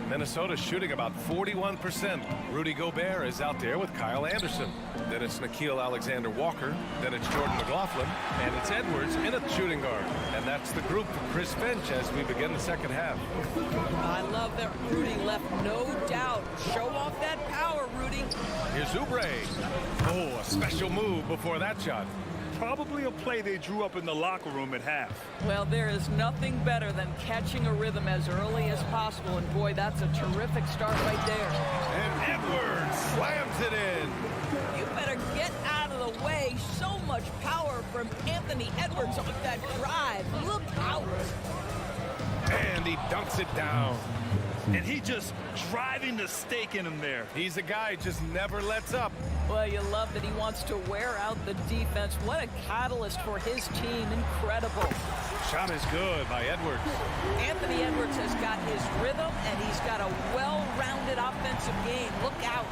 Minnesota's shooting about 41%. Rudy Gobert is out there with Kyle Anderson. Then it's Nickeil Alexander-Walker. Then it's Jordan McLaughlin. And it's Edwards in a shooting guard. And that's the group for Chris Finch as we begin the second half. I love that Rudy left no doubt. Show off that power, Rudy. Here's Oubre. Oh, a special move before that shot. Probably a play they drew up in the locker room at half. Well, there is nothing better than catching a rhythm as early as possible, and boy, that's a terrific start right there. And Edwards slams it in. You better get out of the way. So much power from Anthony Edwards on that drive. Look out. And he dunks it down. And he just driving the stake in him there. He's a guy who just never lets up. Well, you love that he wants to wear out the defense. What a catalyst for his team. Incredible. Shot is good by Edwards. Anthony Edwards has got his rhythm, and he's got a well-rounded offensive game. Look out.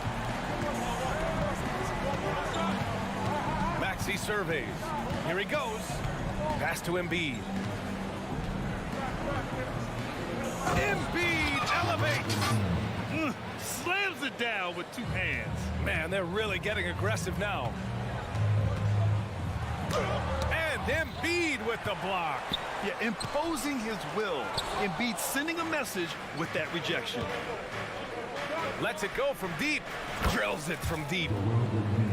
Maxey surveys. Here he goes. Pass to Embiid. Embiid elevates. Slams it down with two hands. Man, they're really getting aggressive now. And Embiid with the block. Yeah, imposing his will. Embiid sending a message with that rejection. Lets it go from deep. Drills it from deep.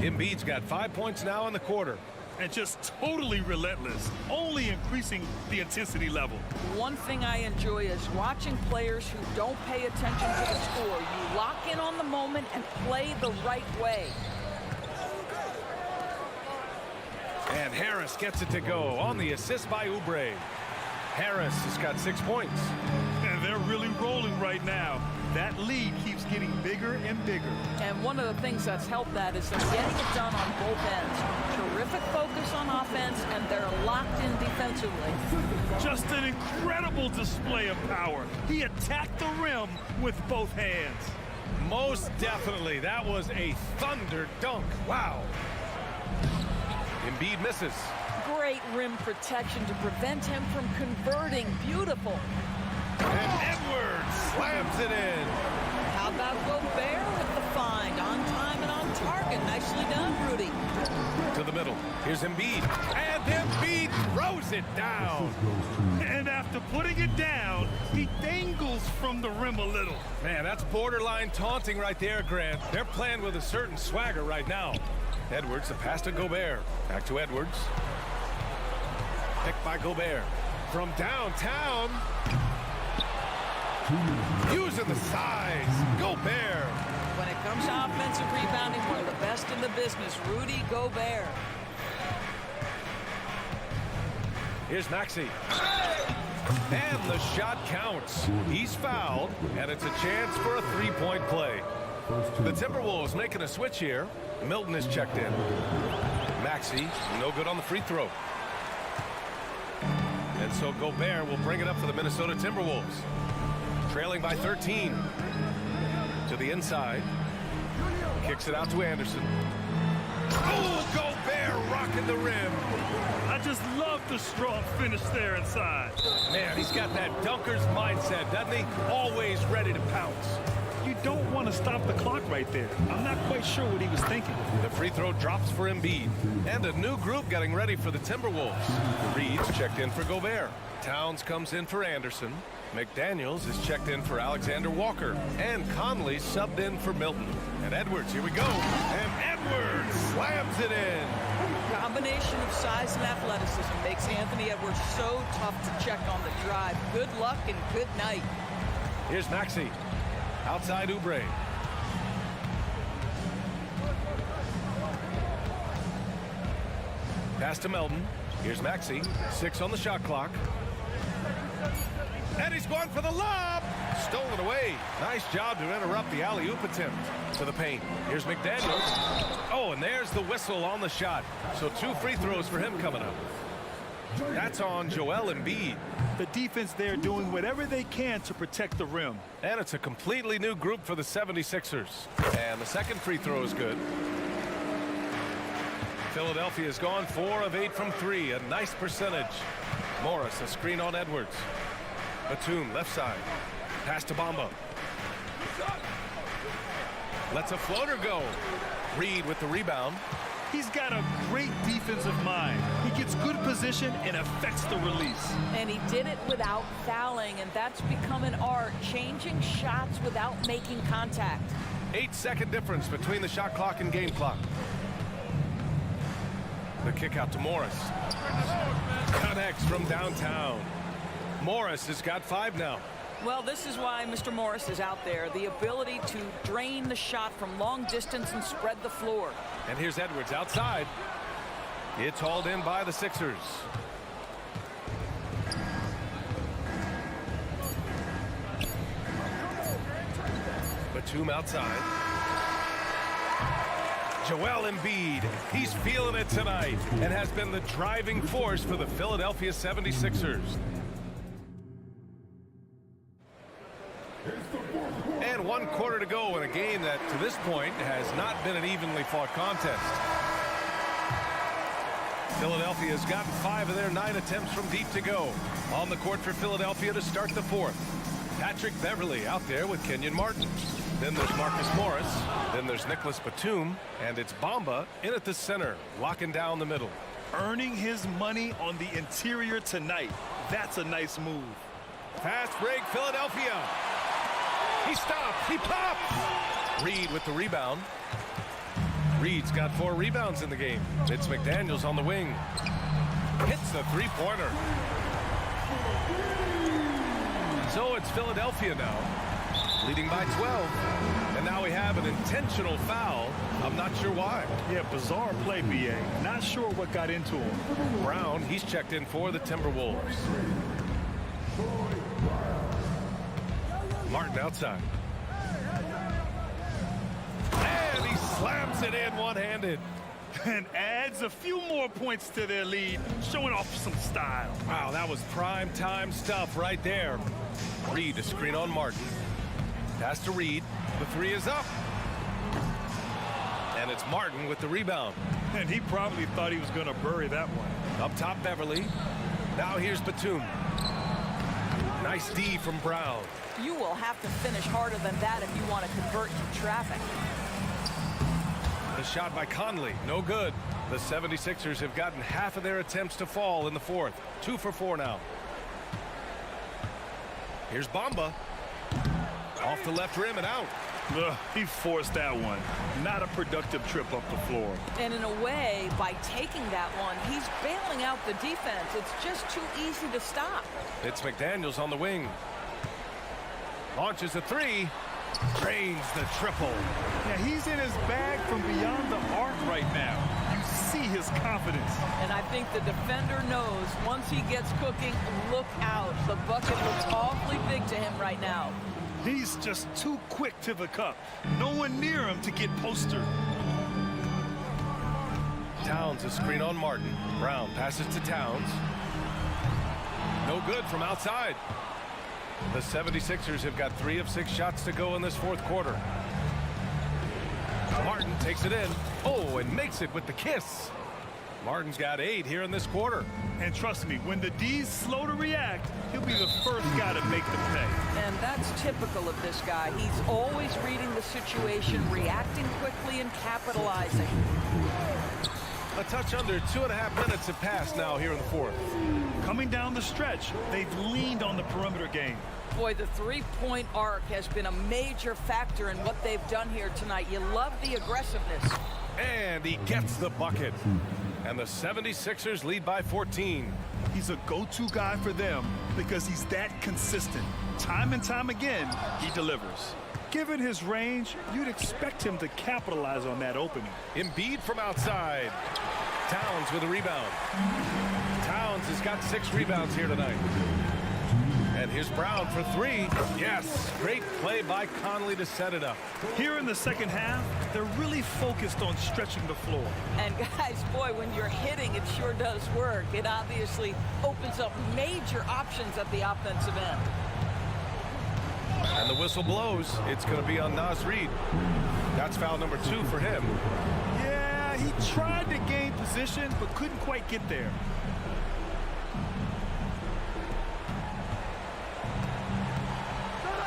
Embiid's got 5 points now in the quarter. And just totally relentless, only increasing the intensity level. One thing I enjoy is watching players who don't pay attention to the score. You lock in on the moment and play the right way. And Harris gets it to go on the assist by Oubre. Harris has got 6 points. And they're really rolling right now. That lead keeps getting bigger and bigger. And one of the things that's helped that is they're getting it done on both ends. Terrific focus on offense, and they're locked in defensively. Just an incredible display of power. He attacked the rim with both hands. Most definitely. That was a thunder dunk. Wow. Embiid misses. Great rim protection to prevent him from converting. Beautiful. And Edwards slams it in. How about Gobert with the find? On time and on target. Nicely done, Rudy. To the middle. Here's Embiid. And Embiid throws it down. And after putting it down, he dangles from the rim a little. Man, that's borderline taunting right there, Grant. They're playing with a certain swagger right now. Edwards, the pass to Gobert. Back to Edwards. Picked by Gobert. From downtown. Using the size. Gobert. When it comes to offensive rebounding, one of the best in the business, Rudy Gobert. Here's Maxey. And the shot counts. He's fouled, and it's a chance for a three-point play. The Timberwolves making a switch here. Milton is checked in. Maxey, no good on the free throw. And so Gobert will bring it up for the Minnesota Timberwolves. Trailing by 13. To the inside. Kicks it out to Anderson. Oh, Gobert rocking the rim. I just love the strong finish there inside. Man, he's got that dunker's mindset, doesn't he? Always ready to pounce. You don't want to stop the clock right there. I'm not quite sure what he was thinking. The free throw drops for Embiid. And a new group getting ready for the Timberwolves. Reed's checked in for Gobert. Towns comes in for Anderson. McDaniels is checked in for Alexander Walker. And Conley subbed in for Milton. And Edwards, here we go. And Edwards slams it in. Combination of size and athleticism makes Anthony Edwards so tough to check on the drive. Good luck and good night. Here's Maxey. Outside Oubre. Pass to Melton. Here's Maxey. 6 on the shot clock. And he's going for the lob. Stolen away. Nice job to interrupt the alley-oop attempt. To the paint. Here's McDaniels. Oh, and there's the whistle on the shot. So 2 free throws for him coming up. That's on Joel Embiid. The defense there doing whatever they can to protect the rim. And it's a completely new group for the 76ers. And the second free throw is good. Philadelphia's gone 4 of 8 from 3. A nice percentage. Morris, a screen on Edwards. Batum, left side. Pass to Bamba. Lets a floater go. Reed with the rebound. He's got a great defensive mind. He gets good position and affects the release. And he did it without fouling, and that's become an art, changing shots without making contact. 8-second difference between the shot clock and game clock. The kick out to Morris. Connects from downtown. Morris has got 5 now. Well, this is why Mr. Morris is out there. The ability to drain the shot from long distance and spread the floor. And here's Edwards outside. It's hauled in by the Sixers. Batum outside. Joel Embiid, he's feeling it tonight and has been the driving force for the Philadelphia 76ers. And 1 quarter to go in a game that to this point has not been an evenly fought contest. Philadelphia has gotten 5 of their 9 attempts from deep to go. On the court for Philadelphia to start the 4th. Patrick Beverley out there with Kenyon Martin. Then there's Marcus Morris. Then there's Nicholas Batum. And it's Bamba in at the center, locking down the middle. Earning his money on the interior tonight. That's a nice move. Fast break, Philadelphia. He stops. He pops. Reed with the rebound. Reed's got 4 rebounds in the game. It's McDaniels on the wing. Hits the three-pointer. So it's Philadelphia now, leading by 12. And now we have an intentional foul. I'm not sure why. Yeah, bizarre play, B.A. Not sure what got into him. Brown, he's checked in for the Timberwolves. Martin outside. And he slams it in one-handed. And adds a few more points to their lead, showing off some style. Wow, that was prime time stuff right there. Reed to screen on Martin. Pass to Reed. The 3 is up. And it's Martin with the rebound. And he probably thought he was going to bury that one. Up top, Beverly. Now here's Batum. Nice D from Brown. You will have to finish harder than that if you want to convert to traffic. The shot by Conley, no good. The 76ers have gotten half of their attempts to fall in the 4th. 2 for 4 now. Here's Bamba. Off the left rim and out. He forced that one. Not a productive trip up the floor. And in a way, by taking that one, he's bailing out the defense. It's just too easy to stop. It's McDaniels on the wing. Launches a 3. Drains the triple. Yeah, he's in his bag from beyond the arc right now. You see his confidence. And I think the defender knows once he gets cooking, look out. The bucket looks awfully big to him right now. He's just too quick to the cup. No one near him to get postered. Towns a screen on Martin. Brown passes to Towns. No good from outside. The 76ers have got 3 of 6 shots to go in this 4th quarter. Martin takes it in. Oh, and makes it with the kiss. Martin's got 8 here in this quarter. And trust me, when the D's slow to react, he'll be the first guy to make the pay. And that's typical of this guy. He's always reading the situation, reacting quickly and capitalizing. A touch under 2.5 minutes have passed now here in the 4th. Coming down the stretch, they've leaned on the perimeter game. Boy, the three-point arc has been a major factor in what they've done here tonight. You love the aggressiveness. And he gets the bucket. And the 76ers lead by 14. He's a go-to guy for them because he's that consistent. Time and time again, he delivers. Given his range, you'd expect him to capitalize on that opening. Embiid from outside. Towns with a rebound. Towns has got 6 rebounds here tonight. And here's Brown for 3. Yes, great play by Conley to set it up. Here in the second half, they're really focused on stretching the floor. And guys, boy, when you're hitting, it sure does work. It obviously opens up major options at the offensive end. And the whistle blows. It's going to be on Naz Reid. That's foul number 2 for him. Yeah, he tried to gain position, but couldn't quite get there.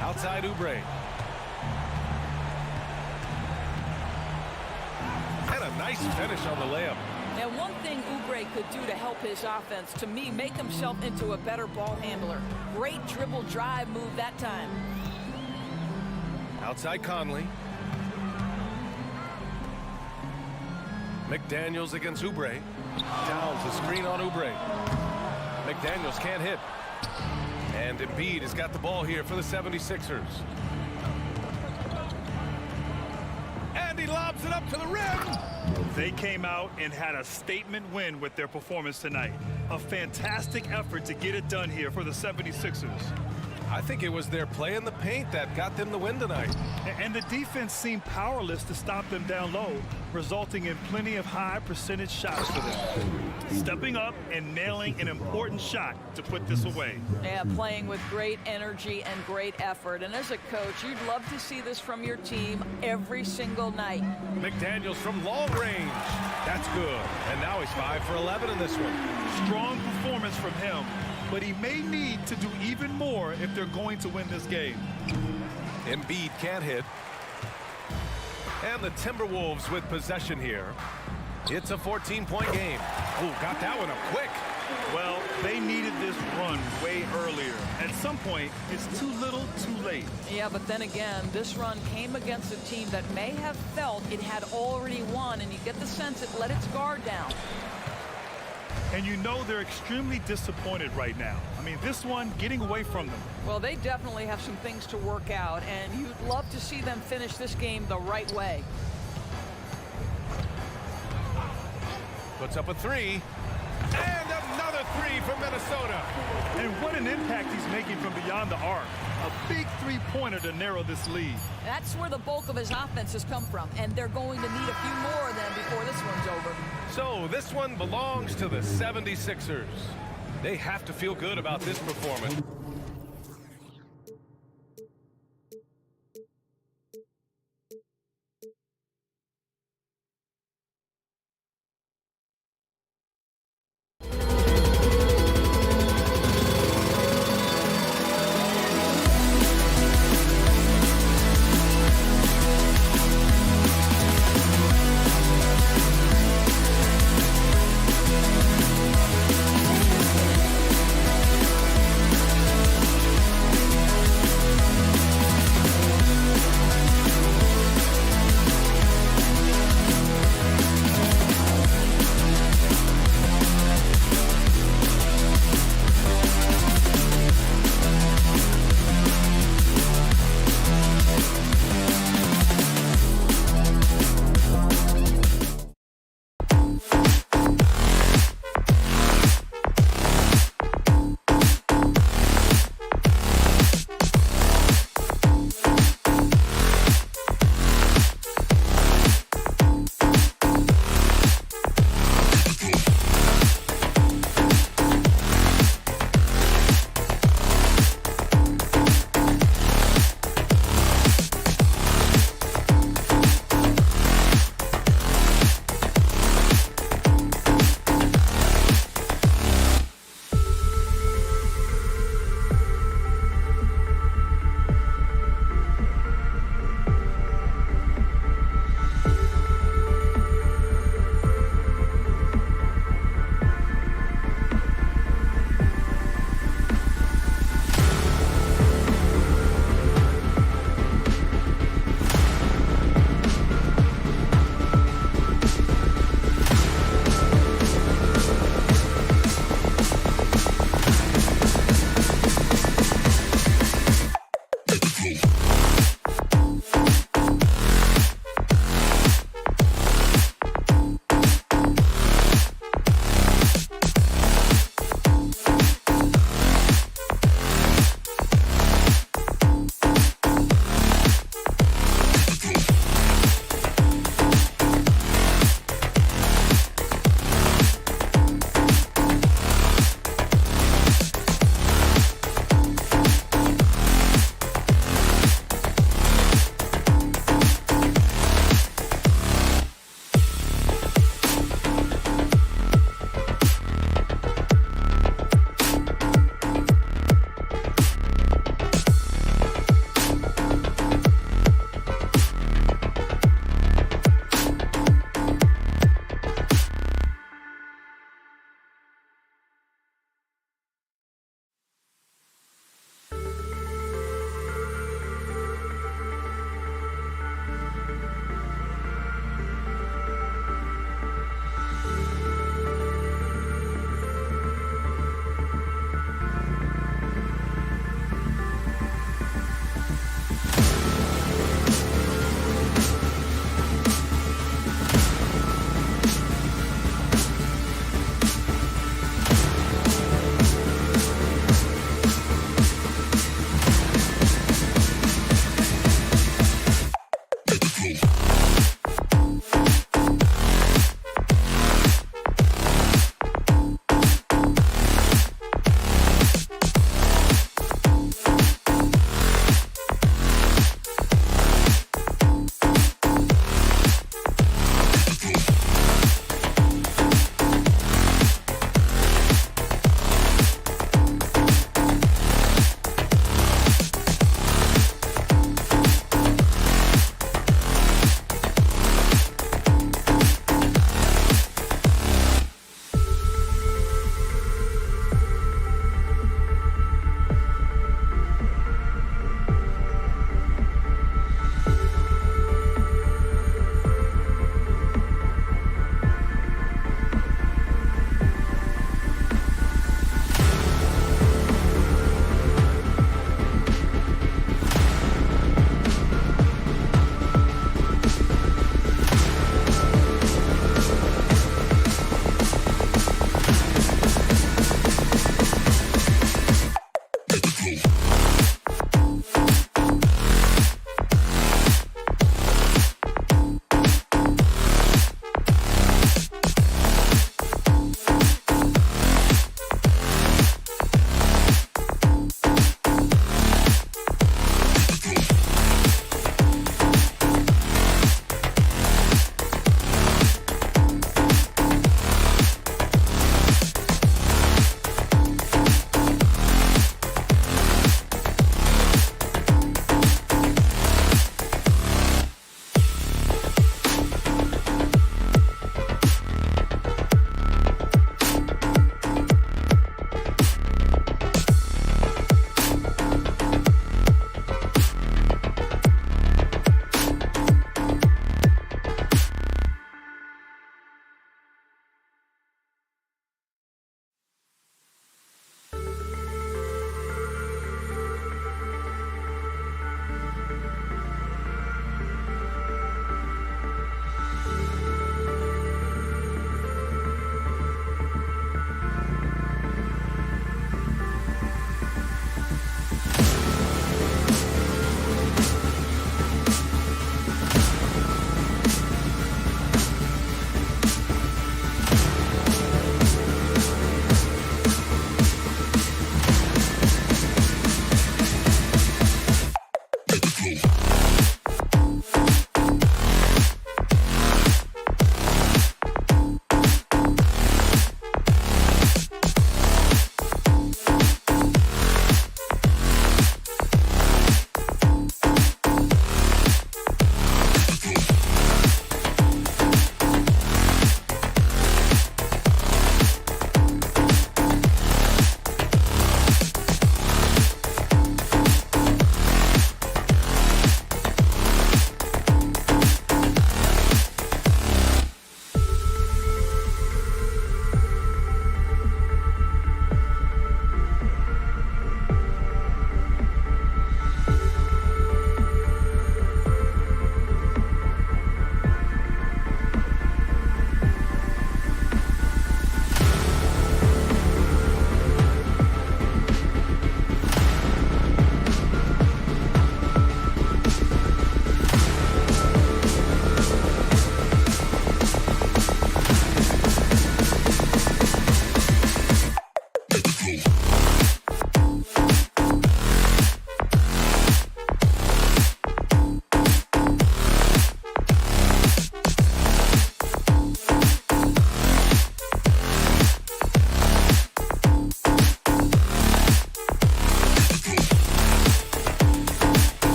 Outside Oubre. Nice finish on the layup. And one thing Oubre could do to help his offense, to me, make himself into a better ball handler. Great dribble drive move that time. Outside Conley. McDaniels against Oubre. Downs the screen on Oubre. McDaniels can't hit. And Embiid has got the ball here for the 76ers. And he lobs it up to the rim. They came out and had a statement win with their performance tonight. A fantastic effort to get it done here for the 76ers. I think it was their play in the paint that got them the win tonight. And the defense seemed powerless to stop them down low, resulting in plenty of high percentage shots for them. Stepping up and nailing an important shot to put this away. Yeah, playing with great energy and great effort. And as a coach, you'd love to see this from your team every single night. McDaniels from long range. That's good. And now he's 5 for 11 in this one. Strong performance from him, but he may need to do even more if they're going to win this game. Embiid can't hit. And the Timberwolves with possession here. It's a 14-point game. Oh, got that one up quick. Well, they needed this run way earlier. At some point, it's too little, too late. Yeah, but then again, this run came against a team that may have felt it had already won, and you get the sense it let its guard down. And you know they're extremely disappointed right now. I mean, this one getting away from them. Well, they definitely have some things to work out, and you'd love to see them finish this game the right way. Puts up a three. And another three for Minnesota. And what an impact he's making from beyond the arc. A big three-pointer to narrow this lead. That's where the bulk of his offense has come from, and they're going to need a few more of them before this one's over. So this one belongs to the 76ers. They have to feel good about this performance.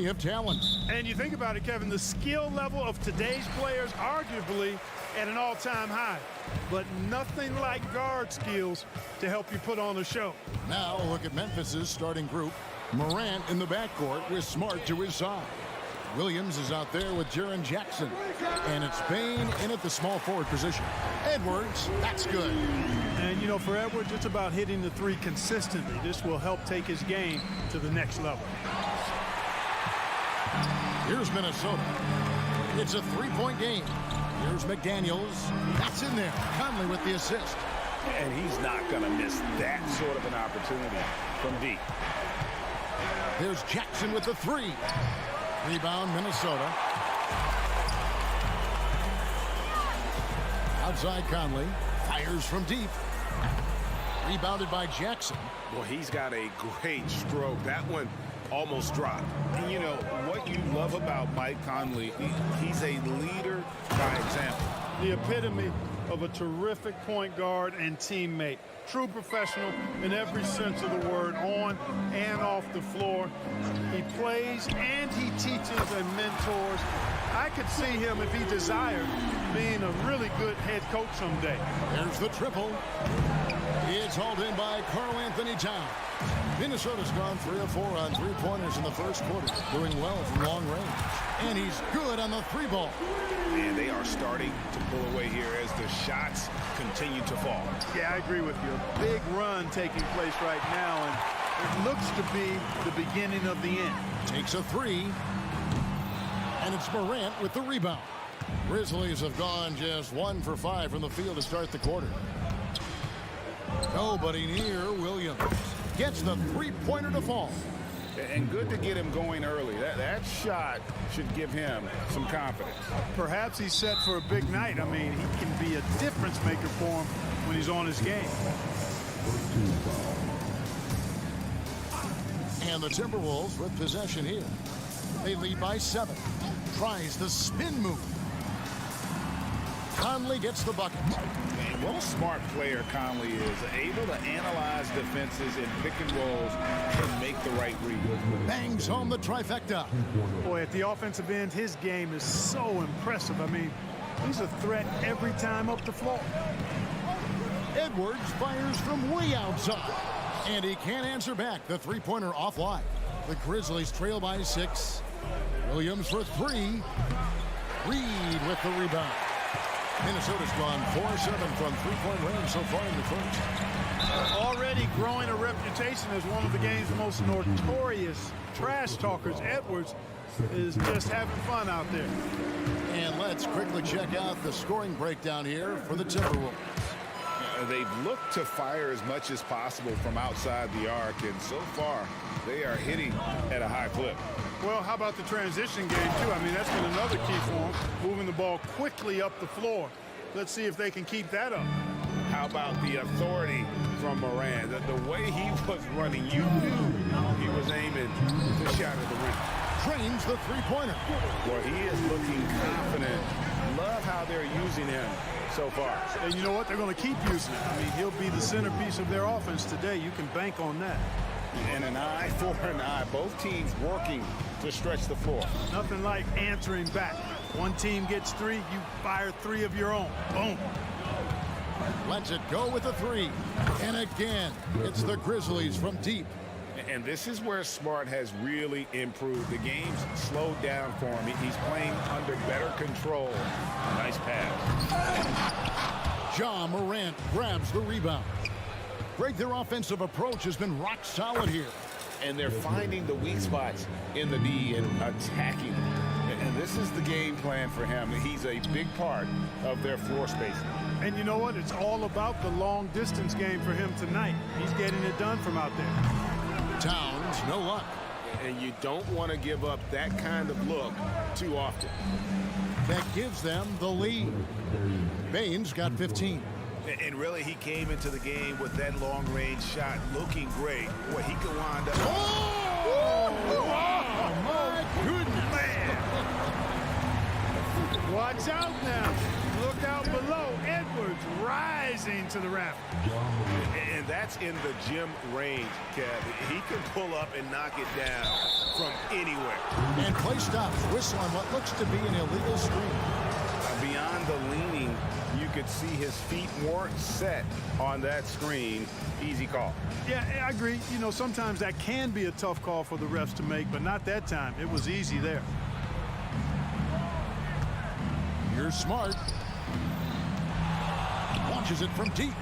plenty of talent. And you think about it, Kevin, the skill level of today's players arguably at an all-time high. But nothing like guard skills to help you put on a show. Now look at Memphis's starting group. Morant in the backcourt with Smart to his side. Williams is out there with Jaren Jackson. And it's Bane in at the small forward position. Edwards, that's good. And, you know, for Edwards, it's about hitting the three consistently. This will help take his game to the next level. Here's Minnesota. It's a three-point game. Here's McDaniels. That's in there. Conley with the assist. And he's not going to miss that sort of an opportunity from deep. Here's Jackson with the three. Rebound, Minnesota. Outside Conley. Fires from deep. Rebounded by Jackson. Well, he's got a great stroke. That one almost dropped. And, you know, what you love about Mike Conley, he's a leader by example. The epitome of a terrific point guard and teammate. True professional in every sense of the word, on and off the floor. He plays and he teaches and mentors. I could see him, if he desired, being a really good head coach someday. There's the triple. It's hauled in by Karl Anthony Towns. Minnesota's gone 3 of 4 on three-pointers in the first quarter, doing well from long range. And he's good on the three ball. And they are starting to pull away here as the shots continue to fall. Yeah, I agree with you. A big run taking place right now, and it looks to be the beginning of the end. Takes a three. And it's Morant with the rebound. Grizzlies have gone just 1 for 5 from the field to start the quarter. Nobody near Williams. Gets the three-pointer to fall. And good to get him going early. That shot should give him some confidence. Perhaps he's set for a big night. I mean, he can be a difference maker for him when he's on his game. And the Timberwolves with possession here. They lead by 7. Tries the spin move. Conley gets the bucket. And what a smart player Conley is. Able to analyze defenses in pick and rolls and make the right read. Bangs home the trifecta. Boy, at the offensive end, his game is so impressive. I mean, he's a threat every time up the floor. Edwards fires from way outside. And he can't answer back. The three-pointer offline. The Grizzlies trail by 6. Williams for 3. Reed with the rebound. Minnesota's gone 4-7 from three-point range so far in the first. Already growing a reputation as one of the game's most notorious trash talkers, Edwards is just having fun out there. And let's quickly check out the scoring breakdown here for the Timberwolves. They've looked to fire as much as possible from outside the arc, and so far they are hitting at a high clip. Well, how about the transition game, too? I mean, that's been another key for them, moving the ball quickly up the floor. Let's see if they can keep that up. How about the authority from Morant? The way he was running, you knew he was aiming the shot at the rim. Trains the three-pointer. Well, he is looking confident. Love how they're using him so far. And you know what? They're going to keep using it. I mean, he'll be the centerpiece of their offense today. You can bank on that. And an eye for an eye. Both teams working to stretch the floor. Nothing like answering back. One team gets 3, you fire 3 of your own. Boom. Lets it go with a 3. And again, it's the Grizzlies from deep. And this is where Smart has really improved. The game's slowed down for him. He's playing under better control. Nice pass. Ja Morant grabs the rebound. Greg, their offensive approach has been rock solid here. And they're finding the weak spots in the D and attacking them. And this is the game plan for him. He's a big part of their floor spacing. And you know what? It's all about the long distance game for him tonight. He's getting it done from out there. Towns, no luck. And you don't want to give up that kind of look too often. That gives them the lead. Bane's got 15. And really, he came into the game with that long-range shot looking great. Boy, he could wind up. Oh, my goodness. Man. Watch out now. Look out below. Edwards rising to the raft. And that's in the gym range, Kev. He can pull up and knock it down from anywhere. And play stops. Whistle on what looks to be an illegal screen. Beyond the leaning, you could see his feet weren't set on that screen. Easy call. Yeah, I agree. You know, sometimes that can be a tough call for the refs to make, but not that time. It was easy there. Here's Smart. Launches it from deep.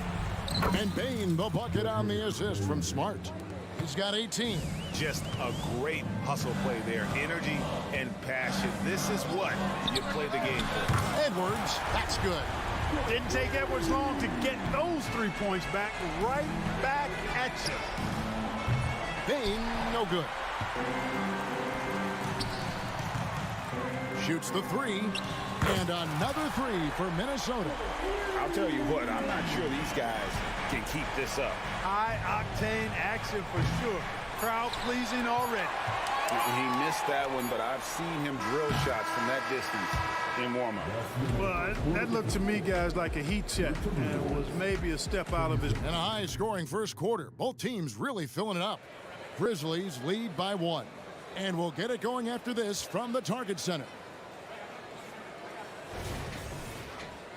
And Bane, the bucket on the assist from Smart. He's got 18. Just a great hustle play there. Energy and passion. This is what you play the game for. Edwards, that's good. Didn't take Edwards long to get those 3 points back. Right back at you. Bane, no good. Shoots the three. And another three for Minnesota. I'll tell you what, I'm not sure these guys can keep this up. High-octane action for sure. Crowd pleasing already. He missed that one, but I've seen him drill shots from that distance in warm-up. Well, that looked to me, guys, like a heat check, and it was maybe a step out of his... And a high-scoring first quarter. Both teams really filling it up. Grizzlies lead by 1. And we'll get it going after this from the Target Center.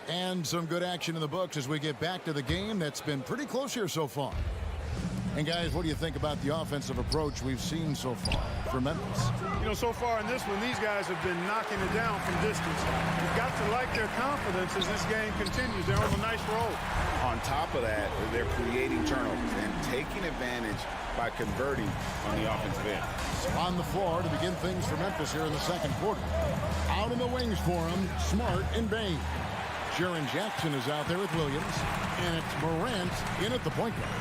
And some good action in the books as we get back to the game that's been pretty close here so far. And guys, what do you think about the offensive approach we've seen so far for Memphis? You know, so far in this one, these guys have been knocking it down from distance. You've got to like their confidence as this game continues. They're on a nice roll. On top of that, they're creating turnovers and taking advantage by converting on the offensive end. On the floor to begin things for Memphis here in the second quarter. Out in the wings for him, Smart and Bane. Jaren Jackson is out there with Williams. And it's Morant in at the point guard.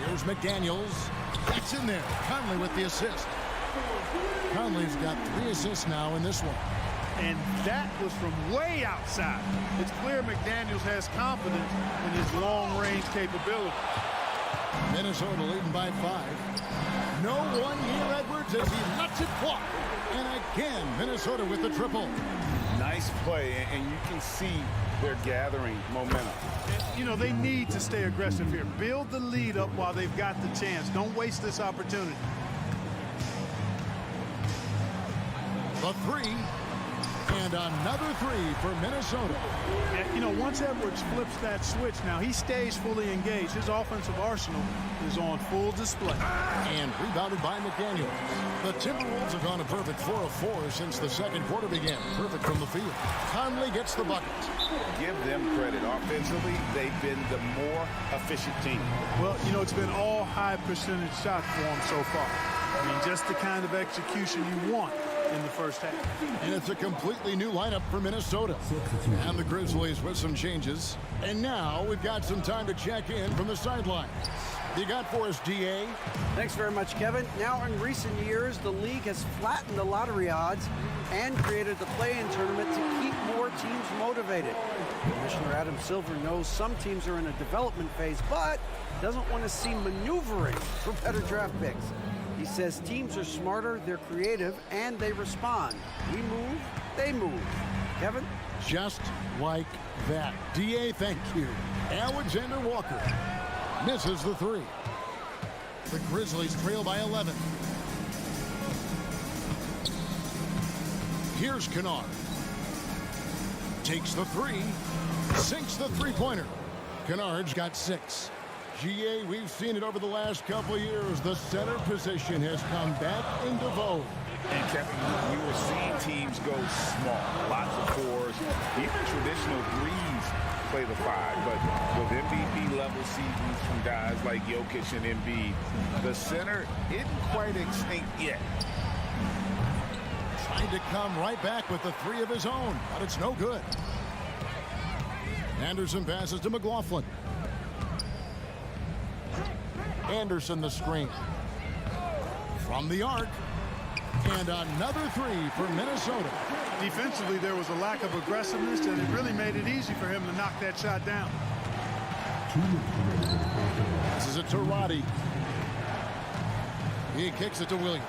Here's McDaniels. That's in there. Conley with the assist. Conley's got 3 assists now in this one. And that was from way outside. It's clear McDaniels has confidence in his long-range capability. Minnesota leading by 5. No one here, Edwards, as he lets it fly. And again, Minnesota with the triple. Nice play, and you can see they're gathering momentum. You know, they need to stay aggressive here. Build the lead up while they've got the chance. Don't waste this opportunity. The three. And another three for Minnesota. And, you know, once Edwards flips that switch, now he stays fully engaged. His offensive arsenal is on full display. And rebounded by McDaniels. The Timberwolves have gone a perfect 4 of 4 since the second quarter began. Perfect from the field. Conley gets the bucket. Give them credit. Offensively, they've been the more efficient team. Well, you know, it's been all high percentage shots for them so far. I mean, just the kind of execution you want in the first half. And it's a completely new lineup for Minnesota. And the Grizzlies with some changes. And now we've got some time to check in from the sidelines. You got for us, DA? Thanks very much, Kevin. Now, in recent years, the league has flattened the lottery odds and created the play-in tournament to keep more teams motivated. Commissioner Adam Silver knows some teams are in a development phase, but doesn't want to see maneuvering for better draft picks. He says teams are smarter, they're creative, and they respond. We move, they move. Kevin? Just like that. DA, thank you. Alexander Walker misses the three. The Grizzlies trail by 11. Here's Kennard. Takes the three. Sinks the three-pointer. Kennard's got 6. GA, we've seen it over the last couple of years. The center position has come back into vogue. And Kevin, we were seeing teams go small. Lots of 4s. Even traditional 3s play the 5. But with MVP-level seasons from guys like Jokic and Embiid, the center isn't quite extinct yet. Trying to come right back with the 3 of his own, but it's no good. Anderson passes to McLaughlin. Anderson the screen. From the arc. And another 3 for Minnesota. Defensively, there was a lack of aggressiveness, and it really made it easy for him to knock that shot down. This is it to Roddy. He kicks it to Williams.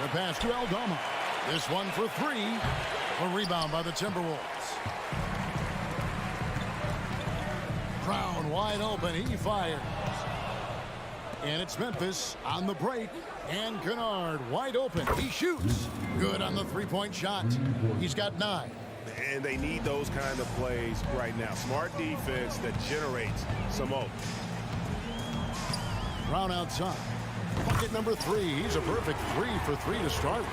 The pass to Aldama. This one for three. A rebound by the Timberwolves. Brown wide open. He fires. And it's Memphis on the break. And Kennard wide open. He shoots. Good on the three-point shot. He's got 9. And they need those kind of plays right now. Smart defense that generates some hope. Brown outside. Bucket number 3. He's a perfect 3 for 3 to start.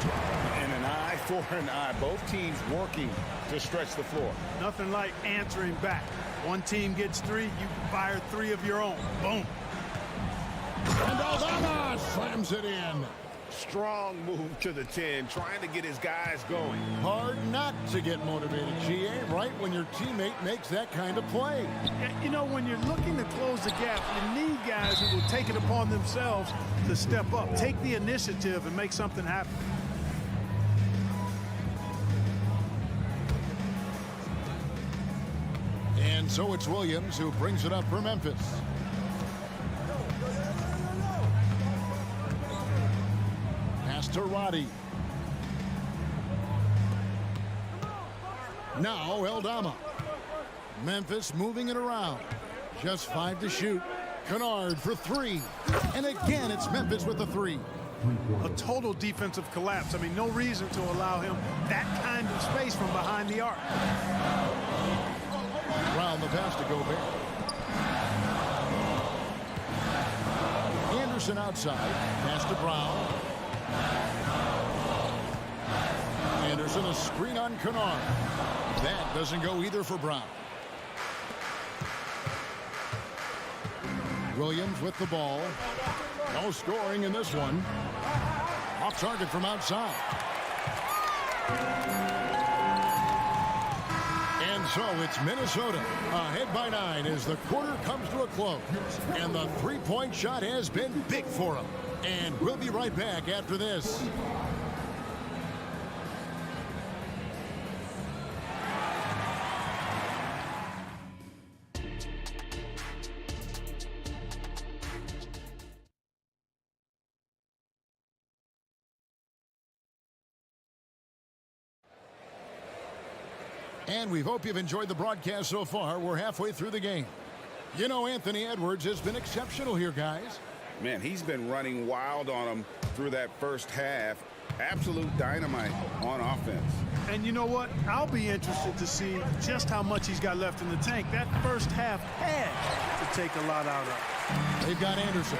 And an eye for an eye. Both teams working to stretch the floor. Nothing like answering back. One team gets 3, you fire 3 of your own. Boom. And Aldama slams it in. Strong move to the 10, trying to get his guys going. Hard not to get motivated, GA, right when your teammate makes that kind of play. You know, when you're looking to close the gap, you need guys who will take it upon themselves to step up, take the initiative, and make something happen. And so it's Williams who brings it up for Memphis. Pass to Roddy. Now Aldama. Memphis moving it around. Just 5 to shoot. Kennard for 3. And again, it's Memphis with the 3. A total defensive collapse. I mean, no reason to allow him that kind of space from behind the arc. Brown the pass to Gobert. Anderson outside. Pass to Brown. Anderson a screen on Kennard. That doesn't go either for Brown. Williams with the ball. No scoring in this one. Off target from outside. And so it's Minnesota ahead by 9 as the quarter comes to a close. And the three-point shot has been big for them. And we'll be right back after this. And we hope you've enjoyed the broadcast so far. We're halfway through the game. You know, Anthony Edwards has been exceptional here, guys. Man, he's been running wild on them through that first half. Absolute dynamite on offense. And you know what? I'll be interested to see just how much he's got left in the tank. That first half had to take a lot out of. They've got Anderson.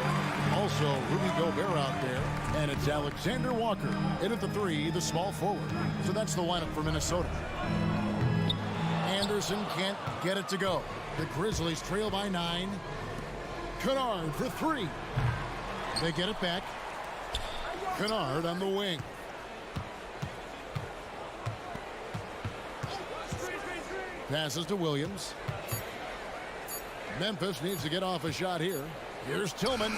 Also, Rudy Gobert out there. And it's Alexander Walker in at the 3, the small forward. So that's the lineup for Minnesota. Anderson can't get it to go. The Grizzlies trail by 9. Kennard for 3. They get it back. Kennard on the wing. Passes to Williams. Memphis needs to get off a shot here. Here's Tillman.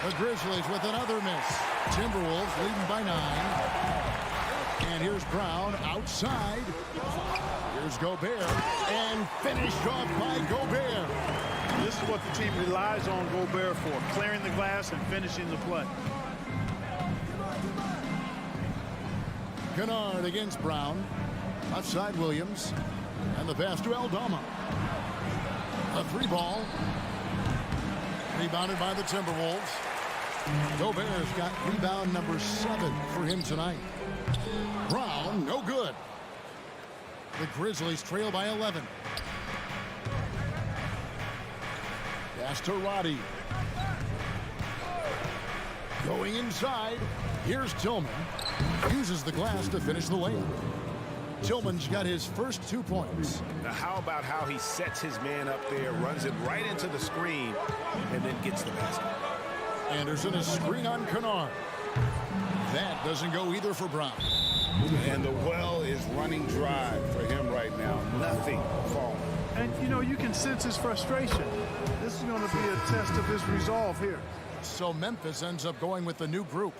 The Grizzlies with another miss. Timberwolves leading by 9. And here's Brown outside. Here's Gobert, and finished off by Gobert. This is what the team relies on Gobert for, clearing the glass and finishing the play. Kennard against Brown. Outside Williams. And the pass to Aldama. A 3-ball. Rebounded by the Timberwolves. Gobert's got rebound number 7 for him tonight. Brown, no good. The Grizzlies trail by 11. Pass to Roddy. Going inside. Here's Tillman. Uses the glass to finish the layup. Tillman's got his first 2 points. Now how about how he sets his man up there, runs it right into the screen, and then gets the basket. Anderson a screen on Kennard. That doesn't go either for Brown. And the well is running dry for him right now. Nothing falling. And, you know, you can sense his frustration. This is going to be a test of his resolve here. So Memphis ends up going with the new group.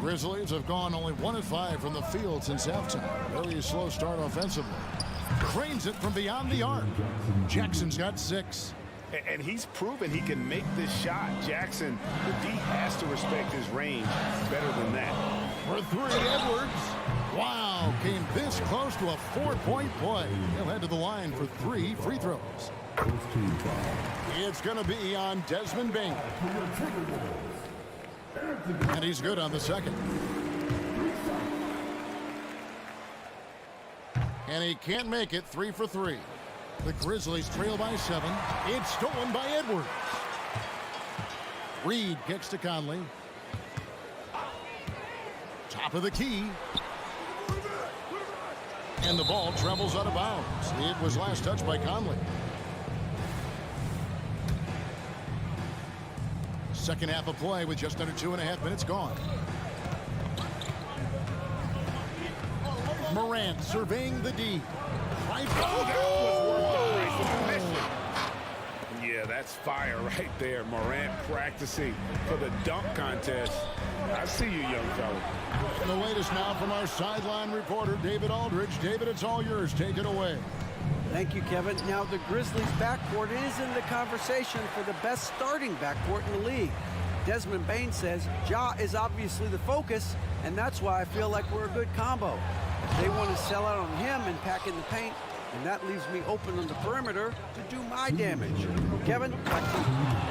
Grizzlies have gone only 1 of 5 from the field since halftime. Very slow start offensively. Cranes it from beyond the arc. Jackson's got 6. And he's proven he can make this shot. Jackson, the D has to respect his range better than that. For three, Edwards. Wow, came this close to a 4-point play. He'll head to the line for 3 free throws. It's going to be on Desmond Bain. And he's good on the second. And he can't make it. 3 for 3. The Grizzlies trail by 7. It's stolen by Edwards. Reed kicks to Conley. Top of the key. And the ball travels out of bounds. It was last touched by Conley. Second half of play with just under 2.5 minutes gone. Morant surveying the D. Yeah, that's fire right there. Morant practicing for the dunk contest. I see you, young fella. And the latest now from our sideline reporter, David Aldridge. David, it's all yours. Take it away. Thank you, Kevin. Now the Grizzlies backcourt is in the conversation for the best starting backcourt in the league. Desmond Bain says Ja is obviously the focus, and that's why I feel like we're a good combo. If they want to sell out on him and pack in the paint, and that leaves me open on the perimeter to do my damage. Kevin, back to you.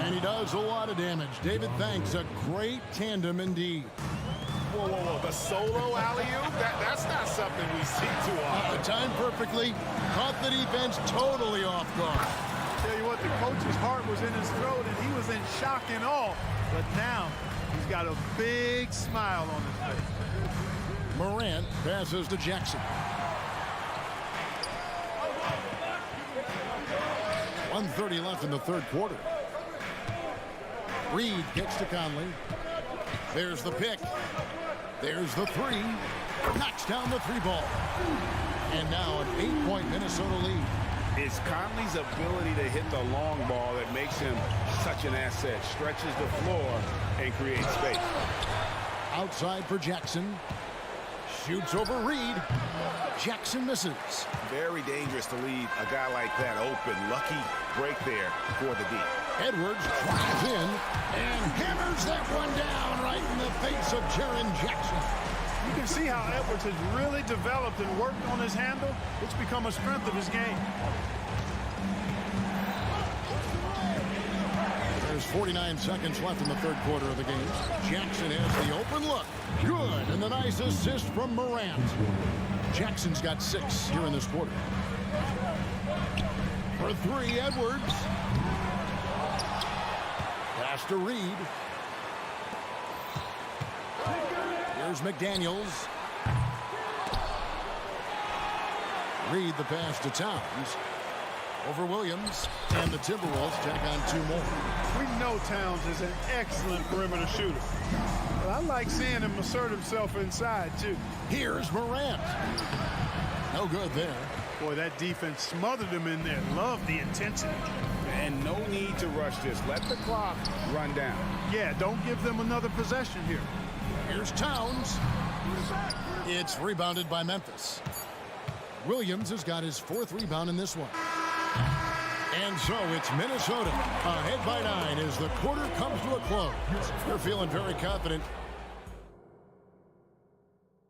And he does a lot of damage. David, thanks. A great tandem indeed. Whoa, whoa, whoa. The solo alley-oop? That's not something we see too often. Timed perfectly. Caught the defense totally off guard. I'll tell you what, the coach's heart was in his throat, and he was in shock and awe. But now he's got a big smile on his face. Morant passes to Jackson. 1:30 left in the third quarter. Reed kicks to Conley. There's the pick. There's the three. Knocks down the 3-ball. And now an 8-point Minnesota lead. It's Conley's ability to hit the long ball that makes him such an asset. Stretches the floor and creates space. Outside for Jackson. Shoots over Reed. Jackson misses. Very dangerous to leave a guy like that open. Lucky break there for the D. Edwards drives in and hammers that one down right in the face of Jaren Jackson. You can see how Edwards has really developed and worked on his handle. It's become a strength of his game. There's 49 seconds left in the third quarter of the game. Jackson has the open look. Good, and the nice assist from Morant. Jackson's got 6 here in this quarter. For 3, Edwards. Pass to Reed. Here's McDaniels. Reed the pass to Towns. Over Williams, and the Timberwolves tack on 2 more. We know Towns is an excellent perimeter shooter. But I like seeing him assert himself inside, too. Here's Morant. No good there. Boy, that defense smothered him in there. Love the intensity. And no need to rush this. Let the clock run down. Yeah, don't give them another possession here. Here's Towns. It's rebounded by Memphis. Williams has got his 4th rebound in this one. And so it's Minnesota ahead by 9 as the quarter comes to a close. They're feeling very confident.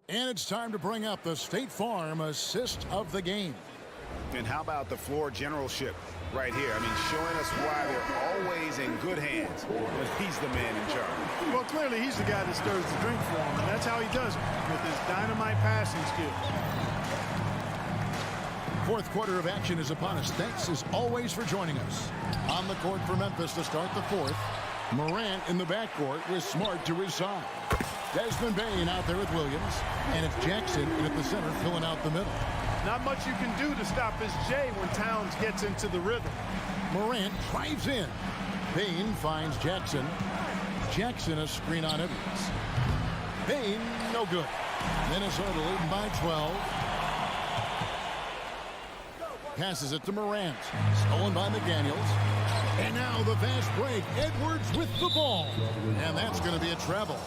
And it's time to bring up the State Farm assist of the game. And how about the floor generalship right here? I mean, showing us why they're always in good hands when he's the man in charge. Well, clearly he's the guy that stirs the drink for him, and that's how he does it, with his dynamite passing skills. Fourth quarter of action is upon us. Thanks, as always, for joining us. On the court for Memphis to start the fourth. Morant in the backcourt with Smart to his side. Desmond Bain out there with Williams. And it's Jackson in at the center filling out the middle. Not much you can do to stop his J when Towns gets into the rhythm. Morant drives in. Bain finds Jackson. Jackson a screen on Edwards. Bain, no good. Minnesota leading by 12. Passes it to Morant. Stolen by McDaniels. And now the fast break. Edwards with the ball. And that's going to be a travel.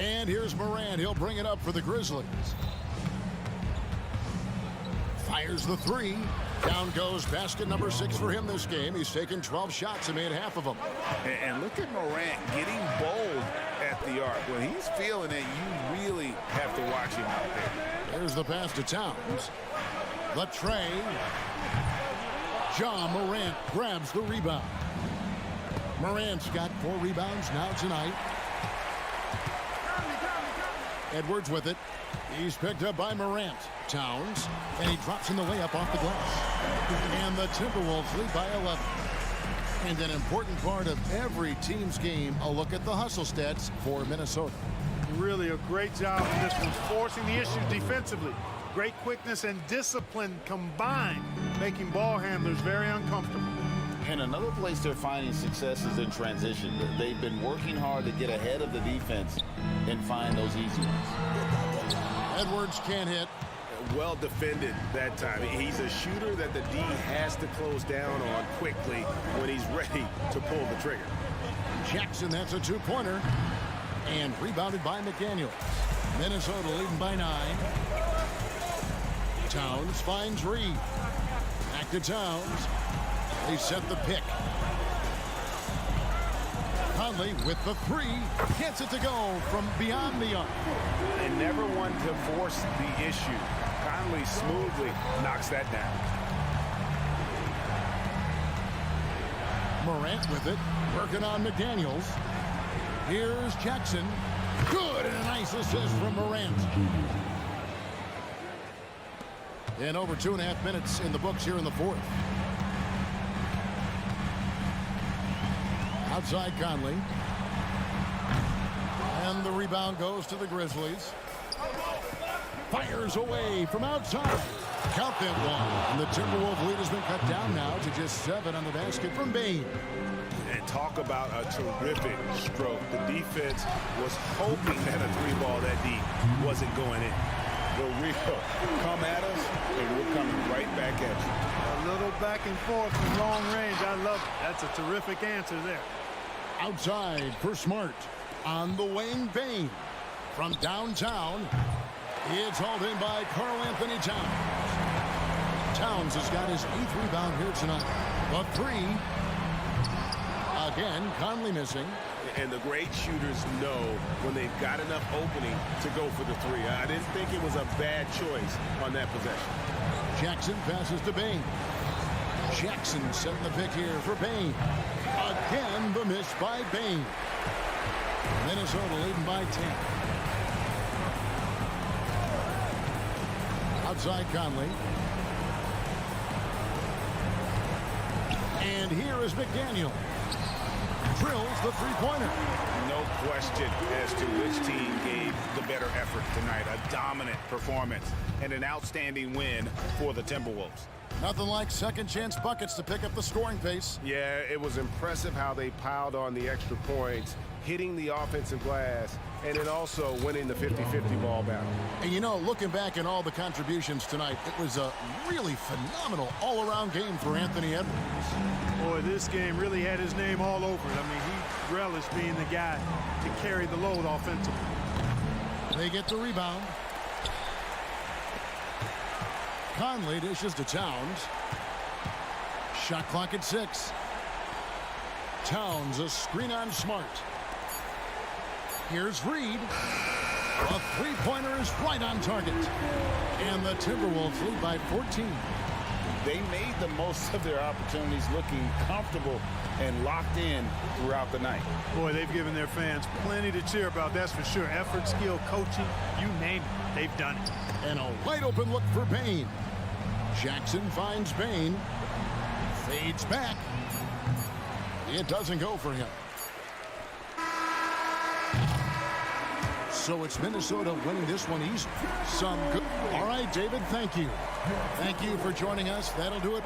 And here's Morant. He'll bring it up for the Grizzlies. Fires the three. Down goes basket number 6 for him this game. He's taken 12 shots and made half of them. And look at Morant getting bold at the arc. When he's feeling it, you really have to watch him out there. There's the pass to Towns. The tray. Ja Morant grabs the rebound. Morant's got 4 rebounds now tonight. Edwards with it. He's picked up by Morant. Towns. And he drops in the layup off the glass. And the Timberwolves lead by 11. And an important part of every team's game, a look at the hustle stats for Minnesota. Really a great job in this one, forcing the issue defensively. Great quickness and discipline combined, making ball handlers very uncomfortable. And another place they're finding success is in transition. They've been working hard to get ahead of the defense and find those easy ones. Edwards can't hit. Well defended that time. He's a shooter that the D has to close down on quickly when he's ready to pull the trigger. Jackson, that's a 2-pointer. And rebounded by McDaniels. Minnesota leading by 9. Towns finds Reed. Back to Towns. They set the pick. Conley with the 3. Gets it to go from beyond the arc. And never one to force the issue. Conley smoothly knocks that down. Morant with it. Working on McDaniels. Here's Jackson. Good, and a nice assist from Morant. And over 2.5 minutes in the books here in the 4th. Outside Conley. And the rebound goes to the Grizzlies. Fires away from outside. Count that one. And the Timberwolves lead has been cut down now to just 7 on the basket from Bane. And talk about a terrific stroke. The defense was hoping that a 3-ball that deep wasn't going in. The real come at us, and we're coming right back at you. A little back and forth from long range. I love it. That's a terrific answer there. Outside for Smart. On the wing, Bane. From downtown, it's hauled in by Karl Anthony Towns. Towns has got his 8th rebound here tonight. The 3. Again, Conley missing. And the great shooters know when they've got enough opening to go for the 3. I didn't think it was a bad choice on that possession. Jackson passes to Bane. Jackson setting the pick here for Bane. Again, the miss by Bane. Minnesota leading by 10. Outside Conley. And here is McDaniel. Drills the 3-pointer. No question as to which team gave the better effort tonight. A dominant performance and an outstanding win for the Timberwolves. Nothing like second chance buckets to pick up the scoring pace. Yeah, it was impressive how they piled on the extra points, hitting the offensive glass, and then also winning the 50-50 ball battle. And you know, looking back at all the contributions tonight, it was a really phenomenal all-around game for Anthony Edwards. Boy, this game really had his name all over it. I mean, he relished being the guy to carry the load offensively. They get the rebound. Conley dishes to Towns. Shot clock at 6. Towns, a screen on Smart. Here's Reed. A 3-pointer is right on target. And the Timberwolves lead by 14. They made the most of their opportunities, looking comfortable and locked in throughout the night. Boy, they've given their fans plenty to cheer about, that's for sure. Effort, skill, coaching, you name it, they've done it. And a wide open look for Bane. Jackson finds Bane. Fades back. It doesn't go for him. So it's Minnesota winning this one easy. Some good. All right, David, thank you. Thank you for joining us. That'll do it.